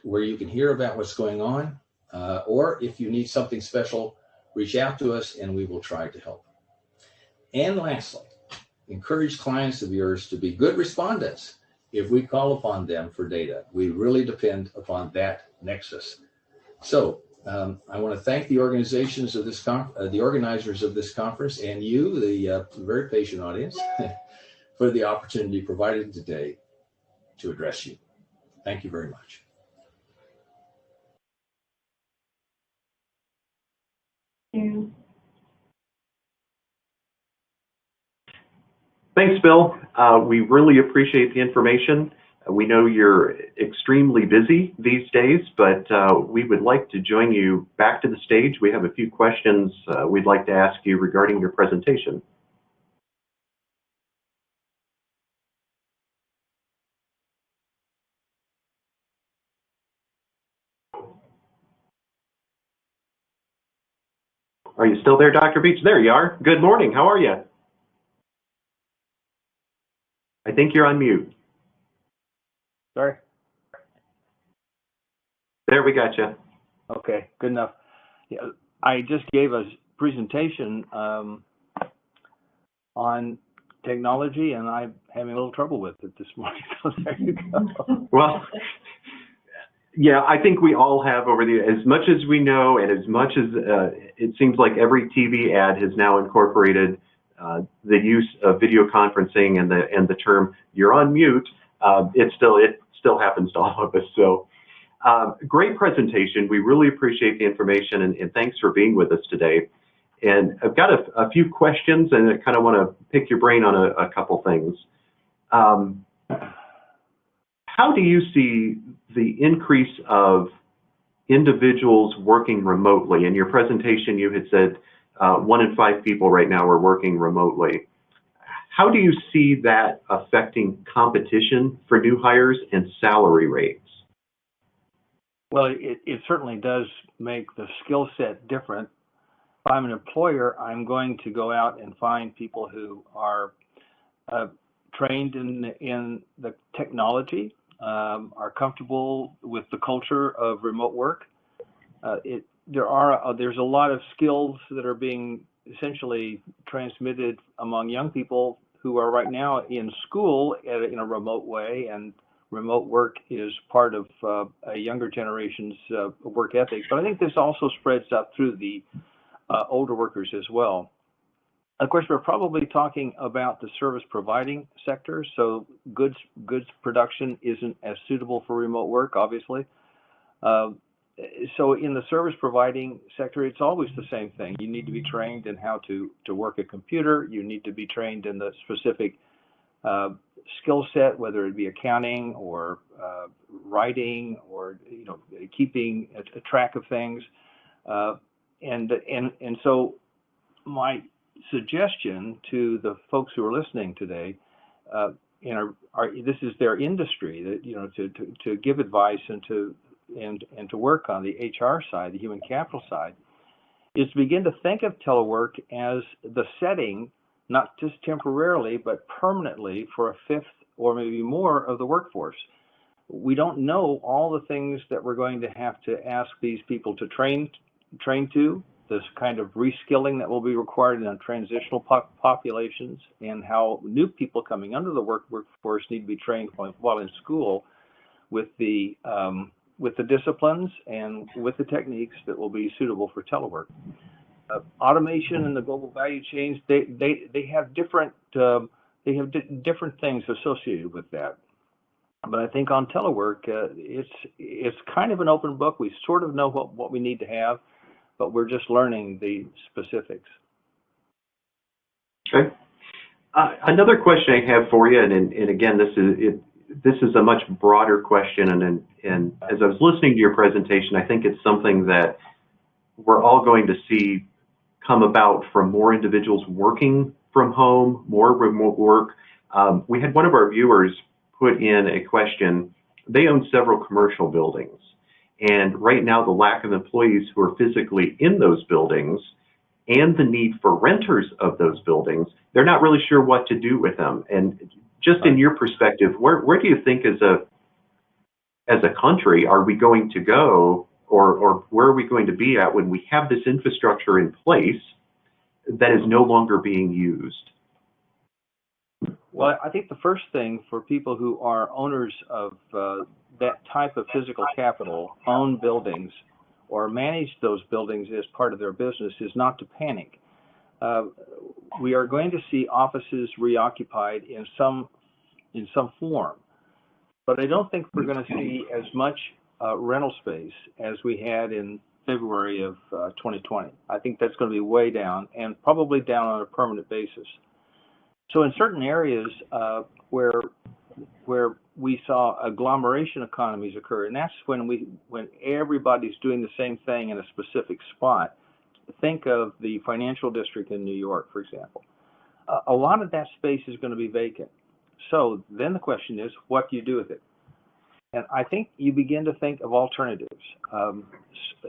where you can hear about what's going on, or if you need something special, reach out to us and we will try to help. And lastly, encourage clients of yours to be good respondents if we call upon them for data. We really depend upon that nexus. So I want to thank the organizations of this the organizers of this conference, and you, the very patient audience, for the opportunity provided today to address you. Thank you very much. Thanks, Bill. We really appreciate the information. We know you're extremely busy these days, but we would like to join you back to the stage. We have a few questions we'd like to ask you regarding your presentation. Are you still there, Dr. Beach? There you are. Good morning. How are you? I think you're on mute. Sorry? There, we got you. Okay, good enough. Yeah, I just gave a presentation on technology, and I'm having a little trouble with it this morning. So there you go. Well, yeah, I think we all have over as much as we know, and as much as it seems like every TV ad has now incorporated the use of video conferencing and the term "you're on mute." It still happens to all of us. So, great presentation. We really appreciate the information, and thanks for being with us today. And I've got a few questions, and I kind of want to pick your brain on a couple things. How do you see the increase of individuals working remotely? In your presentation, you had said 1 in 5 people right now are working remotely. How do you see that affecting competition for new hires and salary rates? Well, it certainly does make the skill set different. If I'm an employer, I'm going to go out and find people who are trained in the technology, are comfortable with the culture of remote work. There's a lot of skills that are being essentially transmitted among young people who are right now in school in a remote way, and remote work is part of a younger generation's work ethic. But I think this also spreads up through the older workers as well. Of course, we're probably talking about the service providing sector, so goods production isn't as suitable for remote work, obviously. so in the service providing sector, it's always the same thing. You need to be trained in how to work a computer. You need to be trained in the specific skill set, whether it be accounting or writing or keeping a track of things. And so my suggestion to the folks who are listening today, this is their industry, that to give advice and to work on the HR side, the human capital side, is to begin to think of telework as the setting, not just temporarily, but permanently for a fifth or maybe more of the workforce. We don't know all the things that we're going to have to ask these people to train to, this kind of reskilling that will be required in transitional populations, and how new people coming under the workforce need to be trained while in school with the disciplines and with the techniques that will be suitable for telework. Automation and the global value chains, they have different things associated with that. But I think on telework, it's kind of an open book. We sort of know what we need to have, but we're just learning the specifics. Okay. Another question I have for you, and again, this is a much broader question, and as I was listening to your presentation, I think it's something that we're all going to see come about from more individuals working from home, more remote work. We had one of our viewers put in a question. They own several commercial buildings, and right now the lack of employees who are physically in those buildings and the need for renters of those buildings, they're not really sure what to do with them. And just in your perspective, where do you think as a country are we going to go, or where are we going to be at when we have this infrastructure in place that is no longer being used? Well, I think the first thing for people who are owners of that type of physical capital, own buildings, or manage those buildings as part of their business is not to panic. We are going to see offices reoccupied in some form, but I don't think we're going to see as much rental space as we had in February of 2020. I think that's going to be way down, and probably down on a permanent basis. So in certain areas where we saw agglomeration economies occur, and that's when everybody's doing the same thing in a specific spot. Think of the financial district in New York, for example. A lot of that space is going to be vacant. So then the question is, what do you do with it? And I think you begin to think of alternatives.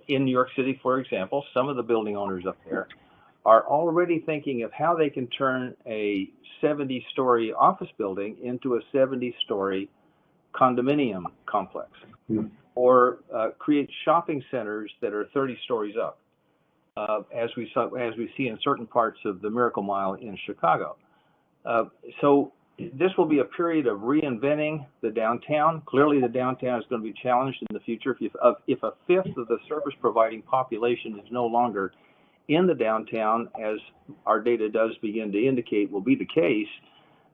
In New York City, for example, some of the building owners up there are already thinking of how they can turn a 70-story office building into a 70-story condominium complex, or create shopping centers that are 30 stories up, as we see in certain parts of the Miracle Mile in Chicago. So this will be a period of reinventing the downtown. Clearly, the downtown is going to be challenged in the future. If a fifth of the service providing population is no longer in the downtown, as our data does begin to indicate will be the case,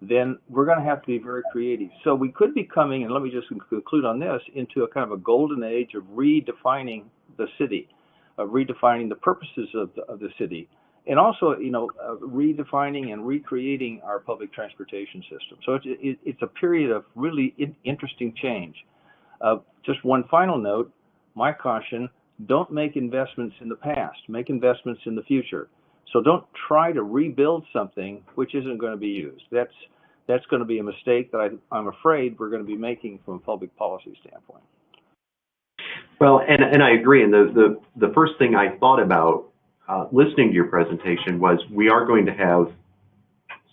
then we're going to have to be very creative. So we could be coming, and let me just conclude on this, into a kind of a golden age of redefining the city, of redefining the purposes of the city, and also, redefining and recreating our public transportation system. So it's a period of really interesting change. Just one final note, my caution: don't make investments in the past, make investments in the future. So don't try to rebuild something which isn't going to be used. That's going to be a mistake that I'm afraid we're going to be making from a public policy standpoint. Well, and I agree. And the first thing I thought about listening to your presentation was we are going to have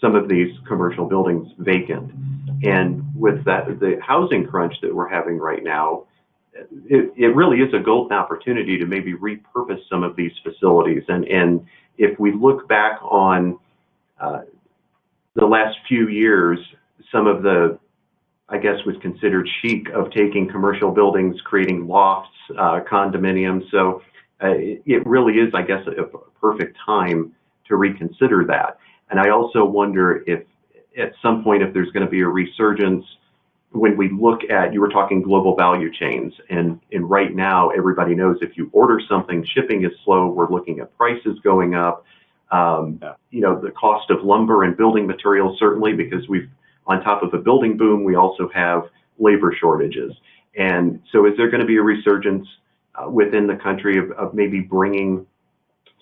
some of these commercial buildings vacant. And with that, the housing crunch that we're having right now, it really is a golden opportunity to maybe repurpose some of these facilities. And if we look back on the last few years, some of the, I guess, was considered chic of taking commercial buildings, creating lofts, condominiums. So it really is, I guess, a perfect time to reconsider that. And I also wonder if at some point, if there's going to be a resurgence when we look at, you were talking global value chains, and right now everybody knows if you order something, shipping is slow. We're looking at prices going up. The cost of lumber and building materials, certainly, because on top of a building boom, we also have labor shortages. And so is there going to be a resurgence within the country of maybe bringing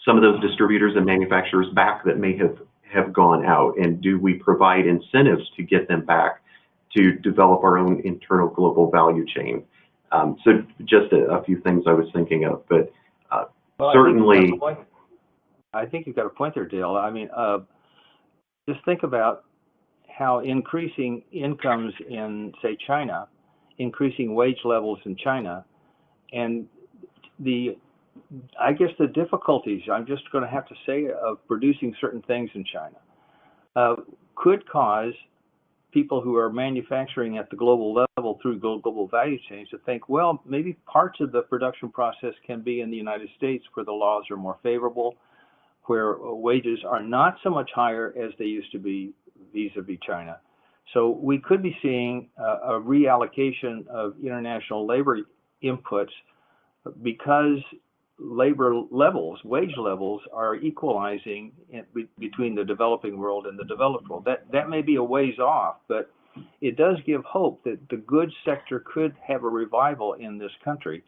some of those distributors and manufacturers back that may have gone out? And do we provide incentives to get them back to develop our own internal global value chain? So just a few things I was thinking of, but certainly. I think you've got a point there, Dale. I mean, just think about how increasing incomes in, say, China, increasing wage levels in China, and I guess the difficulties, I'm just going to have to say, of producing certain things in China could cause people who are manufacturing at the global level through global value chains to think, well, maybe parts of the production process can be in the United States where the laws are more favorable, where wages are not so much higher as they used to be vis-a-vis China. So we could be seeing a reallocation of international labor inputs because labor levels, wage levels, are equalizing between the developing world and the developed world. That may be a ways off, but it does give hope that the goods sector could have a revival in this country,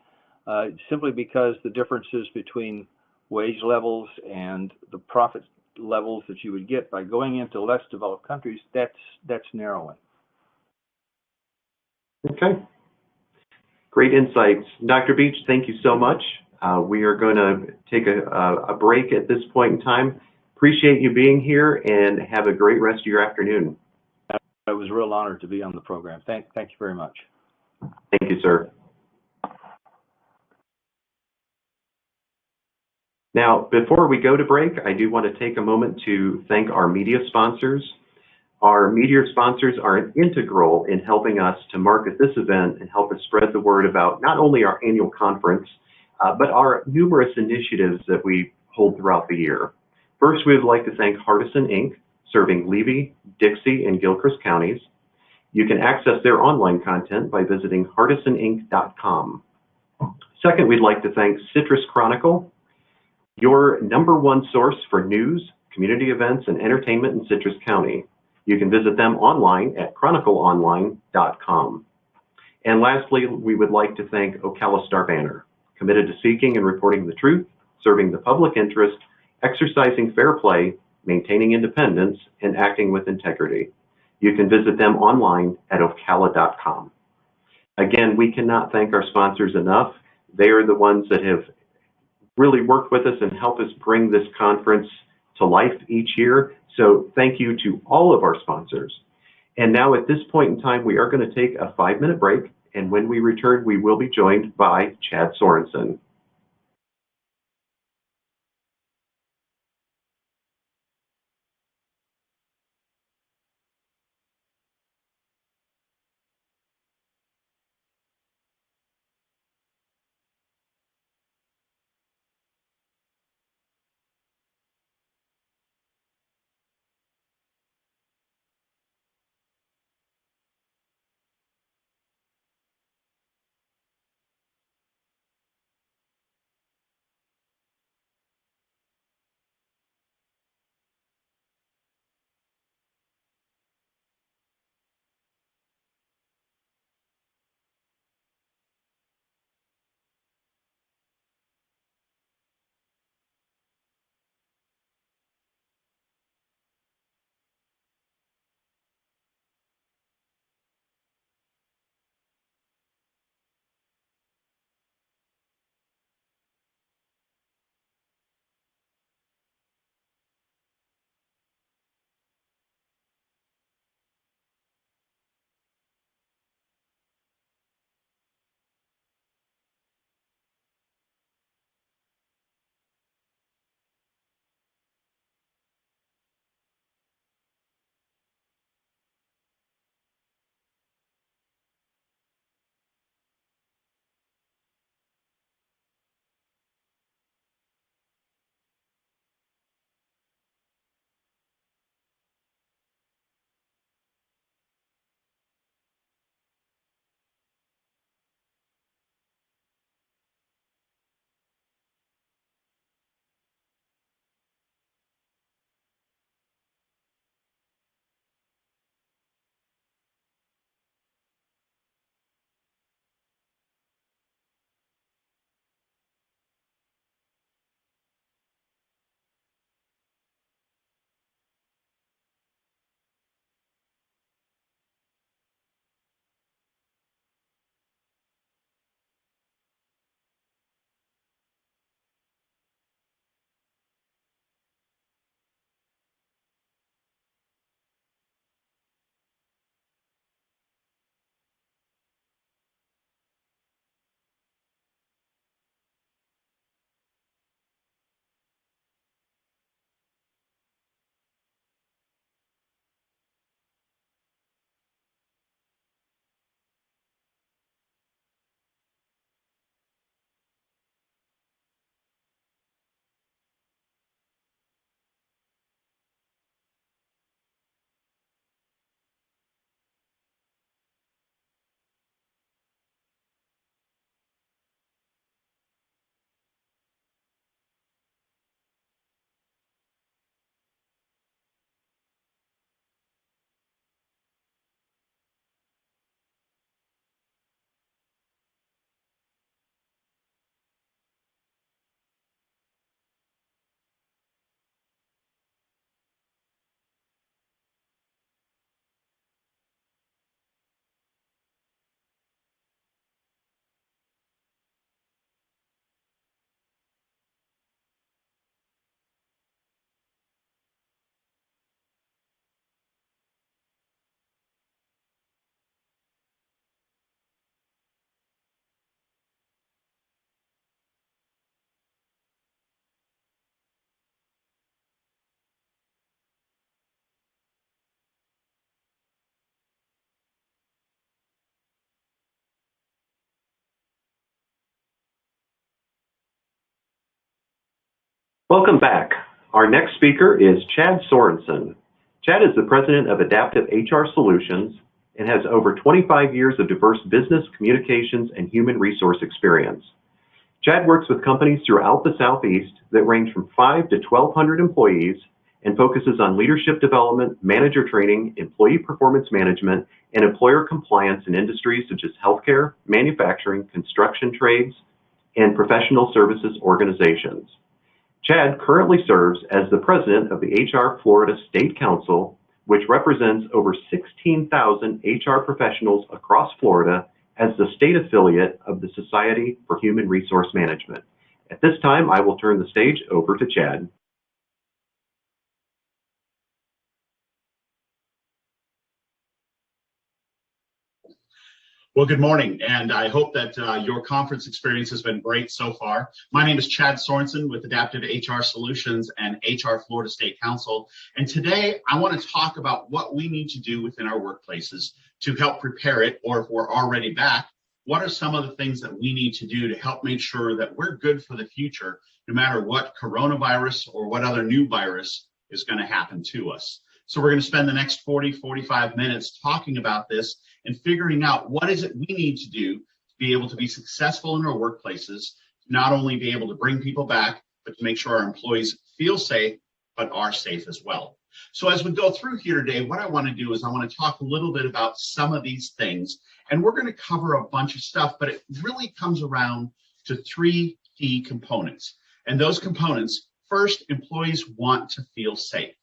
simply because the differences between wage levels and the profit levels that you would get by going into less developed countries, that's narrowing. Okay. Great insights. Dr. Beach, thank you so much. We are going to take a break at this point in time. Appreciate you being here, and have a great rest of your afternoon. It was a real honor to be on the program. Thank you very much. Thank you, sir. Now, before we go to break, I do want to take a moment to thank our media sponsors. Our media sponsors are integral in helping us to market this event and help us spread the word about not only our annual conference, but our numerous initiatives that we hold throughout the year. First, we would like to thank Hardison Inc., serving Levy, Dixie, and Gilchrist counties. You can access their online content by visiting hardisoninc.com. Second, we'd like to thank Citrus Chronicle, your #1 source for news, community events, and entertainment in Citrus County. You can visit them online at chronicleonline.com. And lastly, we would like to thank Ocala Star Banner, committed to seeking and reporting the truth, serving the public interest, exercising fair play, maintaining independence, and acting with integrity. You can visit them online at ocala.com. Again, we cannot thank our sponsors enough. They are the ones that have really worked with us and helped us bring this conference to life each year. So thank you to all of our sponsors. And now at this point in time, we are going to take a 5-minute break. And when we return, we will be joined by Chad Sorenson. Welcome back. Our next speaker is Chad Sorenson. Chad is the president of Adaptive HR Solutions and has over 25 years of diverse business, communications, and human resource experience. Chad works with companies throughout the Southeast that range from 5 to 1,200 employees and focuses on leadership development, manager training, employee performance management, and employer compliance in industries such as healthcare, manufacturing, construction trades, and professional services organizations. Chad currently serves as the president of the HR Florida State Council, which represents over 16,000 HR professionals across Florida as the state affiliate of the Society for Human Resource Management. At this time, I will turn the stage over to Chad. Well, good morning, and I hope that your conference experience has been great so far. My name is Chad Sorenson with Adaptive HR Solutions and HR Florida State Council, and today I want to talk about what we need to do within our workplaces to help prepare it, or if we're already back, what are some of the things that we need to do to help make sure that we're good for the future, no matter what coronavirus or what other new virus is going to happen to us. So we're going to spend the next 45 minutes talking about this and figuring out what is it we need to do to be able to be successful in our workplaces, not only be able to bring people back, but to make sure our employees feel safe, but are safe as well. So as we go through here today, what I want to do is I want to talk a little bit about some of these things, and we're going to cover a bunch of stuff, but it really comes around to 3 key components. And those components, first, employees want to feel safe.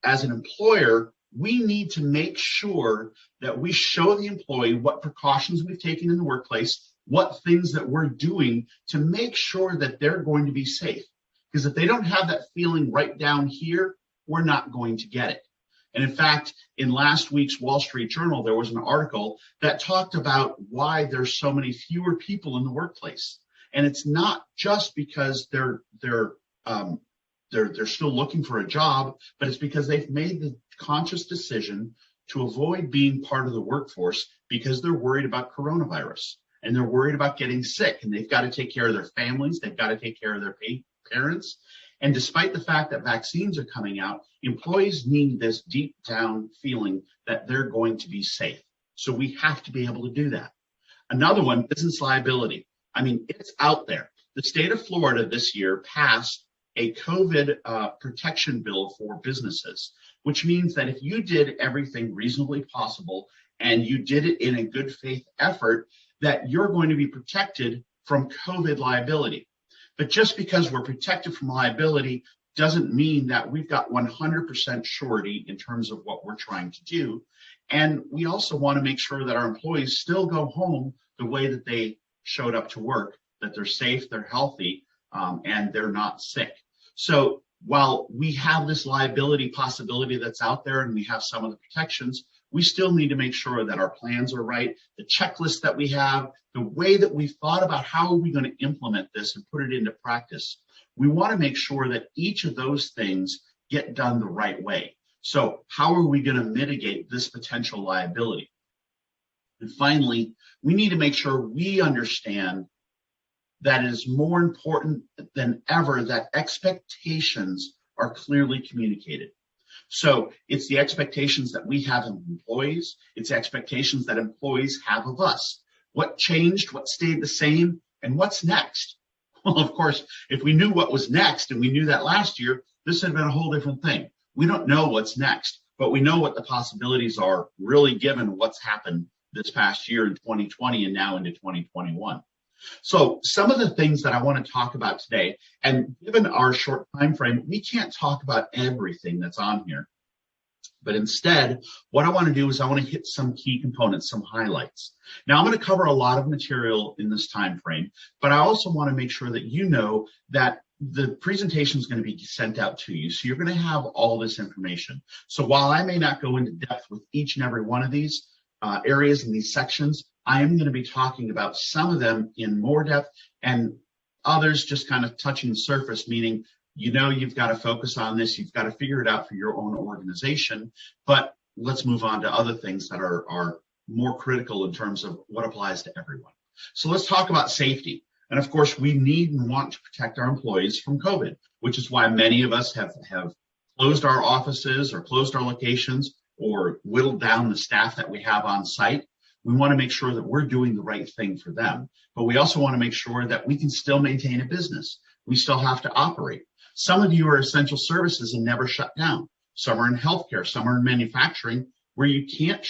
As an employer, we need to make sure that we show the employee what precautions we've taken in the workplace, what things that we're doing to make sure that they're going to be safe. Because if they don't have that feeling right down here, we're not going to get it. And in fact, in last week's Wall Street Journal, there was an article that talked about why there's so many fewer people in the workplace. And it's not just because they're still looking for a job, but it's because they've made the conscious decision to avoid being part of the workforce because they're worried about coronavirus and they're worried about getting sick, and they've got to take care of their families, they've got to take care of their parents. And despite the fact that vaccines are coming out, employees need this deep down feeling that they're going to be safe. So we have to be able to do that. Another one, business liability. I mean, it's out there. The state of Florida this year passed a COVID protection bill for businesses, which means that if you did everything reasonably possible and you did it in a good faith effort, that you're going to be protected from COVID liability. But just because we're protected from liability doesn't mean that we've got 100% surety in terms of what we're trying to do. And we also want to make sure that our employees still go home the way that they showed up to work, that they're safe, they're healthy, and they're not sick. So while we have this liability possibility that's out there and we have some of the protections, we still need to make sure that our plans are right, the checklist that we have, the way that we've thought about how are we going to implement this and put it into practice. We want to make sure that each of those things get done the right way. So how are we going to mitigate this potential liability? And finally, we need to make sure we understand that it is more important than ever that expectations are clearly communicated. So it's the expectations that we have of employees. It's expectations that employees have of us. What changed, what stayed the same, and what's next? Well, of course, if we knew what was next, and we knew that last year, this had been a whole different thing. We don't know what's next, but we know what the possibilities are, really given what's happened this past year in 2020 and now into 2021. So some of the things that I want to talk about today, and given our short time frame, we can't talk about everything that's on here. But instead, what I want to do is I want to hit some key components, some highlights. Now, I'm going to cover a lot of material in this time frame, but I also want to make sure that you know that the presentation is going to be sent out to you. So you're going to have all this information. So while I may not go into depth with each and every one of these areas in these sections, I am going to be talking about some of them in more depth and others just kind of touching the surface, meaning, you know, you've got to focus on this. You've got to figure it out for your own organization. But let's move on to other things that are more critical in terms of what applies to everyone. So let's talk about safety. And of course, we need and want to protect our employees from COVID, which is why many of us have closed our offices or closed our locations or whittled down the staff that we have on site. We want to make sure that we're doing the right thing for them, but we also want to make sure that we can still maintain a business. We still have to operate. Some of you are essential services and never shut down. Some are in healthcare, some are in manufacturing, where you can't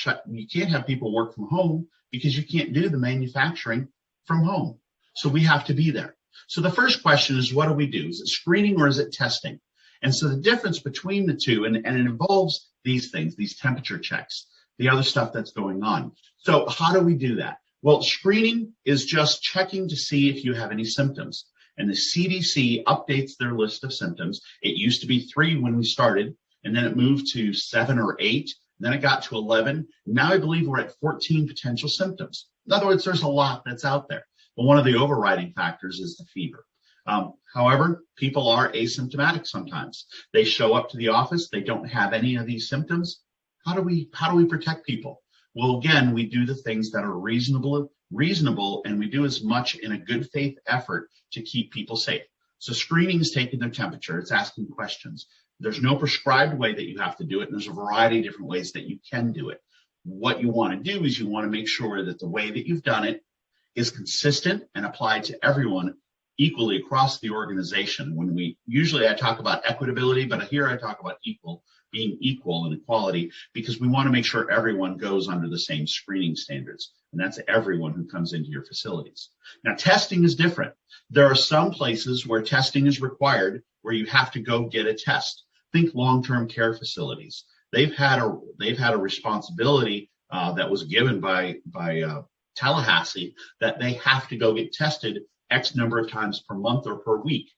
have people work from home because you can't do the manufacturing from home. So we have to be there. So the first question is, what do we do? Is it screening or is it testing? And so the difference between the two, and it involves these things, these temperature checks, the other stuff that's going on. So how do we do that? Well, screening is just checking to see if you have any symptoms. And the CDC updates their list of symptoms. It used to be 3 when we started, and then it moved to 7 or 8. Then it got to 11. Now I believe we're at 14 potential symptoms. In other words, there's a lot that's out there. But one of the overriding factors is the fever. However, people are asymptomatic sometimes. They show up to the office. They don't have any of these symptoms. How do we protect people? Well, again, we do the things that are reasonable, and we do as much in a good faith effort to keep people safe. So screening is taking their temperature. It's asking questions. There's no prescribed way that you have to do it, and there's a variety of different ways that you can do it. What you want to do is you want to make sure that the way that you've done it is consistent and applied to everyone equally across the organization. Usually I talk about equitability, but here I talk about being equal and equality, because we want to make sure everyone goes under the same screening standards, and that's everyone who comes into your facilities. Now, testing is different. There are some places where testing is required, where you have to go get a test. Think long-term care facilities. They've had a responsibility that was given by Tallahassee, that they have to go get tested X number of times per month or per week.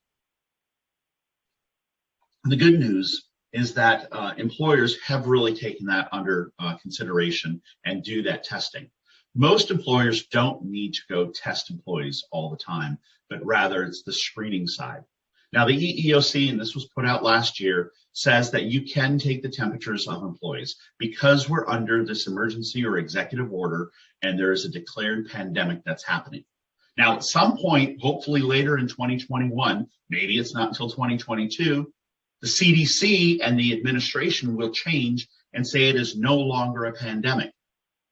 The good news is that employers have really taken that under consideration and do that testing. Most employers don't need to go test employees all the time, but rather it's the screening side. Now, the EEOC, and this was put out last year, says that you can take the temperatures of employees because we're under this emergency or executive order and there is a declared pandemic that's happening. Now, at some point, hopefully later in 2021, maybe it's not until 2022, the CDC and the administration will change and say it is no longer a pandemic.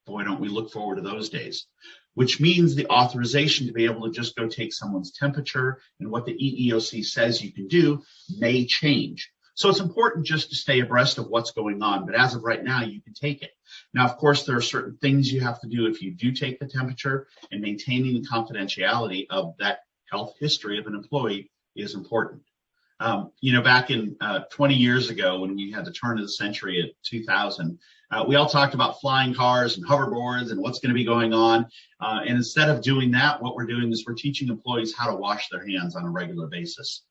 Boy, don't we look forward to those days. Which means the authorization to be able to just go take someone's temperature and what the EEOC says you can do may change. So it's important just to stay abreast of what's going on, but as of right now, you can take it. Now, of course, there are certain things you have to do if you do take the temperature, and maintaining the confidentiality of that health history of an employee is important. Back in 20 years ago, when we had the turn of the century at 2000, we all talked about flying cars and hoverboards and what's going to be going on. And instead of doing that, what we're doing is we're teaching employees how to wash their hands on a regular basis.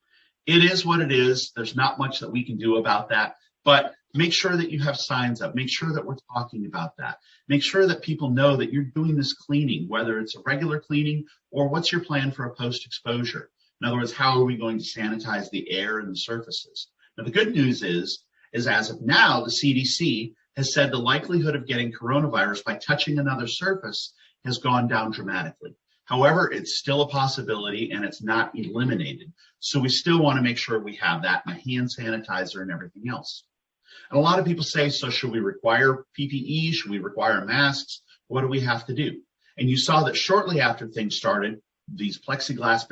It is what it is. There's not much that we can do about that, but make sure that you have signs up. Make sure that we're talking about that. Make sure that people know that you're doing this cleaning, whether it's a regular cleaning or what's your plan for a post-exposure. In other words, how are we going to sanitize the air and the surfaces? Now, the good news is as of now, the CDC has said the likelihood of getting coronavirus by touching another surface has gone down dramatically. However, it's still a possibility and it's not eliminated. So we still want to make sure we have that, and a hand sanitizer and everything else. And a lot of people say, so should we require PPE? Should we require masks? What do we have to do? And you saw that shortly after things started, these plexiglass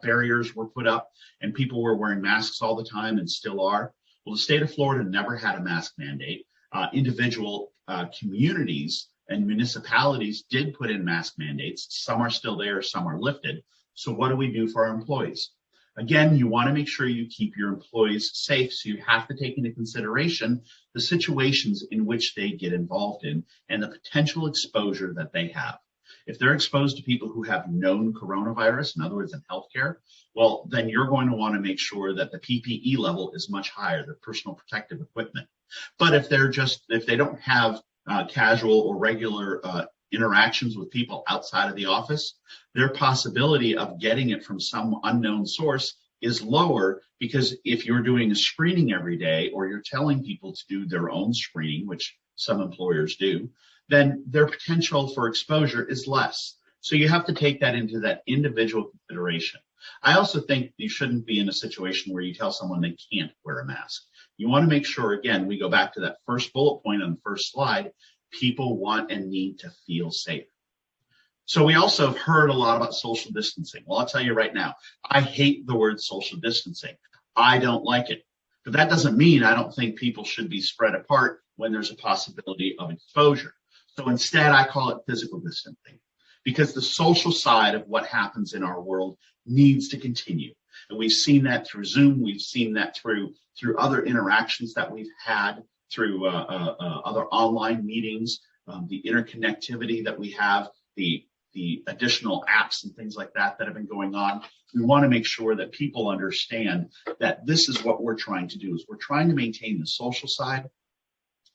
barriers were put up and people were wearing masks all the time and still are. Well, the state of Florida never had a mask mandate. Individual communities and municipalities did put in mask mandates. Some are still there, some are lifted. So what do we do for our employees? Again, you want to make sure you keep your employees safe, so you have to take into consideration the situations in which they get involved in and the potential exposure that they have. If they're exposed to people who have known coronavirus, in other words, in healthcare, well, then you're going to want to make sure that the PPE level is much higher, the personal protective equipment. But if they don't have casual or regular interactions with people outside of the office, their possibility of getting it from some unknown source is lower, because if you're doing a screening every day or you're telling people to do their own screening, which some employers do, then their potential for exposure is less. So you have to take that into that individual consideration. I also think you shouldn't be in a situation where you tell someone they can't wear a mask. You want to make sure, again, we go back to that first bullet point on the first slide, people want and need to feel safe. So we also have heard a lot about social distancing. Well, I'll tell you right now, I hate the word social distancing. I don't like it. But that doesn't mean I don't think people should be spread apart when there's a possibility of exposure. So instead, I call it physical distancing, because the social side of what happens in our world needs to continue. And we've seen that through Zoom. We've seen that through other interactions that we've had, through other online meetings, the interconnectivity that we have, the additional apps and things like that have been going on. We want to make sure that people understand that this is what we're trying to do, is we're trying to maintain the social side,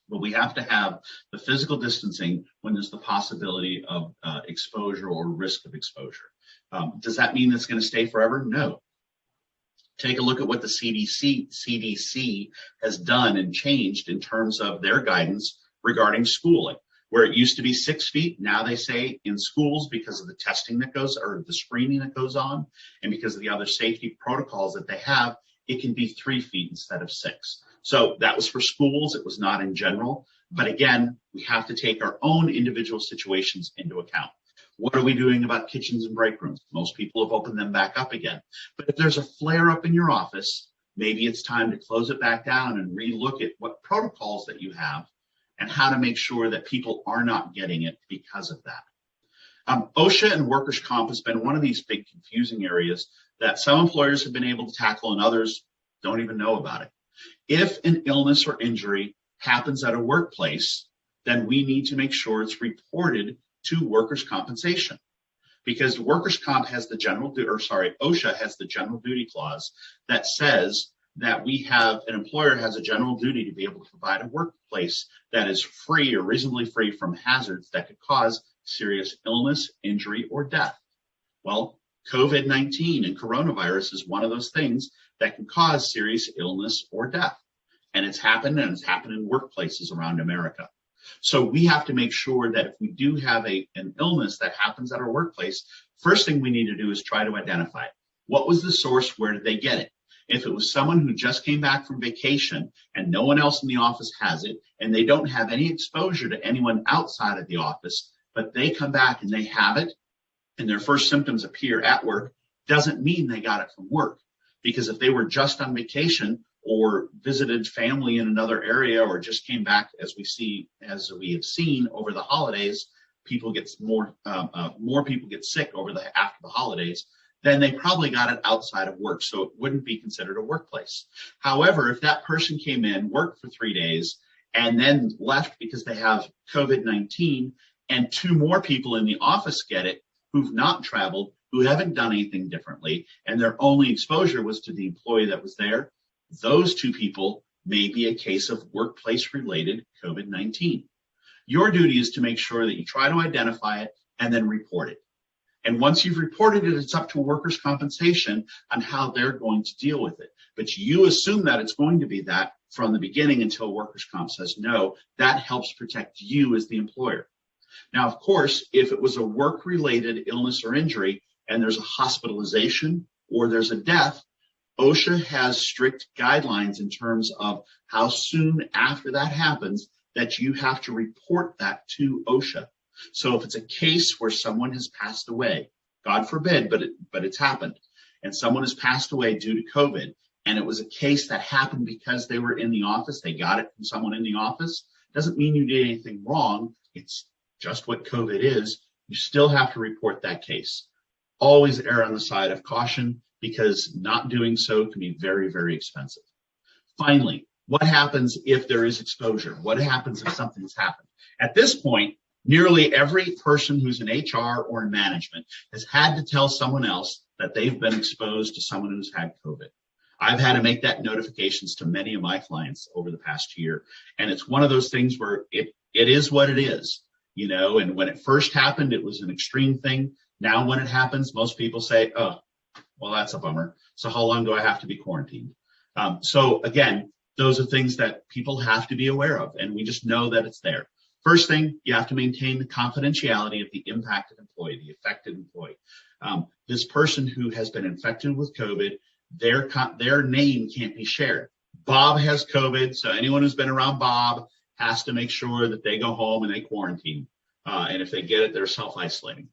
but we have to have the physical distancing when there's the possibility of exposure or risk of exposure. Does that mean it's going to stay forever? No. Take a look at what the CDC has done and changed in terms of their guidance regarding schooling. Where it used to be 6 feet, now they say in schools, because of the testing that goes, or the screening that goes on, and because of the other safety protocols that they have, it can be 3 feet instead of 6. So that was for schools, it was not in general. But again, we have to take our own individual situations into account. What are we doing about kitchens and break rooms? Most people have opened them back up again. But if there's a flare up in your office, maybe it's time to close it back down and relook at what protocols that you have and how to make sure that people are not getting it because of that. OSHA and workers' comp has been one of these big confusing areas that some employers have been able to tackle and others don't even know about it. If an illness or injury happens at a workplace, then we need to make sure it's reported to workers' compensation, because workers' comp has OSHA has the general duty clause that says that an employer has a general duty to be able to provide a workplace that is free or reasonably free from hazards that could cause serious illness, injury, or death. Well, COVID-19 and coronavirus is one of those things that can cause serious illness or death. And it's happened, and it's happened in workplaces around America. So we have to make sure that if we do have an illness that happens at our workplace, first thing we need to do is try to identify it. What was the source? Where did they get it? If it was someone who just came back from vacation and no one else in the office has it, and they don't have any exposure to anyone outside of the office, but they come back and they have it, and their first symptoms appear at work, doesn't mean they got it from work. Because if they were just on vacation or visited family in another area or just came back, as we have seen over the holidays, more people get sick after the holidays, then they probably got it outside of work, so it wouldn't be considered a workplace. However, if that person came in, worked for 3 days, and then left because they have COVID-19, and 2 more people in the office get it who've not traveled, who haven't done anything differently, and their only exposure was to the employee that was there, those 2 people may be a case of workplace-related COVID-19. Your duty is to make sure that you try to identify it and then report it. And once you've reported it, it's up to workers' compensation on how they're going to deal with it. But you assume that it's going to be that from the beginning until workers' comp says no. That helps protect you as the employer. Now, of course, if it was a work-related illness or injury and there's a hospitalization or there's a death, OSHA has strict guidelines in terms of how soon after that happens that you have to report that to OSHA. So if it's a case where someone has passed away, God forbid, but it's happened, and someone has passed away due to COVID, and it was a case that happened because they were in the office, they got it from someone in the office, doesn't mean you did anything wrong. It's just what COVID is. You still have to report that case. Always err on the side of caution, because not doing so can be very, very expensive. Finally, what happens if there is exposure? What happens if something's happened? At this point, nearly every person who's in HR or in management has had to tell someone else that they've been exposed to someone who's had COVID. I've had to make that notifications to many of my clients over the past year. And it's one of those things where it is what it is, and when it first happened, it was an extreme thing. Now, when it happens, most people say, oh, well, that's a bummer. So how long do I have to be quarantined? So again, those are things that people have to be aware of, and we just know that it's there. First thing, you have to maintain the confidentiality of the impacted employee, the affected employee. This person who has been infected with COVID, their name can't be shared. Bob has COVID, so anyone who's been around Bob has to make sure that they go home and they quarantine. And if they get it, they're self-isolating.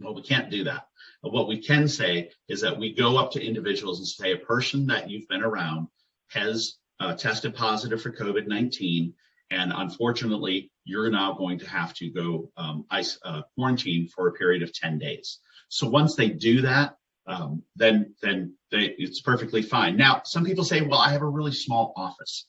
Well, we can't do that. But what we can say is that we go up to individuals and say, a person that you've been around has tested positive for COVID-19, and unfortunately, you're now going to have to go quarantine for a period of 10 days. So once they do that, then it's perfectly fine. Now, some people say, well, I have a really small office.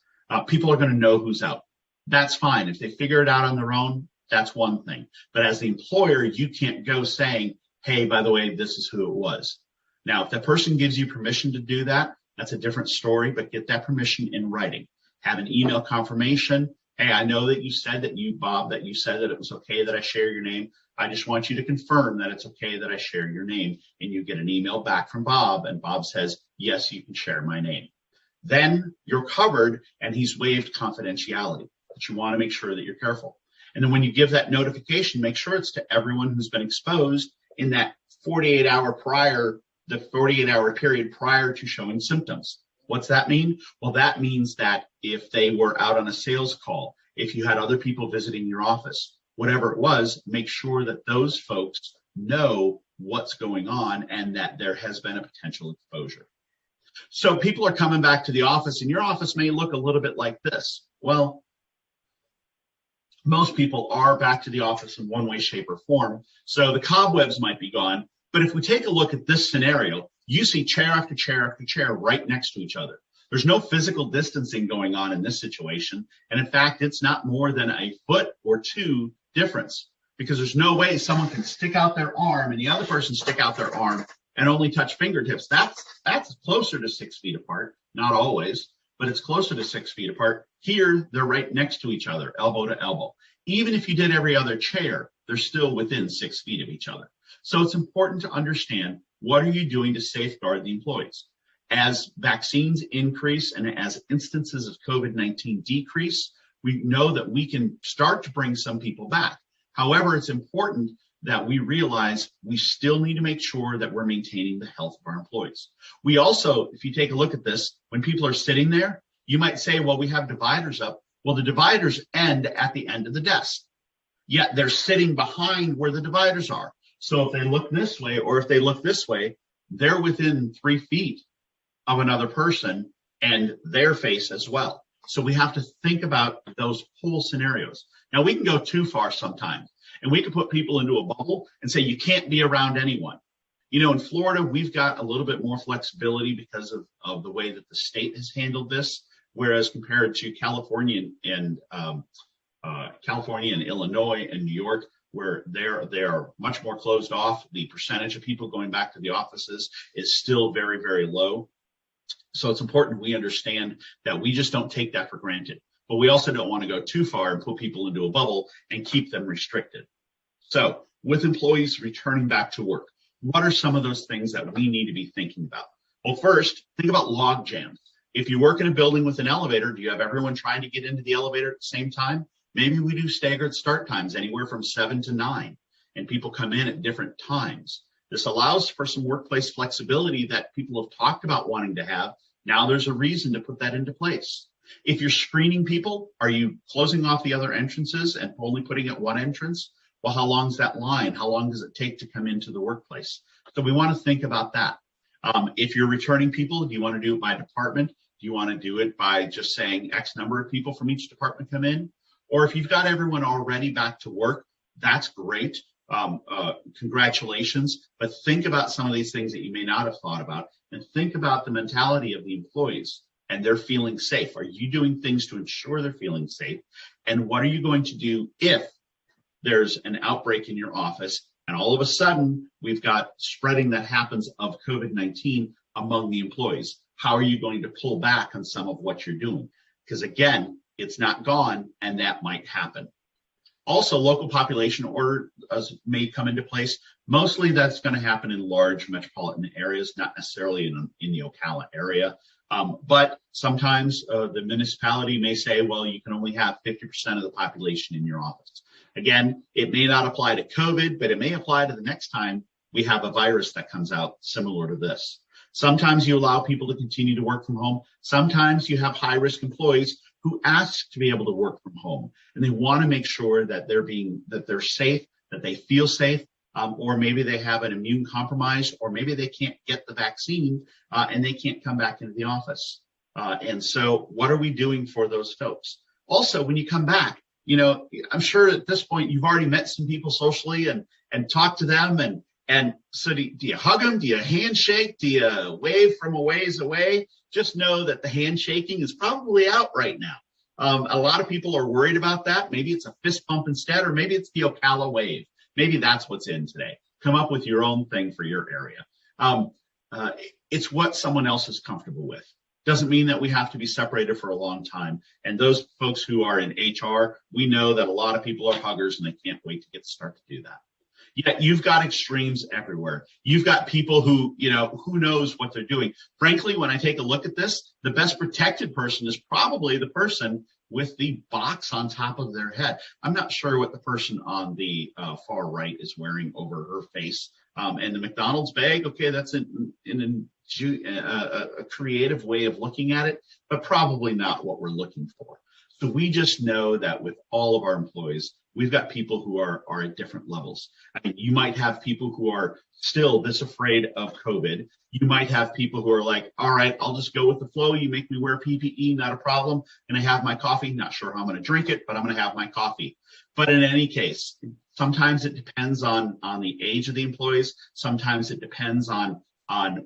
People are going to know who's out. That's fine. If they figure it out on their own, that's one thing. But as the employer, you can't go saying, hey, by the way, this is who it was. Now, if that person gives you permission to do that, that's a different story, but get that permission in writing. Have an email confirmation. Hey, I know that you said that Bob, that you said that it was okay that I share your name. I just want you to confirm that it's okay that I share your name. And you get an email back from Bob, and Bob says, yes, you can share my name. Then you're covered, and he's waived confidentiality. But you want to make sure that you're careful. And then when you give that notification, make sure it's to everyone who's been exposed in that 48-hour period prior to showing symptoms. What's that mean? Well, that means that if they were out on a sales call, if you had other people visiting your office, whatever it was, make sure that those folks know what's going on and that there has been a potential exposure. So people are coming back to the office, and your office may look a little bit like this. Well, most people are back to the office in one way, shape, or form. So the cobwebs might be gone. But if we take a look at this scenario, you see chair after chair after chair right next to each other. There's no physical distancing going on in this situation. And in fact, it's not more than a foot or two difference, because there's no way someone can stick out their arm and the other person stick out their arm and only touch fingertips. That's closer to 6 feet apart. Not always, but it's closer to 6 feet apart. Here, they're right next to each other, elbow to elbow. Even if you did every other chair, they're still within 6 feet of each other. So it's important to understand, what are you doing to safeguard the employees? As vaccines increase and as instances of COVID-19 decrease, we know that we can start to bring some people back. However, it's important that we realize we still need to make sure that we're maintaining the health of our employees. We also, if you take a look at this, when people are sitting there, you might say, well, we have dividers up. Well, the dividers end at the end of the desk, yet they're sitting behind where the dividers are. So if they look this way or if they look this way, they're within 3 feet of another person and their face as well. So we have to think about those whole scenarios. Now, we can go too far sometimes, and we can put people into a bubble and say you can't be around anyone. You know, in Florida, we've got a little bit more flexibility because of the way that the state has handled this, whereas compared to California and Illinois and New York, where they are much more closed off, the percentage of people going back to the offices is still very, very low. So it's important we understand that we just don't take that for granted. But we also don't want to go too far and put people into a bubble and keep them restricted. So with employees returning back to work, what are some of those things that we need to be thinking about? Well, first, think about log jams. If you work in a building with an elevator, do you have everyone trying to get into the elevator at the same time? Maybe we do staggered start times, anywhere from 7 to 9, and people come in at different times. This allows for some workplace flexibility that people have talked about wanting to have. Now there's a reason to put that into place. If you're screening people, are you closing off the other entrances and only putting at one entrance? Well, how long is that line? How long does it take to come into the workplace? So we want to think about that. If you're returning people, do you want to do it by department? Do you want to do it by just saying X number of people from each department come in? Or if you've got everyone already back to work, that's great. Congratulations. But think about some of these things that you may not have thought about, and think about the mentality of the employees and they're feeling safe. Are you doing things to ensure they're feeling safe? And what are you going to do if there's an outbreak in your office and all of a sudden we've got spreading that happens of COVID-19 among the employees? How are you going to pull back on some of what you're doing? Because again, it's not gone, and that might happen. Also, local population order may come into place. Mostly that's going to happen in large metropolitan areas, not necessarily in the Ocala area. But sometimes the municipality may say, well, you can only have 50% of the population in your office. Again, it may not apply to COVID, but it may apply to the next time we have a virus that comes out similar to this. Sometimes you allow people to continue to work from home. Sometimes you have high-risk employees who ask to be able to work from home, and they want to make sure that they're safe, that they feel safe, or maybe they have an immune compromise, or maybe they can't get the vaccine and they can't come back into the office. And so what are we doing for those folks? Also, when you come back, I'm sure at this point you've already met some people socially and talked to them. And so do you hug them? Do you handshake? Do you wave from a ways away? Just know that the handshaking is probably out right now. A lot of people are worried about that. Maybe it's a fist bump instead, or maybe it's the Ocala wave. Maybe that's what's in today. Come up with your own thing for your area. It's what someone else is comfortable with. Doesn't mean that we have to be separated for a long time. And those folks who are in HR, we know that a lot of people are huggers and they can't wait to get to start to do that. Yet you've got extremes everywhere. You've got people who knows what they're doing. Frankly, when I take a look at this, the best protected person is probably the person with the box on top of their head. I'm not sure what the person on the far right is wearing over her face. And the McDonald's bag, okay, that's a creative way of looking at it, but probably not what we're looking for. So we just know that with all of our employees, we've got people who are at different levels. I mean, you might have people who are still this afraid of COVID. You might have people who are like, all right, I'll just go with the flow. You make me wear PPE, not a problem. And I have my coffee. Not sure how I'm going to drink it, but I'm going to have my coffee. But in any case, sometimes it depends on the age of the employees. Sometimes it depends on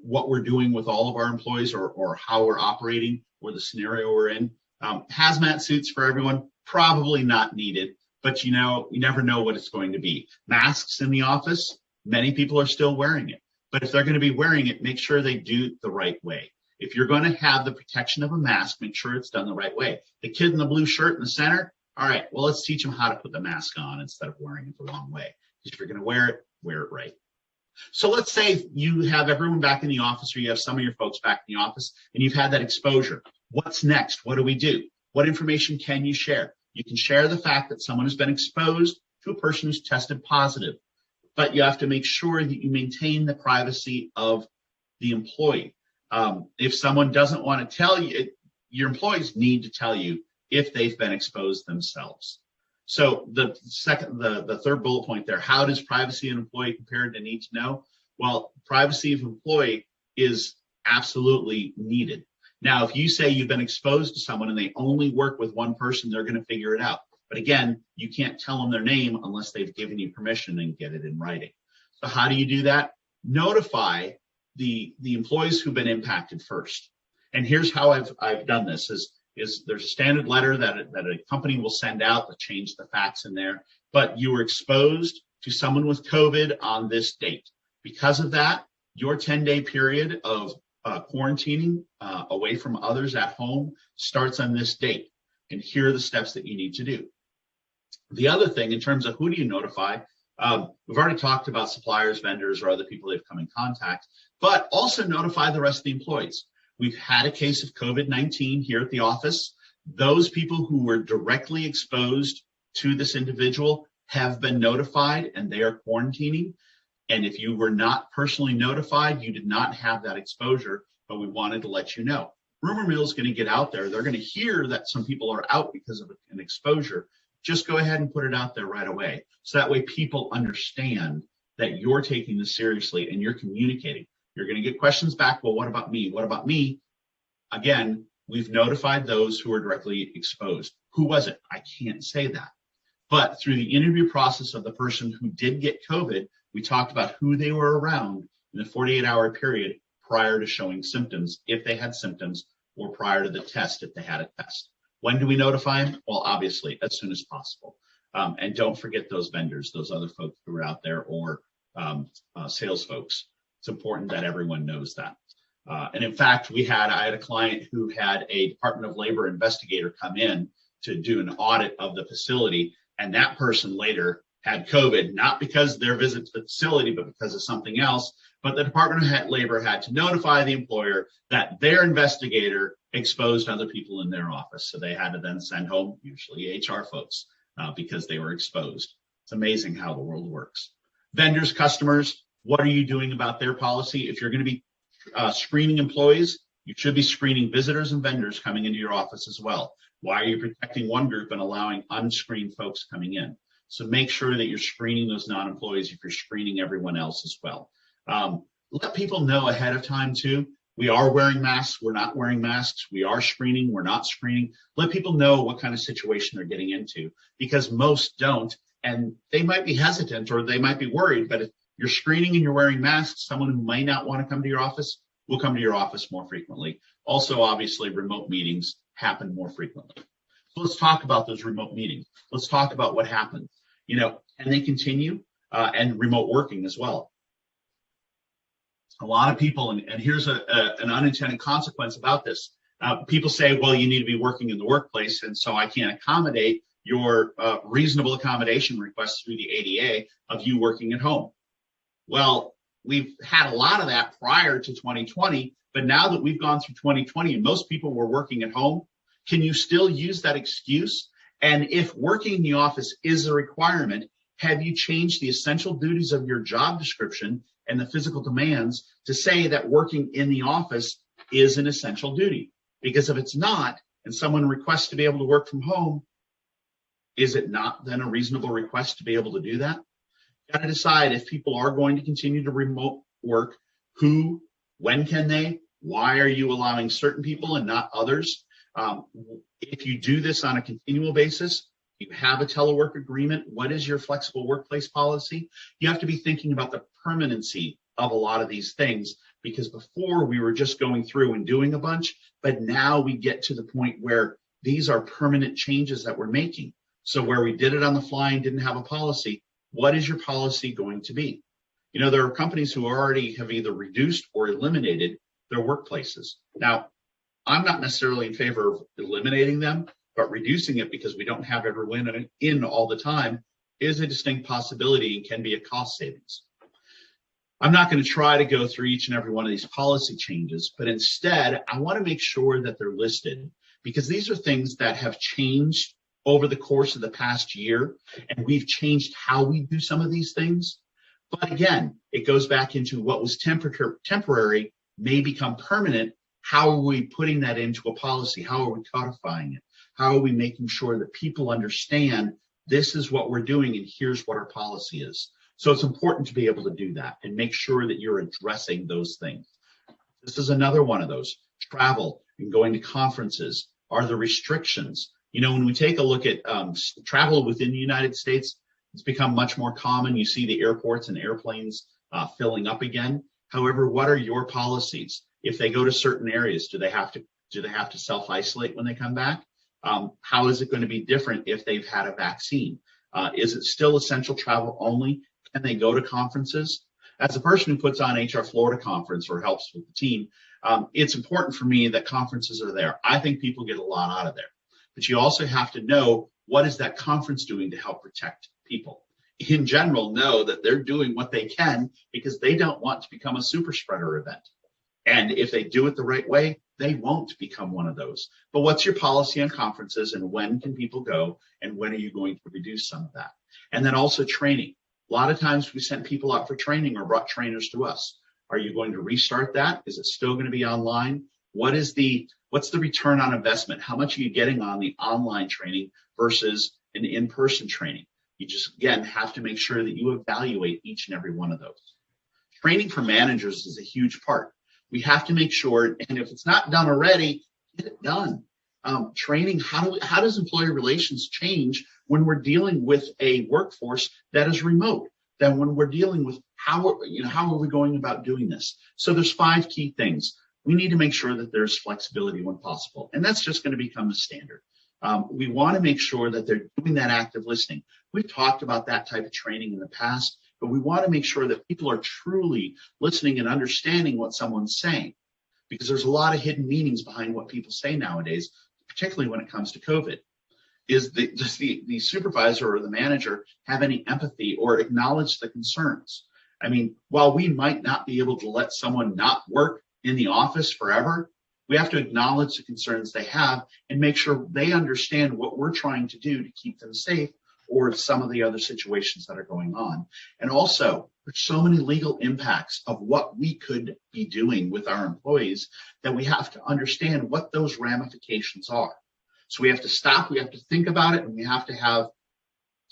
what we're doing with all of our employees or how we're operating or the scenario we're in. Hazmat suits for everyone, probably not needed. But you never know what it's going to be. Masks in the office, many people are still wearing it. But if they're going to be wearing it, make sure they do it the right way. If you're going to have the protection of a mask, make sure it's done the right way. The kid in the blue shirt in the center, all right, well, let's teach them how to put the mask on instead of wearing it the wrong way. If you're going to wear it right. So let's say you have everyone back in the office, or you have some of your folks back in the office, and you've had that exposure. What's next? What do we do? What information can you share? You can share the fact that someone has been exposed to a person who's tested positive, but you have to make sure that you maintain the privacy of the employee. If someone doesn't want to tell you, your employees need to tell you if they've been exposed themselves. So the third bullet point there, how does privacy of an employee compare to need to know? Well, privacy of an employee is absolutely needed. Now, if you say you've been exposed to someone and they only work with one person, they're going to figure it out. But again, you can't tell them their name unless they've given you permission and get it in writing. So how do you do that? Notify the employees who've been impacted first. And here's how I've done this is there's a standard letter that a company will send out to change the facts in there. But you were exposed to someone with COVID on this date. Because of that, your 10-day period of quarantining away from others at home starts on this date. And here are the steps that you need to do. The other thing, in terms of who do you notify, we've already talked about suppliers, vendors, or other people they've come in contact, but also notify the rest of the employees. We've had a case of COVID-19 here at the office. Those people who were directly exposed to this individual have been notified and they are quarantining. And if you were not personally notified, you did not have that exposure, but we wanted to let you know. Rumor mill is going to get out there. They're going to hear that some people are out because of an exposure. Just go ahead and put it out there right away. So that way people understand that you're taking this seriously and you're communicating. You're going to get questions back. Well, what about me? What about me? Again, we've notified those who are directly exposed. Who was it? I can't say that. But through the interview process of the person who did get COVID, we talked about who they were around in the 48-hour period prior to showing symptoms, if they had symptoms, or prior to the test, if they had a test. When do we notify them? Well, obviously, as soon as possible. And don't forget those vendors, those other folks who are out there, or sales folks. It's important that everyone knows that. And in fact, I had a client who had a Department of Labor investigator come in to do an audit of the facility. And that person later had COVID, not because of their visit to the facility, but because of something else. But the Department of Labor had to notify the employer that their investigator exposed other people in their office. So they had to then send home, usually HR folks, because they were exposed. It's amazing how the world works. Vendors, customers, what are you doing about their policy? If you're going to be screening employees, you should be screening visitors and vendors coming into your office as well. Why are you protecting one group and allowing unscreened folks coming in? So make sure that you're screening those non-employees if you're screening everyone else as well. Let people know ahead of time too. We are wearing masks. We're not wearing masks. We are screening. We're not screening. Let people know what kind of situation they're getting into, because most don't, and they might be hesitant or they might be worried. But if you're screening and you're wearing masks, someone who might not want to come to your office will come to your office more frequently. Also, obviously, remote meetings happen more frequently. So let's talk about those remote meetings. Let's talk about what happens. Can they continue? And remote working as well. A lot of people, and here's an unintended consequence about this. People say, well, you need to be working in the workplace, and so I can't accommodate your reasonable accommodation requests through the ADA of you working at home. Well, we've had a lot of that prior to 2020, but now that we've gone through 2020 and most people were working at home, can you still use that excuse? And if working in the office is a requirement, have you changed the essential duties of your job description and the physical demands to say that working in the office is an essential duty? Because if it's not, and someone requests to be able to work from home, is it not then a reasonable request to be able to do that? You've got to decide if people are going to continue to remote work, who, when can they, why are you allowing certain people and not others? If you do this on a continual basis, you have a telework agreement, what is your flexible workplace policy? You have to be thinking about the permanency of a lot of these things, because before we were just going through and doing a bunch, but now we get to the point where these are permanent changes that we're making. So where we did it on the fly and didn't have a policy, what is your policy going to be? There are companies who already have either reduced or eliminated their workplaces. Now, I'm not necessarily in favor of eliminating them, but reducing it because we don't have everyone in all the time is a distinct possibility and can be a cost savings. I'm not going to try to go through each and every one of these policy changes, but instead, I want to make sure that they're listed, because these are things that have changed over the course of the past year, and we've changed how we do some of these things. But again, it goes back into what was temporary may become permanent. How are we putting that into a policy? How are we codifying it? How are we making sure that people understand this is what we're doing and here's what our policy is? So it's important to be able to do that and make sure that you're addressing those things. This is another one of those. Travel and going to conferences are the restrictions. When we take a look at travel within the United States, it's become much more common. You see the airports and airplanes filling up again. However, what are your policies? If they go to certain areas, do they have to self-isolate when they come back? How is it going to be different if they've had a vaccine? Is it still essential travel only? Can they go to conferences? As a person who puts on HR Florida conference or helps with the team, it's important for me that conferences are there. I think people get a lot out of there. But you also have to know, what is that conference doing to help protect people? In general, know that they're doing what they can because they don't want to become a super spreader event. And if they do it the right way, they won't become one of those. But what's your policy on conferences, and when can people go, and when are you going to reduce some of that? And then also training. A lot of times we sent people out for training or brought trainers to us. Are you going to restart that? Is it still going to be online? What's the return on investment? How much are you getting on the online training versus an in-person training? You just, again, have to make sure that you evaluate each and every one of those. Training for managers is a huge part. We have to make sure, and if it's not done already, get it done. Training, how does employee relations change when we're dealing with a workforce that is remote? Then when we're dealing with how are we going about doing this? So there's 5 key things. We need to make sure that there's flexibility when possible, and that's just going to become the standard. We want to make sure that they're doing that active listening. We've talked about that type of training in the past, but we want to make sure that people are truly listening and understanding what someone's saying, because there's a lot of hidden meanings behind what people say nowadays, particularly when it comes to COVID. does the supervisor or the manager have any empathy or acknowledge the concerns? I mean, while we might not be able to let someone not work in the office forever, we have to acknowledge the concerns they have and make sure they understand what we're trying to do to keep them safe, or some of the other situations that are going on. And also, there's so many legal impacts of what we could be doing with our employees that we have to understand what those ramifications are. So we have to stop, we have to think about it, and we have to have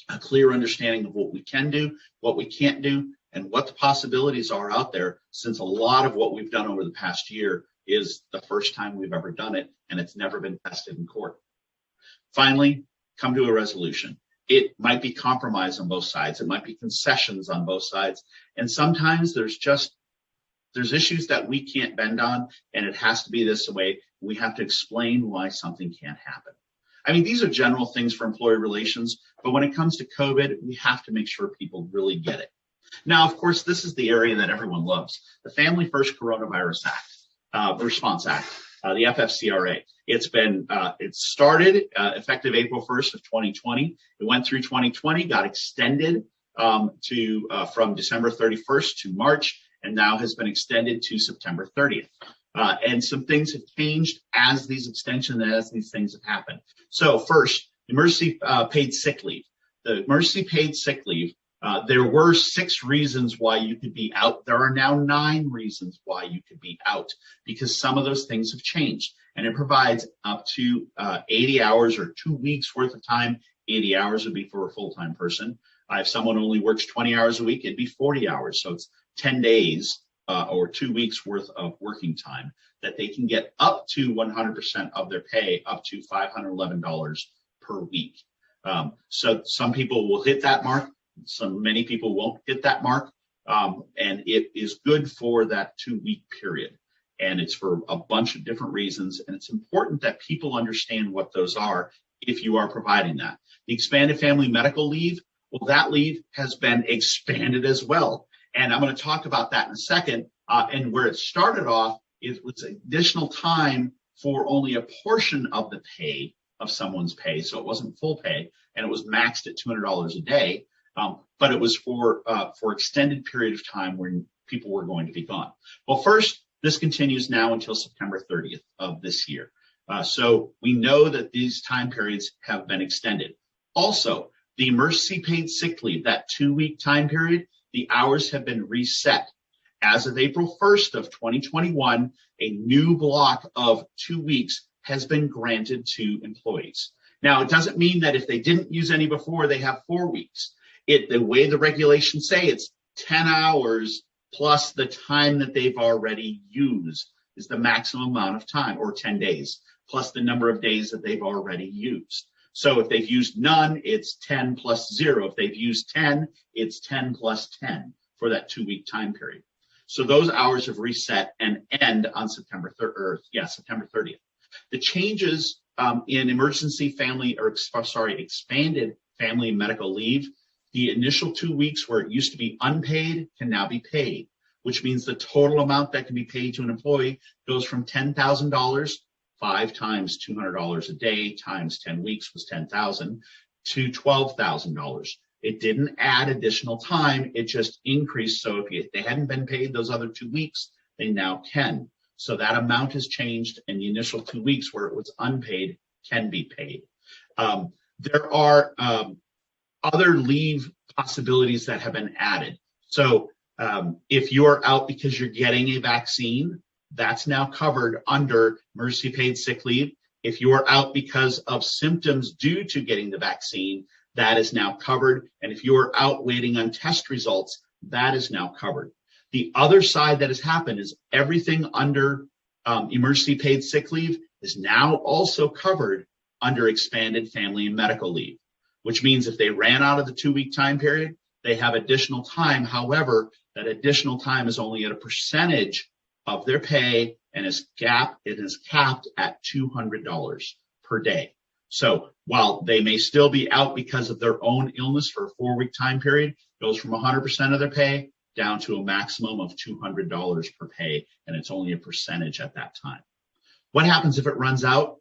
a clear understanding of what we can do, what we can't do, and what the possibilities are out there, since a lot of what we've done over the past year is the first time we've ever done it, and it's never been tested in court. Finally, come to a resolution. It might be compromise on both sides. It might be concessions on both sides. And sometimes there's issues that we can't bend on, and it has to be this way. We have to explain why something can't happen. I mean, these are general things for employee relations, but when it comes to COVID, we have to make sure people really get it. Now, of course, this is the area that everyone loves, the Family First Coronavirus Act, Response Act, the FFCRA. It started effective April 1st of 2020. It went through 2020, got extended from December 31st to March, and now has been extended to September 30th. And some things have changed as these extensions, as these things have happened. So first, emergency paid sick leave. The emergency paid sick leave, there were 6 reasons why you could be out. There are now 9 reasons why you could be out, because some of those things have changed. And it provides up to 80 hours or 2 weeks worth of time. 80 hours would be for a full-time person. If someone only works 20 hours a week, it'd be 40 hours. So it's 10 days or 2 weeks worth of working time that they can get up to 100% of their pay, up to $511 per week. So some people will hit that mark. Many people won't hit that mark. And it is good for that 2-week period. And it's for a bunch of different reasons. And it's important that people understand what those are if you are providing that. The expanded family medical leave, well, that leave has been expanded as well. And I'm going to talk about that in a second. And where it started off, it was additional time for only a portion of the pay of someone's pay. So it wasn't full pay, and it was maxed at $200 a day. But it was for extended period of time when people were going to be gone. Well, first, this continues now until September 30th of this year. So we know that these time periods have been extended. Also, the emergency paid sick leave, that 2-week time period, the hours have been reset. As of April 1st of 2021, a new block of 2 weeks has been granted to employees. Now, it doesn't mean that if they didn't use any before, they have 4 weeks. The way the regulations say, it's 10 hours plus the time that they've already used is the maximum amount of time, or 10 days, plus the number of days that they've already used. So if they've used none, it's 10 plus 0. If they've used 10, it's 10 plus 10 for that 2-week time period. So those hours have reset and end on September 30th. The changes in expanded family medical leave, the initial 2 weeks where it used to be unpaid can now be paid, which means the total amount that can be paid to an employee goes from $10,000, 5 times $200 a day times 10 weeks was $10,000, to $12,000. It didn't add additional time. It just increased. So if they hadn't been paid those other 2 weeks, they now can. So that amount has changed, and the initial 2 weeks where it was unpaid can be paid. There are other leave possibilities that have been added. So if you're out because you're getting a vaccine, that's now covered under emergency paid sick leave. If you're out because of symptoms due to getting the vaccine, that is now covered. And if you're out waiting on test results, that is now covered. The other side that has happened is everything under emergency paid sick leave is now also covered under expanded family and medical leave, which means if they ran out of the 2-week time period, they have additional time. However, that additional time is only at a percentage of their pay and it is capped at $200 per day. So while they may still be out because of their own illness for a 4-week time period, it goes from 100% of their pay down to a maximum of $200 per pay, and it's only a percentage at that time. What happens if it runs out?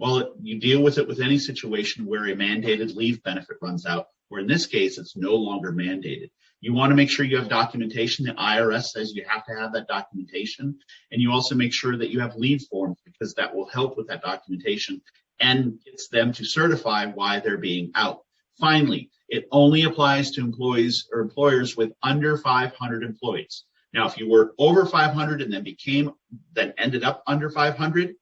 Well, you deal with it with any situation where a mandated leave benefit runs out, or in this case, it's no longer mandated. You want to make sure you have documentation. The IRS says you have to have that documentation. And you also make sure that you have leave forms, because that will help with that documentation and gets them to certify why they're being out. Finally, it only applies to employees or employers with under 500 employees. Now, if you were over 500 and then ended up under 500,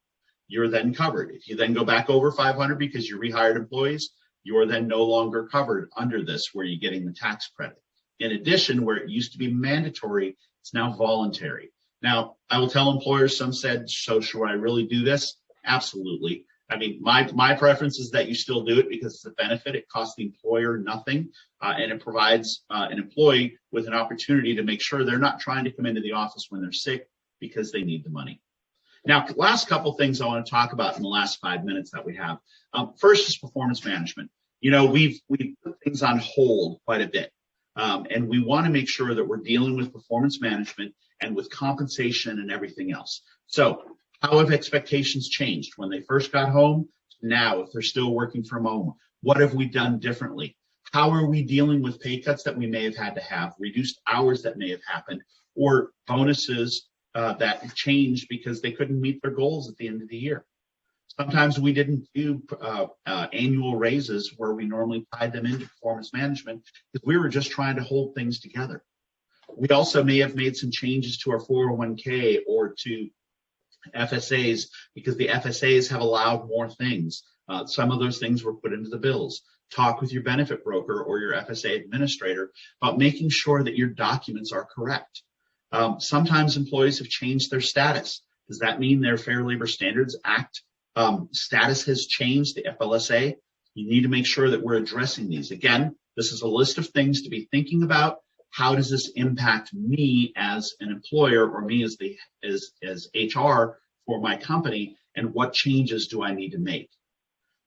you're then covered. If you then go back over 500 because you rehired employees, you are then no longer covered under this, where you're getting the tax credit. In addition, where it used to be mandatory, it's now voluntary. Now, I will tell employers, some said, so should I really do this? Absolutely. I mean, my preference is that you still do it because it's a benefit. It costs the employer nothing, and it provides an employee with an opportunity to make sure they're not trying to come into the office when they're sick because they need the money. Now, last couple things I want to talk about in the last 5 minutes that we have. First is performance management. You know, we've put things on hold quite a bit, and we want to make sure that we're dealing with performance management and with compensation and everything else. So, how have expectations changed when they first got home to now, if they're still working from home? What have we done differently? How are we dealing with pay cuts that we may have had to have, reduced hours that may have happened, or bonuses that changed because they couldn't meet their goals at the end of the year? Sometimes we didn't do annual raises where we normally tied them into performance management because we were just trying to hold things together. We also may have made some changes to our 401k or to FSAs because the FSAs have allowed more things. Some of those things were put into the bills. Talk with your benefit broker or your FSA administrator about making sure that your documents are correct. Sometimes employees have changed their status. Does that mean their Fair Labor Standards Act status has changed, the FLSA? You need to make sure that we're addressing these. Again, this is a list of things to be thinking about. How does this impact me as an employer, or me as HR for my company, and what changes do I need to make?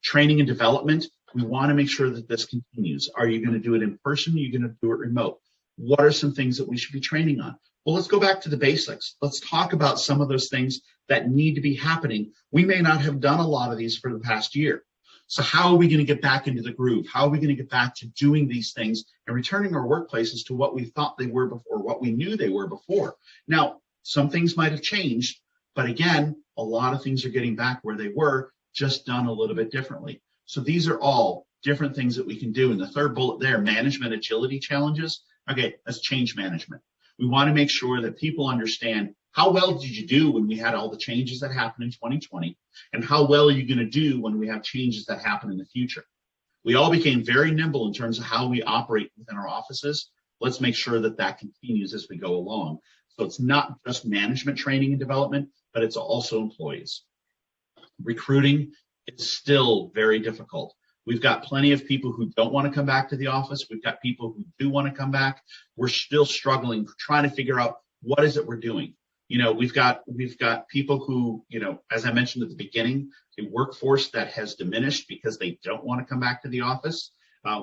Training and development, we want to make sure that this continues. Are you going to do it in person? Are you going to do it remote? What are some things that we should be training on? Well, let's go back to the basics. Let's talk about some of those things that need to be happening. We may not have done a lot of these for the past year. So how are we going to get back into the groove? How are we going to get back to doing these things and returning our workplaces to what we thought they were before, what we knew they were before? Now, some things might have changed, but again, a lot of things are getting back where they were, just done a little bit differently. So these are all different things that we can do. And the third bullet there, management agility challenges. Okay, that's change management. We want to make sure that people understand how well did you do when we had all the changes that happened in 2020, and how well are you going to do when we have changes that happen in the future? We all became very nimble in terms of how we operate within our offices. Let's make sure that that continues as we go along. So it's not just management training and development, but it's also employees. Recruiting is still very difficult. We've got plenty of people who don't want to come back to the office. We've got people who do want to come back. We're still struggling, trying to figure out what is it we're doing. You know, we've got people who, you know, as I mentioned at the beginning, a workforce that has diminished because they don't want to come back to the office.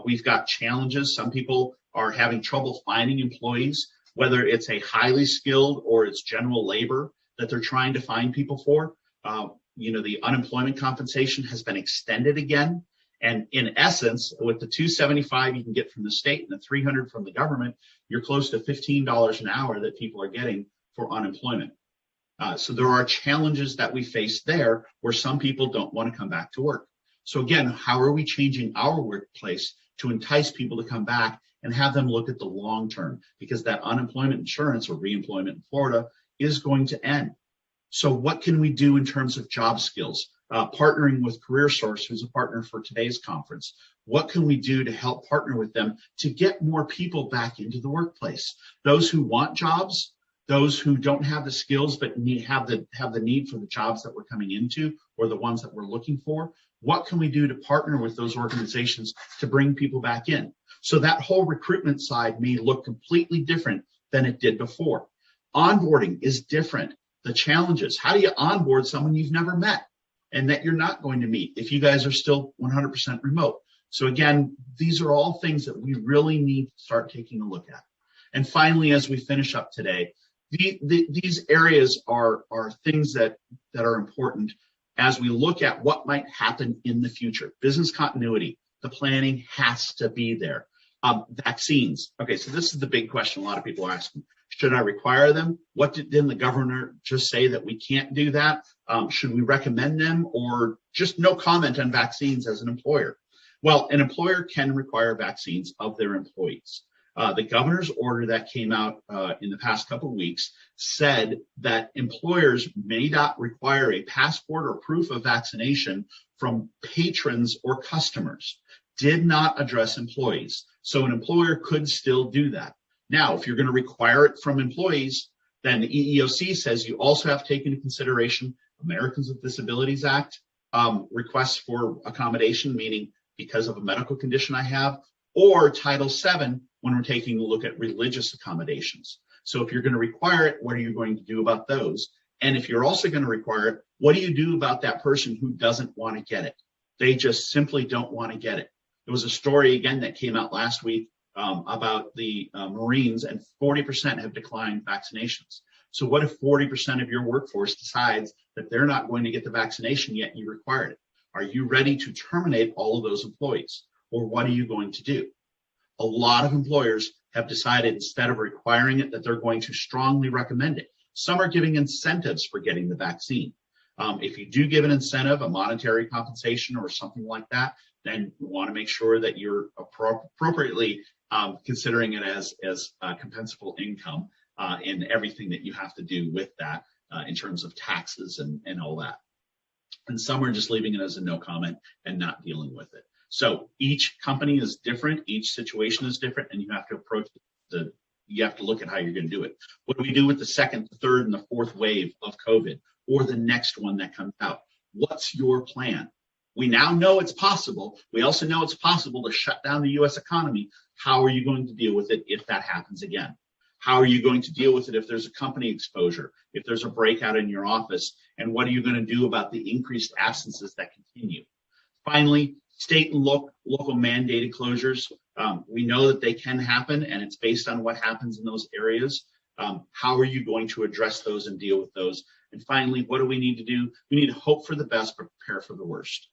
We've got challenges. Some people are having trouble finding employees, whether it's a highly skilled or it's general labor that they're trying to find people for. You know, the unemployment compensation has been extended again. And in essence, with the $275 you can get from the state and the $300 from the government, you're close to $15 an hour that people are getting for unemployment. So there are challenges that we face there where some people don't want to come back to work. So again, how are we changing our workplace to entice people to come back and have them look at the long term? Because that unemployment insurance or reemployment in Florida is going to end. So what can we do in terms of job skills? Partnering with CareerSource, who's a partner for today's conference. What can we do to help partner with them to get more people back into the workplace? Those who want jobs, those who don't have the skills but have the need for the jobs that we're coming into or the ones that we're looking for. What can we do to partner with those organizations to bring people back in? So that whole recruitment side may look completely different than it did before. Onboarding is different. The challenges, how do you onboard someone you've never met and that you're not going to meet if you guys are still 100% remote? So again, these are all things that we really need to start taking a look at. And finally, as we finish up today, these areas are things that are important. as we look at what might happen in the future. Business continuity, the planning has to be there. Vaccines. Okay, so this is the big question a lot of people are asking. Should I require them? Didn't the governor just say that we can't do that? Should we recommend them, or just no comment on vaccines as an employer? Well, an employer can require vaccines of their employees. The governor's order that came out in the past couple of weeks said that employers may not require a passport or proof of vaccination from patrons or customers. Did not address employees. So an employer could still do that. Now, if you're going to require it from employees, then the EEOC says you also have to take into consideration Americans with Disabilities Act requests for accommodation, meaning because of a medical condition I have, or Title VII when we're taking a look at religious accommodations. So if you're going to require it, what are you going to do about those? And if you're also going to require it, what do you do about that person who doesn't want to get it? They just simply don't want to get it. There was a story again that came out last week about the Marines, and 40% have declined vaccinations. So what if 40% of your workforce decides that they're not going to get the vaccination yet you required it? Are you ready to terminate all of those employees? Or what are you going to do? A lot of employers have decided instead of requiring it that they're going to strongly recommend it. Some are giving incentives for getting the vaccine. If you do give an incentive, a monetary compensation or something like that, then you want to make sure that you're appropriately considering it as compensable income in everything that you have to do with that in terms of taxes and all that. And some are just leaving it as a no comment and not dealing with it. So each company is different, each situation is different, and you have to approach you have to look at how you're going to do it. What do we do with the second, the third, and the fourth wave of COVID, or the next one that comes out? What's your plan? We now know it's possible. We also know it's possible to shut down the U.S. economy. How are you going to deal with it if that happens again? How are you going to deal with it if there's a company exposure, if there's a breakout in your office? And what are you going to do about the increased absences that continue? Finally, state and local mandated closures. We know that they can happen, and it's based on what happens in those areas. How are you going to address those and deal with those? And finally, what do we need to do? We need to hope for the best, but prepare for the worst.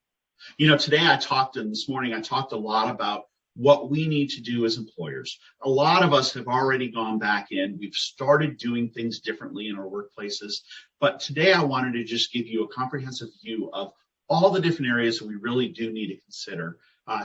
You know, today this morning I talked a lot about what we need to do as employers. A lot of us have already gone back in. We've started doing things differently in our workplaces. But today I wanted to just give you a comprehensive view of all the different areas that we really do need to consider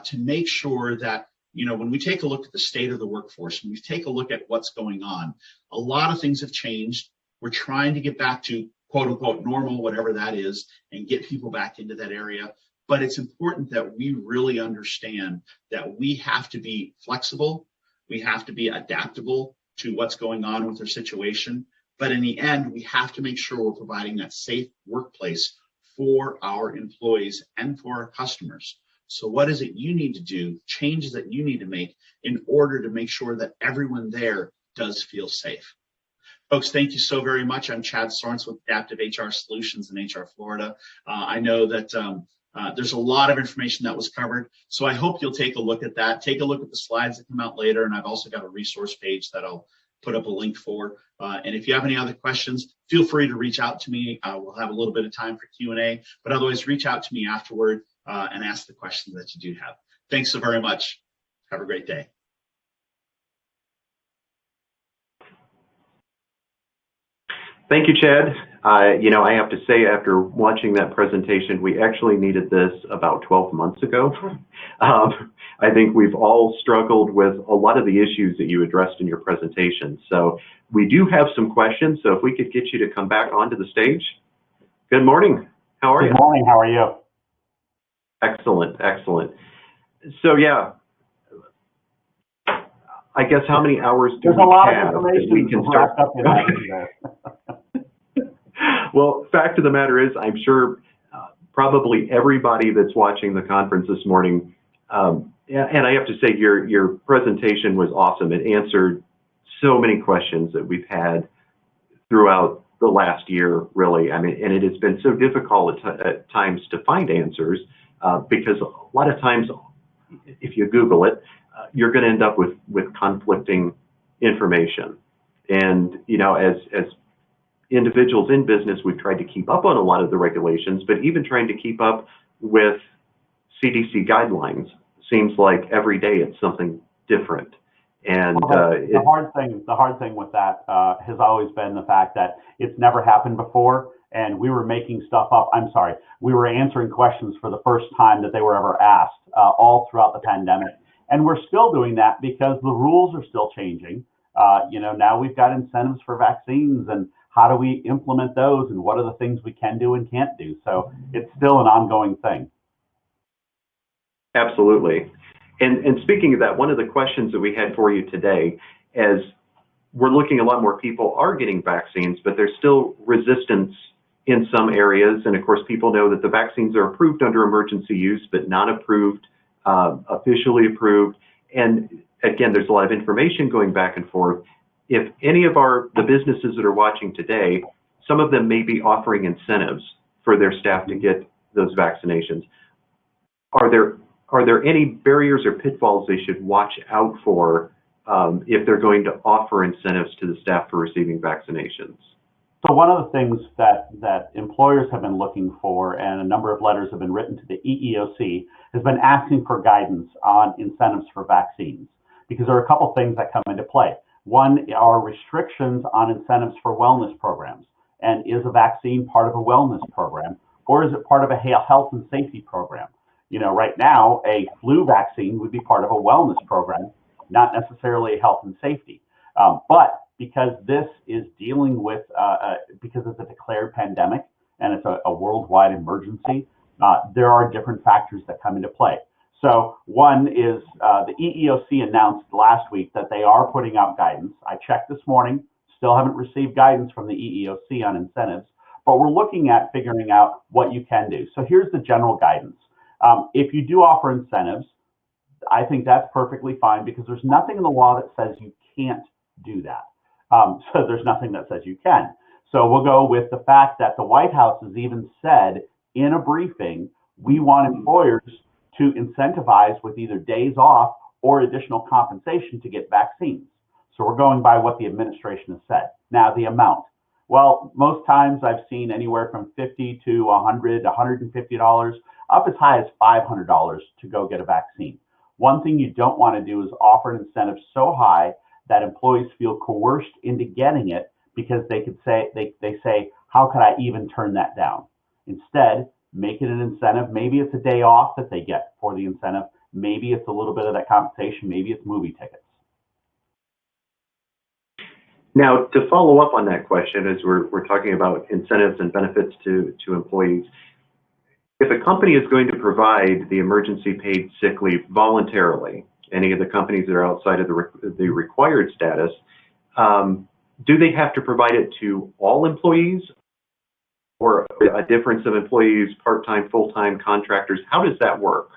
to make sure that, you know, when we take a look at the state of the workforce, when we take a look at what's going on, a lot of things have changed. We're trying to get back to quote unquote normal, whatever that is, and get people back into that area. But it's important that we really understand that we have to be flexible. We have to be adaptable to what's going on with our situation. But in the end, we have to make sure we're providing that safe workplace for our employees and for our customers. So what is it you need to do, changes that you need to make in order to make sure that everyone there does feel safe? Folks, thank you so very much. I'm Chad Sorenson with Adaptive HR Solutions in HR Florida. I know that there's a lot of information that was covered, so I hope you'll take a look at that. Take a look at the slides that come out later, and I've also got a resource page that I'll put up a link for. And if you have any other questions, feel free to reach out to me. We'll have a little bit of time for Q&A, but otherwise reach out to me afterward and ask the questions that you do have. Thanks so very much. Have a great day. Thank you, Chad. You know, I have to say, after watching that presentation, we actually needed this about 12 months ago. I think we've all struggled with a lot of the issues that you addressed in your presentation. So we do have some questions. So if we could get you to come back onto the stage. Good morning. How are you? Good morning. How are you? Excellent. Excellent. So, yeah, I guess how many hours do we have? There's a lot of information we can start up in there. Well, fact of the matter is, I'm sure probably everybody that's watching the conference this morning, and I have to say your presentation was awesome. It answered so many questions that we've had throughout the last year, really. I mean, and it has been so difficult at times to find answers because a lot of times, if you Google it, you're going to end up with conflicting information. And, you know, as individuals in business, we've tried to keep up on a lot of the regulations, but even trying to keep up with CDC guidelines seems like every day it's something different. And the hard thing with that has always been the fact that it's never happened before, and we were making stuff up. We were answering questions for the first time that they were ever asked all throughout the pandemic, and we're still doing that because the rules are still changing. Now we've got incentives for vaccines, and how do we implement those, and what are the things we can do and can't do? So it's still an ongoing thing. Absolutely. And speaking of that, one of the questions that we had for you today is we're looking a lot more people are getting vaccines, but there's still resistance in some areas. And of course, people know that the vaccines are approved under emergency use, but not approved, officially approved. And again, there's a lot of information going back and forth. If any of the businesses that are watching today, some of them may be offering incentives for their staff to get those vaccinations. Are there any barriers or pitfalls they should watch out for if they're going to offer incentives to the staff for receiving vaccinations? So one of the things that employers have been looking for, and a number of letters have been written to the EEOC, has been asking for guidance on incentives for vaccines, because there are a couple things that come into play. One are restrictions on incentives for wellness programs. And is a vaccine part of a wellness program, or is it part of a health and safety program? Right now, a flu vaccine would be part of a wellness program, not necessarily health and safety. But because this is dealing with, because it's a declared pandemic and it's a worldwide emergency, there are different factors that come into play. So one is the EEOC announced last week that they are putting out guidance. I checked this morning, still haven't received guidance from the EEOC on incentives, but we're looking at figuring out what you can do. So here's the general guidance. If you do offer incentives, I think that's perfectly fine, because there's nothing in the law that says you can't do that. So there's nothing that says you can. So we'll go with the fact that the White House has even said in a briefing, we want employers to incentivize with either days off or additional compensation to get vaccines. So we're going by what the administration has said. Now, the amount. Well, most times I've seen anywhere from $50 to $100, $150, up as high as $500 to go get a vaccine. One thing you don't want to do is offer an incentive so high that employees feel coerced into getting it, because they could say, they say, how could I even turn that down? Instead, make it an incentive. Maybe it's a day off that they get for the incentive. Maybe it's a little bit of that compensation. Maybe it's movie tickets. Now, to follow up on that question, as we're talking about incentives and benefits to employees, if a company is going to provide the emergency paid sick leave voluntarily, any of the companies that are outside of the required status, do they have to provide it to all employees, or a difference of employees, part-time, full-time, contractors? How does that work?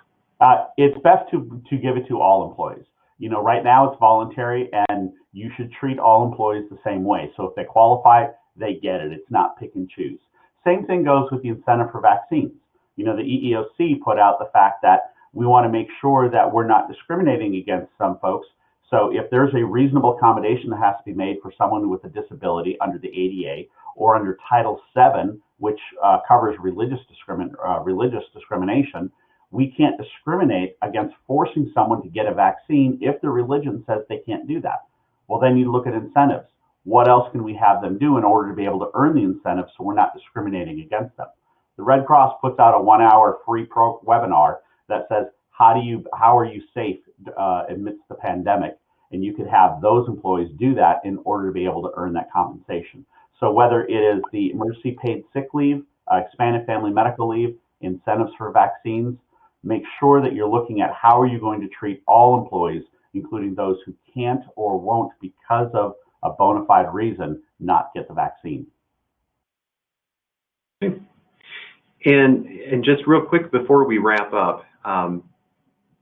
It's best to give it to all employees. Right now it's voluntary, and you should treat all employees the same way. So if they qualify, they get it. It's not pick and choose. Same thing goes with the incentive for vaccines. The EEOC put out the fact that we want to make sure that we're not discriminating against some folks. So if there's a reasonable accommodation that has to be made for someone with a disability under the ADA or under Title VII, which covers religious discrimination, we can't discriminate against forcing someone to get a vaccine if their religion says they can't do that. Well, then you look at incentives. What else can we have them do in order to be able to earn the incentive so we're not discriminating against them? The Red Cross puts out a 1-hour free webinar that says, how are you safe amidst the pandemic? And you could have those employees do that in order to be able to earn that compensation. So whether it is the emergency paid sick leave, expanded family medical leave, incentives for vaccines, make sure that you're looking at how are you going to treat all employees, including those who can't or won't, because of a bona fide reason, not get the vaccine. And just real quick before we wrap up,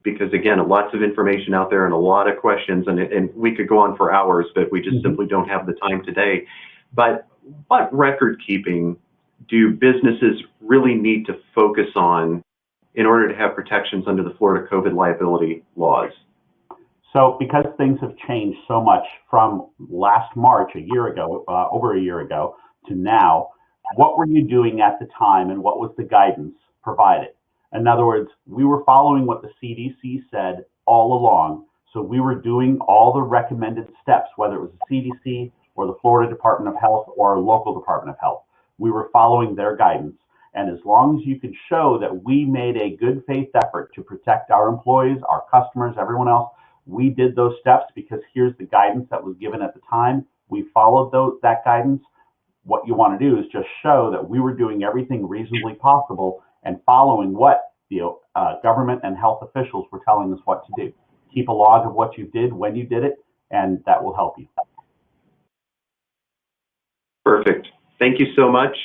because again, lots of information out there and a lot of questions, and we could go on for hours, but we just simply don't have the time today. But what record keeping do businesses really need to focus on in order to have protections under the Florida COVID liability laws? So because things have changed so much from last March, a year ago, over a year ago, to now, what were you doing at the time and what was the guidance provided? In other words, we were following what the CDC said all along. So we were doing all the recommended steps, whether it was the CDC or the Florida Department of Health or a local Department of Health. We were following their guidance. And as long as you could show that we made a good faith effort to protect our employees, our customers, everyone else, we did those steps because here's the guidance that was given at the time. We followed that guidance. What you want to do is just show that we were doing everything reasonably possible and following what the government and health officials were telling us what to do. Keep a log of what you did, when you did it, and that will help you. Perfect. Thank you so much.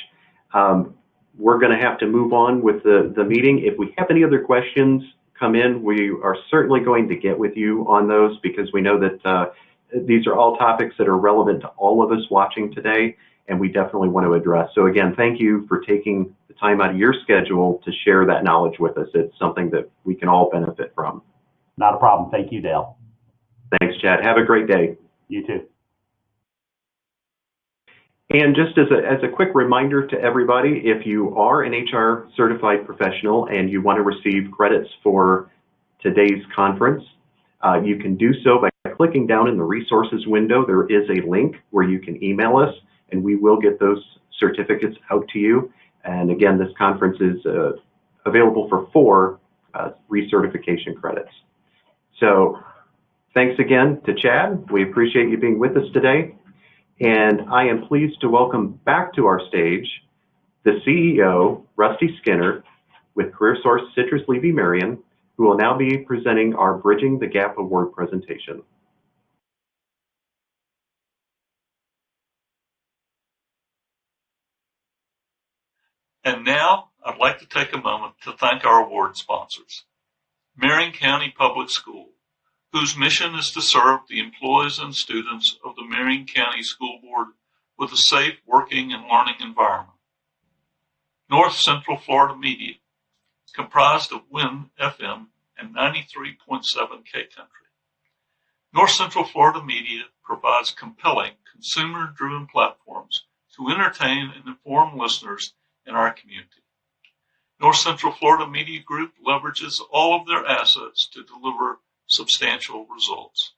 We're going to have to move on with the meeting. If we have any other questions come in, we are certainly going to get with you on those because we know that these are all topics that are relevant to all of us watching today, and we definitely want to address. So again, thank you for taking the time out of your schedule to share that knowledge with us. It's something that we can all benefit from. Not a problem. Thank you, Dale. Thanks, Chad. Have a great day. You too. And just as a quick reminder to everybody, if you are an HR certified professional and you want to receive credits for today's conference, you can do so by clicking down in the resources window. There is a link where you can email us and we will get those certificates out to you. And again, this conference is available for 4 recertification credits. So thanks again to Chad. We appreciate you being with us today. And I am pleased to welcome back to our stage the CEO, Rusty Skinner, with CareerSource Citrus Levy Marion, who will now be presenting our Bridging the Gap Award presentation. And now I'd like to take a moment to thank our award sponsors. Marion County Public School, whose mission is to serve the employees and students of the Marion County School Board with a safe working and learning environment. North Central Florida Media, comprised of WIN FM and 93.7 K Country. North Central Florida Media provides compelling consumer-driven platforms to entertain and inform listeners in our community. North Central Florida Media Group leverages all of their assets to deliver substantial results.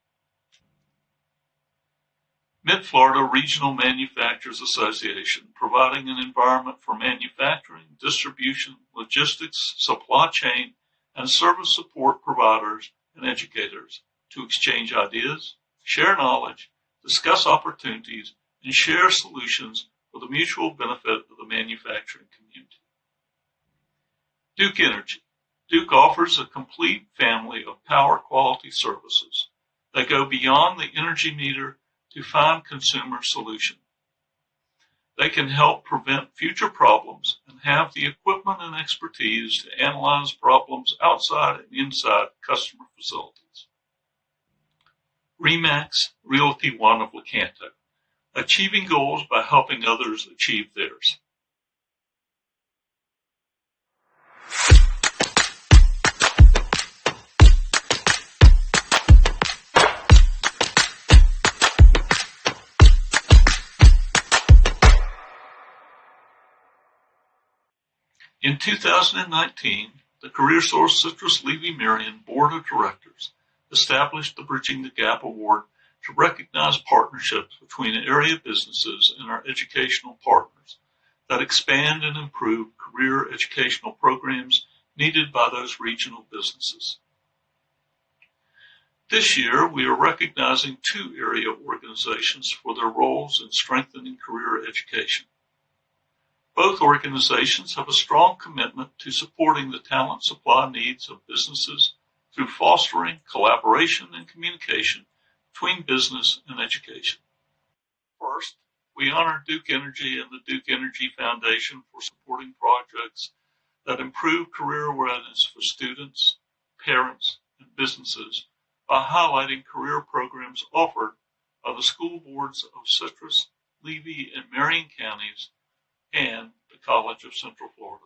Mid-Florida Regional Manufacturers Association, providing an environment for manufacturing, distribution, logistics, supply chain, and service support providers and educators to exchange ideas, share knowledge, discuss opportunities, and share solutions for the mutual benefit of the manufacturing community. Duke Energy. Duke offers a complete family of power quality services that go beyond the energy meter to find consumer solution. They can help prevent future problems and have the equipment and expertise to analyze problems outside and inside customer facilities. RE/MAX Realty One of Lecanto, achieving goals by helping others achieve theirs. In 2019, the CareerSource Citrus Levy Marion Board of Directors established the Bridging the Gap Award to recognize partnerships between area businesses and our educational partners that expand and improve career educational programs needed by those regional businesses. This year, we are recognizing 2 area organizations for their roles in strengthening career education. Both organizations have a strong commitment to supporting the talent supply needs of businesses through fostering collaboration and communication between business and education. First, we honor Duke Energy and the Duke Energy Foundation for supporting projects that improve career awareness for students, parents, and businesses by highlighting career programs offered by the school boards of Citrus, Levy, and Marion counties and the College of Central Florida.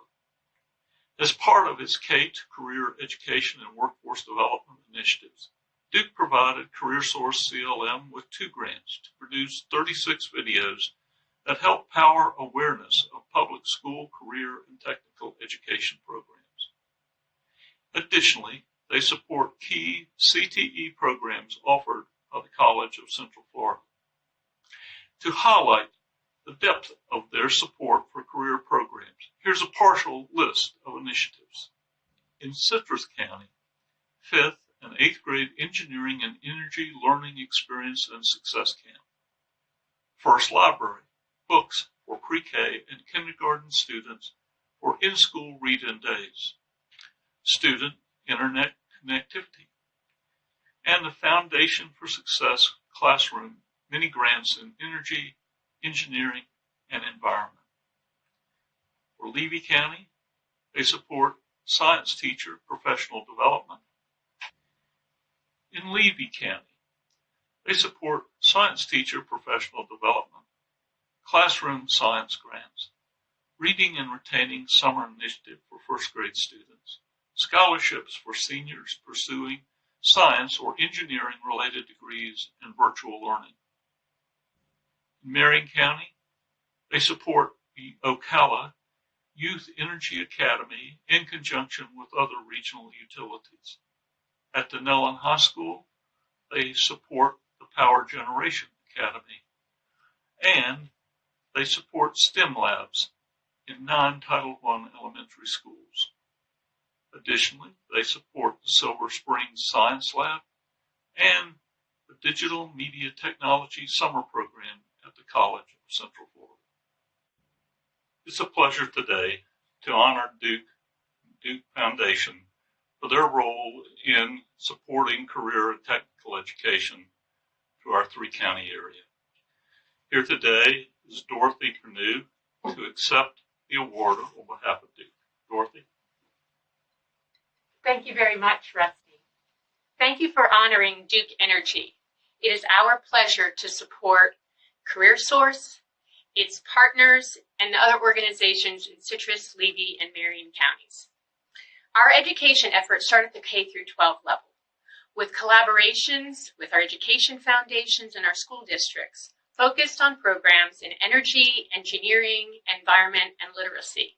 As part of its K to Career Education and Workforce Development initiatives, Duke provided CareerSource CLM with 2 grants to produce 36 videos that help power awareness of public school, career, and technical education programs. Additionally, they support key CTE programs offered by the College of Central Florida. To highlight the depth of their support for career programs, here's a partial list of initiatives. In Citrus County, 5th and 8th grade engineering and energy learning experience and success camp. First Library, books for pre-K and kindergarten students for in-school read-in days. Student internet connectivity. And the Foundation for Success Classroom mini grants in energy, engineering, and environment. For Levy County, they support science teacher professional development. In Levy County, they support science teacher professional development, classroom science grants, reading and retaining summer initiative for first grade students, scholarships for seniors pursuing science or engineering related degrees and virtual learning. In Marion County, they support the Ocala Youth Energy Academy in conjunction with other regional utilities. At Denellen High School, they support the Power Generation Academy, and they support STEM labs in 9 Title I elementary schools. Additionally, they support the Silver Springs Science Lab and the Digital Media Technology Summer Program at the College of Central Florida. It's a pleasure today to honor Duke Foundation for their role in supporting career and technical education to our 3-county area. Here today is Dorothy Cornu to accept the award on behalf of Duke. Dorothy. Thank you very much, Rusty. Thank you for honoring Duke Energy. It is our pleasure to support CareerSource, its partners, and other organizations in Citrus, Levy, and Marion counties. Our education efforts start at the K through 12 level, with collaborations with our education foundations and our school districts, focused on programs in energy, engineering, environment, and literacy.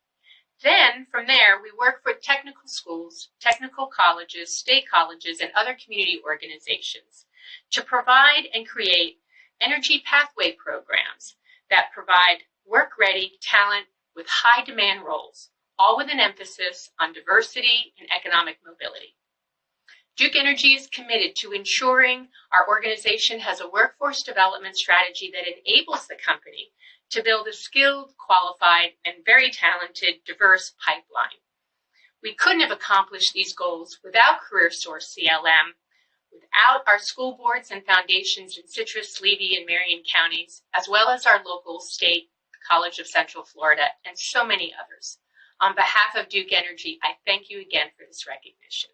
Then, from there, we work with technical schools, technical colleges, state colleges, and other community organizations to provide and create energy pathway programs that provide work-ready talent with high-demand roles, all with an emphasis on diversity and economic mobility. Duke Energy is committed to ensuring our organization has a workforce development strategy that enables the company to build a skilled, qualified, and very talented, diverse pipeline. We couldn't have accomplished these goals without CareerSource CLM, without our school boards and foundations in Citrus, Levy, and Marion counties, as well as our local state, College of Central Florida, and so many others. On behalf of Duke Energy, I thank you again for this recognition.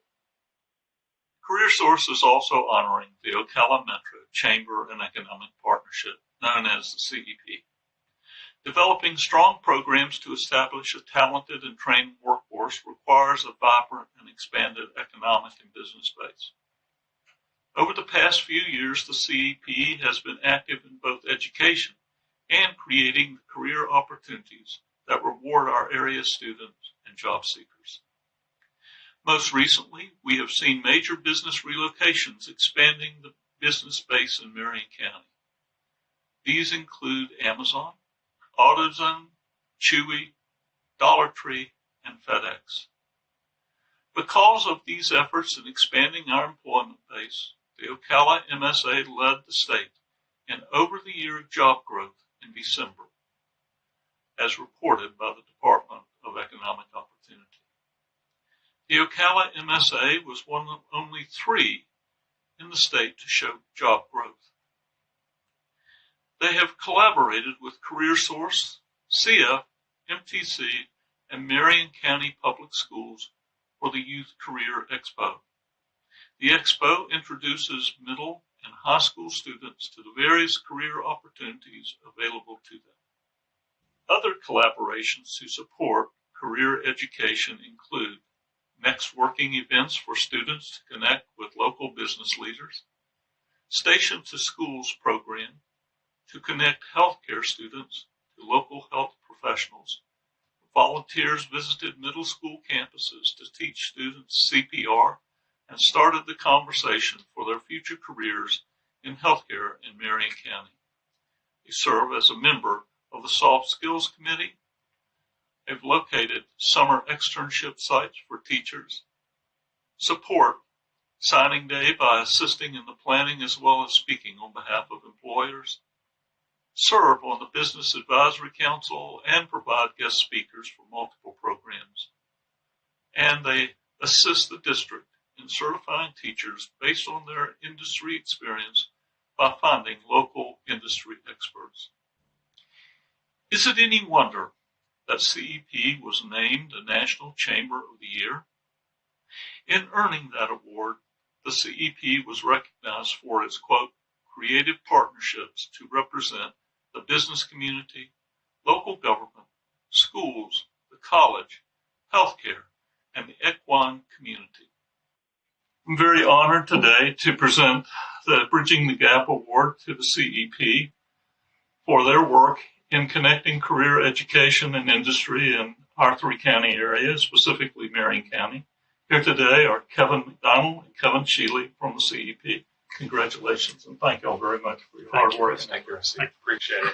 CareerSource is also honoring the Ocala Metro Chamber and Economic Partnership, known as the CEP. Developing strong programs to establish a talented and trained workforce requires a vibrant and expanded economic and business base. Over the past few years, the CEP has been active in both education and creating career opportunities that reward our area students and job seekers. Most recently, we have seen major business relocations expanding the business base in Marion County. These include Amazon, AutoZone, Chewy, Dollar Tree, and FedEx. Because of these efforts in expanding our employment base, the Ocala MSA led the state in over-the-year job growth in December, as reported by the Department of Economic Opportunity. The Ocala MSA was one of only 3 in the state to show job growth. They have collaborated with CareerSource, CF, MTC, and Marion County Public Schools for the Youth Career Expo. The Expo introduces middle and high school students to the various career opportunities available to them. Other collaborations to support career education include Next Working events for students to connect with local business leaders, Station to Schools program to connect healthcare students to local health professionals. Volunteers visited middle school campuses to teach students CPR and started the conversation for their future careers in healthcare in Marion County. They serve as a member of the Soft Skills Committee. They've located summer externship sites for teachers, support signing day by assisting in the planning as well as speaking on behalf of employers, serve on the Business Advisory Council, and provide guest speakers for multiple programs. And they assist the district in certifying teachers based on their industry experience by finding local industry experts. Is it any wonder that CEP was named the National Chamber of the Year? In earning that award, the CEP was recognized for its, quote, creative partnerships to represent the business community, local government, schools, the college, healthcare, and the equine community. I'm very honored today to present the Bridging the Gap Award to the CEP for their work in connecting career education and industry in our three county areas, specifically Marion County. Here today are Kevin McDonald and Kevin Sheely from the CEP. Congratulations, and thank you all very much for your hard work. Thank you, appreciate it.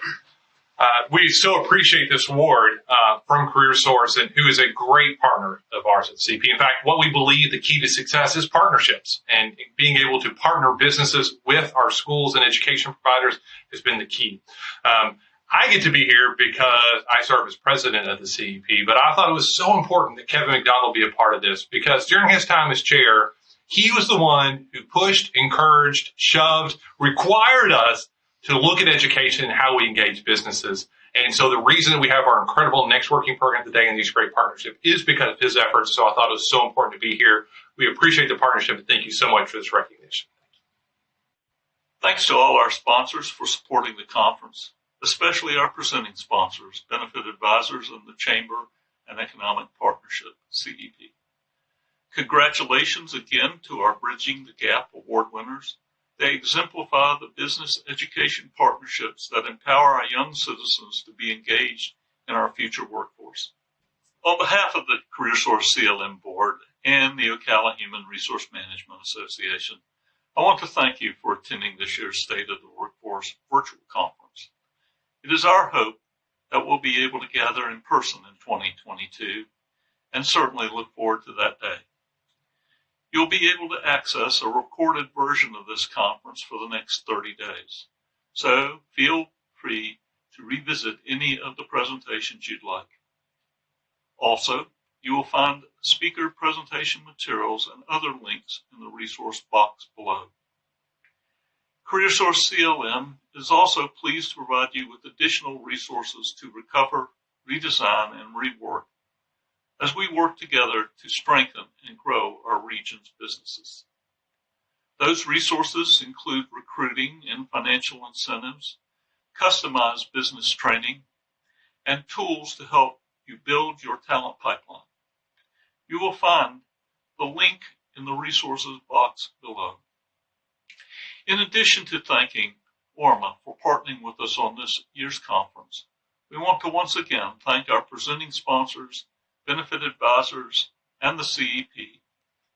We so appreciate this award from CareerSource, and who is a great partner of ours at CEP. In fact, what we believe the key to success is partnerships, and being able to partner businesses with our schools and education providers has been the key. I get to be here because I serve as president of the CEP, but I thought it was so important that Kevin McDonald be a part of this, because during his time as chair, he was the one who pushed, encouraged, shoved, required us to look at education and how we engage businesses. And so the reason that we have our incredible Next Working program today and these great partnerships is because of his efforts. So I thought it was so important to be here. We appreciate the partnership, and thank you so much for this recognition. Thanks to all our sponsors for supporting the conference, especially our presenting sponsors, Benefit Advisors and the Chamber and Economic Partnership, CEP. Congratulations again to our Bridging the Gap Award winners. They exemplify the business education partnerships that empower our young citizens to be engaged in our future workforce. On behalf of the CareerSource CLM Board and the Ocala Human Resource Management Association, I want to thank you for attending this year's State of the Workforce virtual conference. It is our hope that we'll be able to gather in person in 2022, and certainly look forward to that day. You'll be able to access a recorded version of this conference for the next 30 days. So feel free to revisit any of the presentations you'd like. Also, you will find speaker presentation materials and other links in the resource box below. CareerSource CLM is also pleased to provide you with additional resources to recover, redesign, and rework as we work together to strengthen and grow our region's businesses. Those resources include recruiting and financial incentives, customized business training, and tools to help you build your talent pipeline. You will find the link in the resources box below. In addition to thanking ORMA for partnering with us on this year's conference, we want to once again thank our presenting sponsors, Benefit Advisors, and the CEP,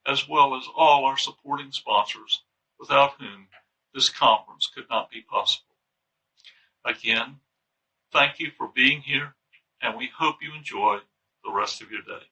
as well as all our supporting sponsors, without whom this conference could not be possible. Again, thank you for being here, and we hope you enjoy the rest of your day.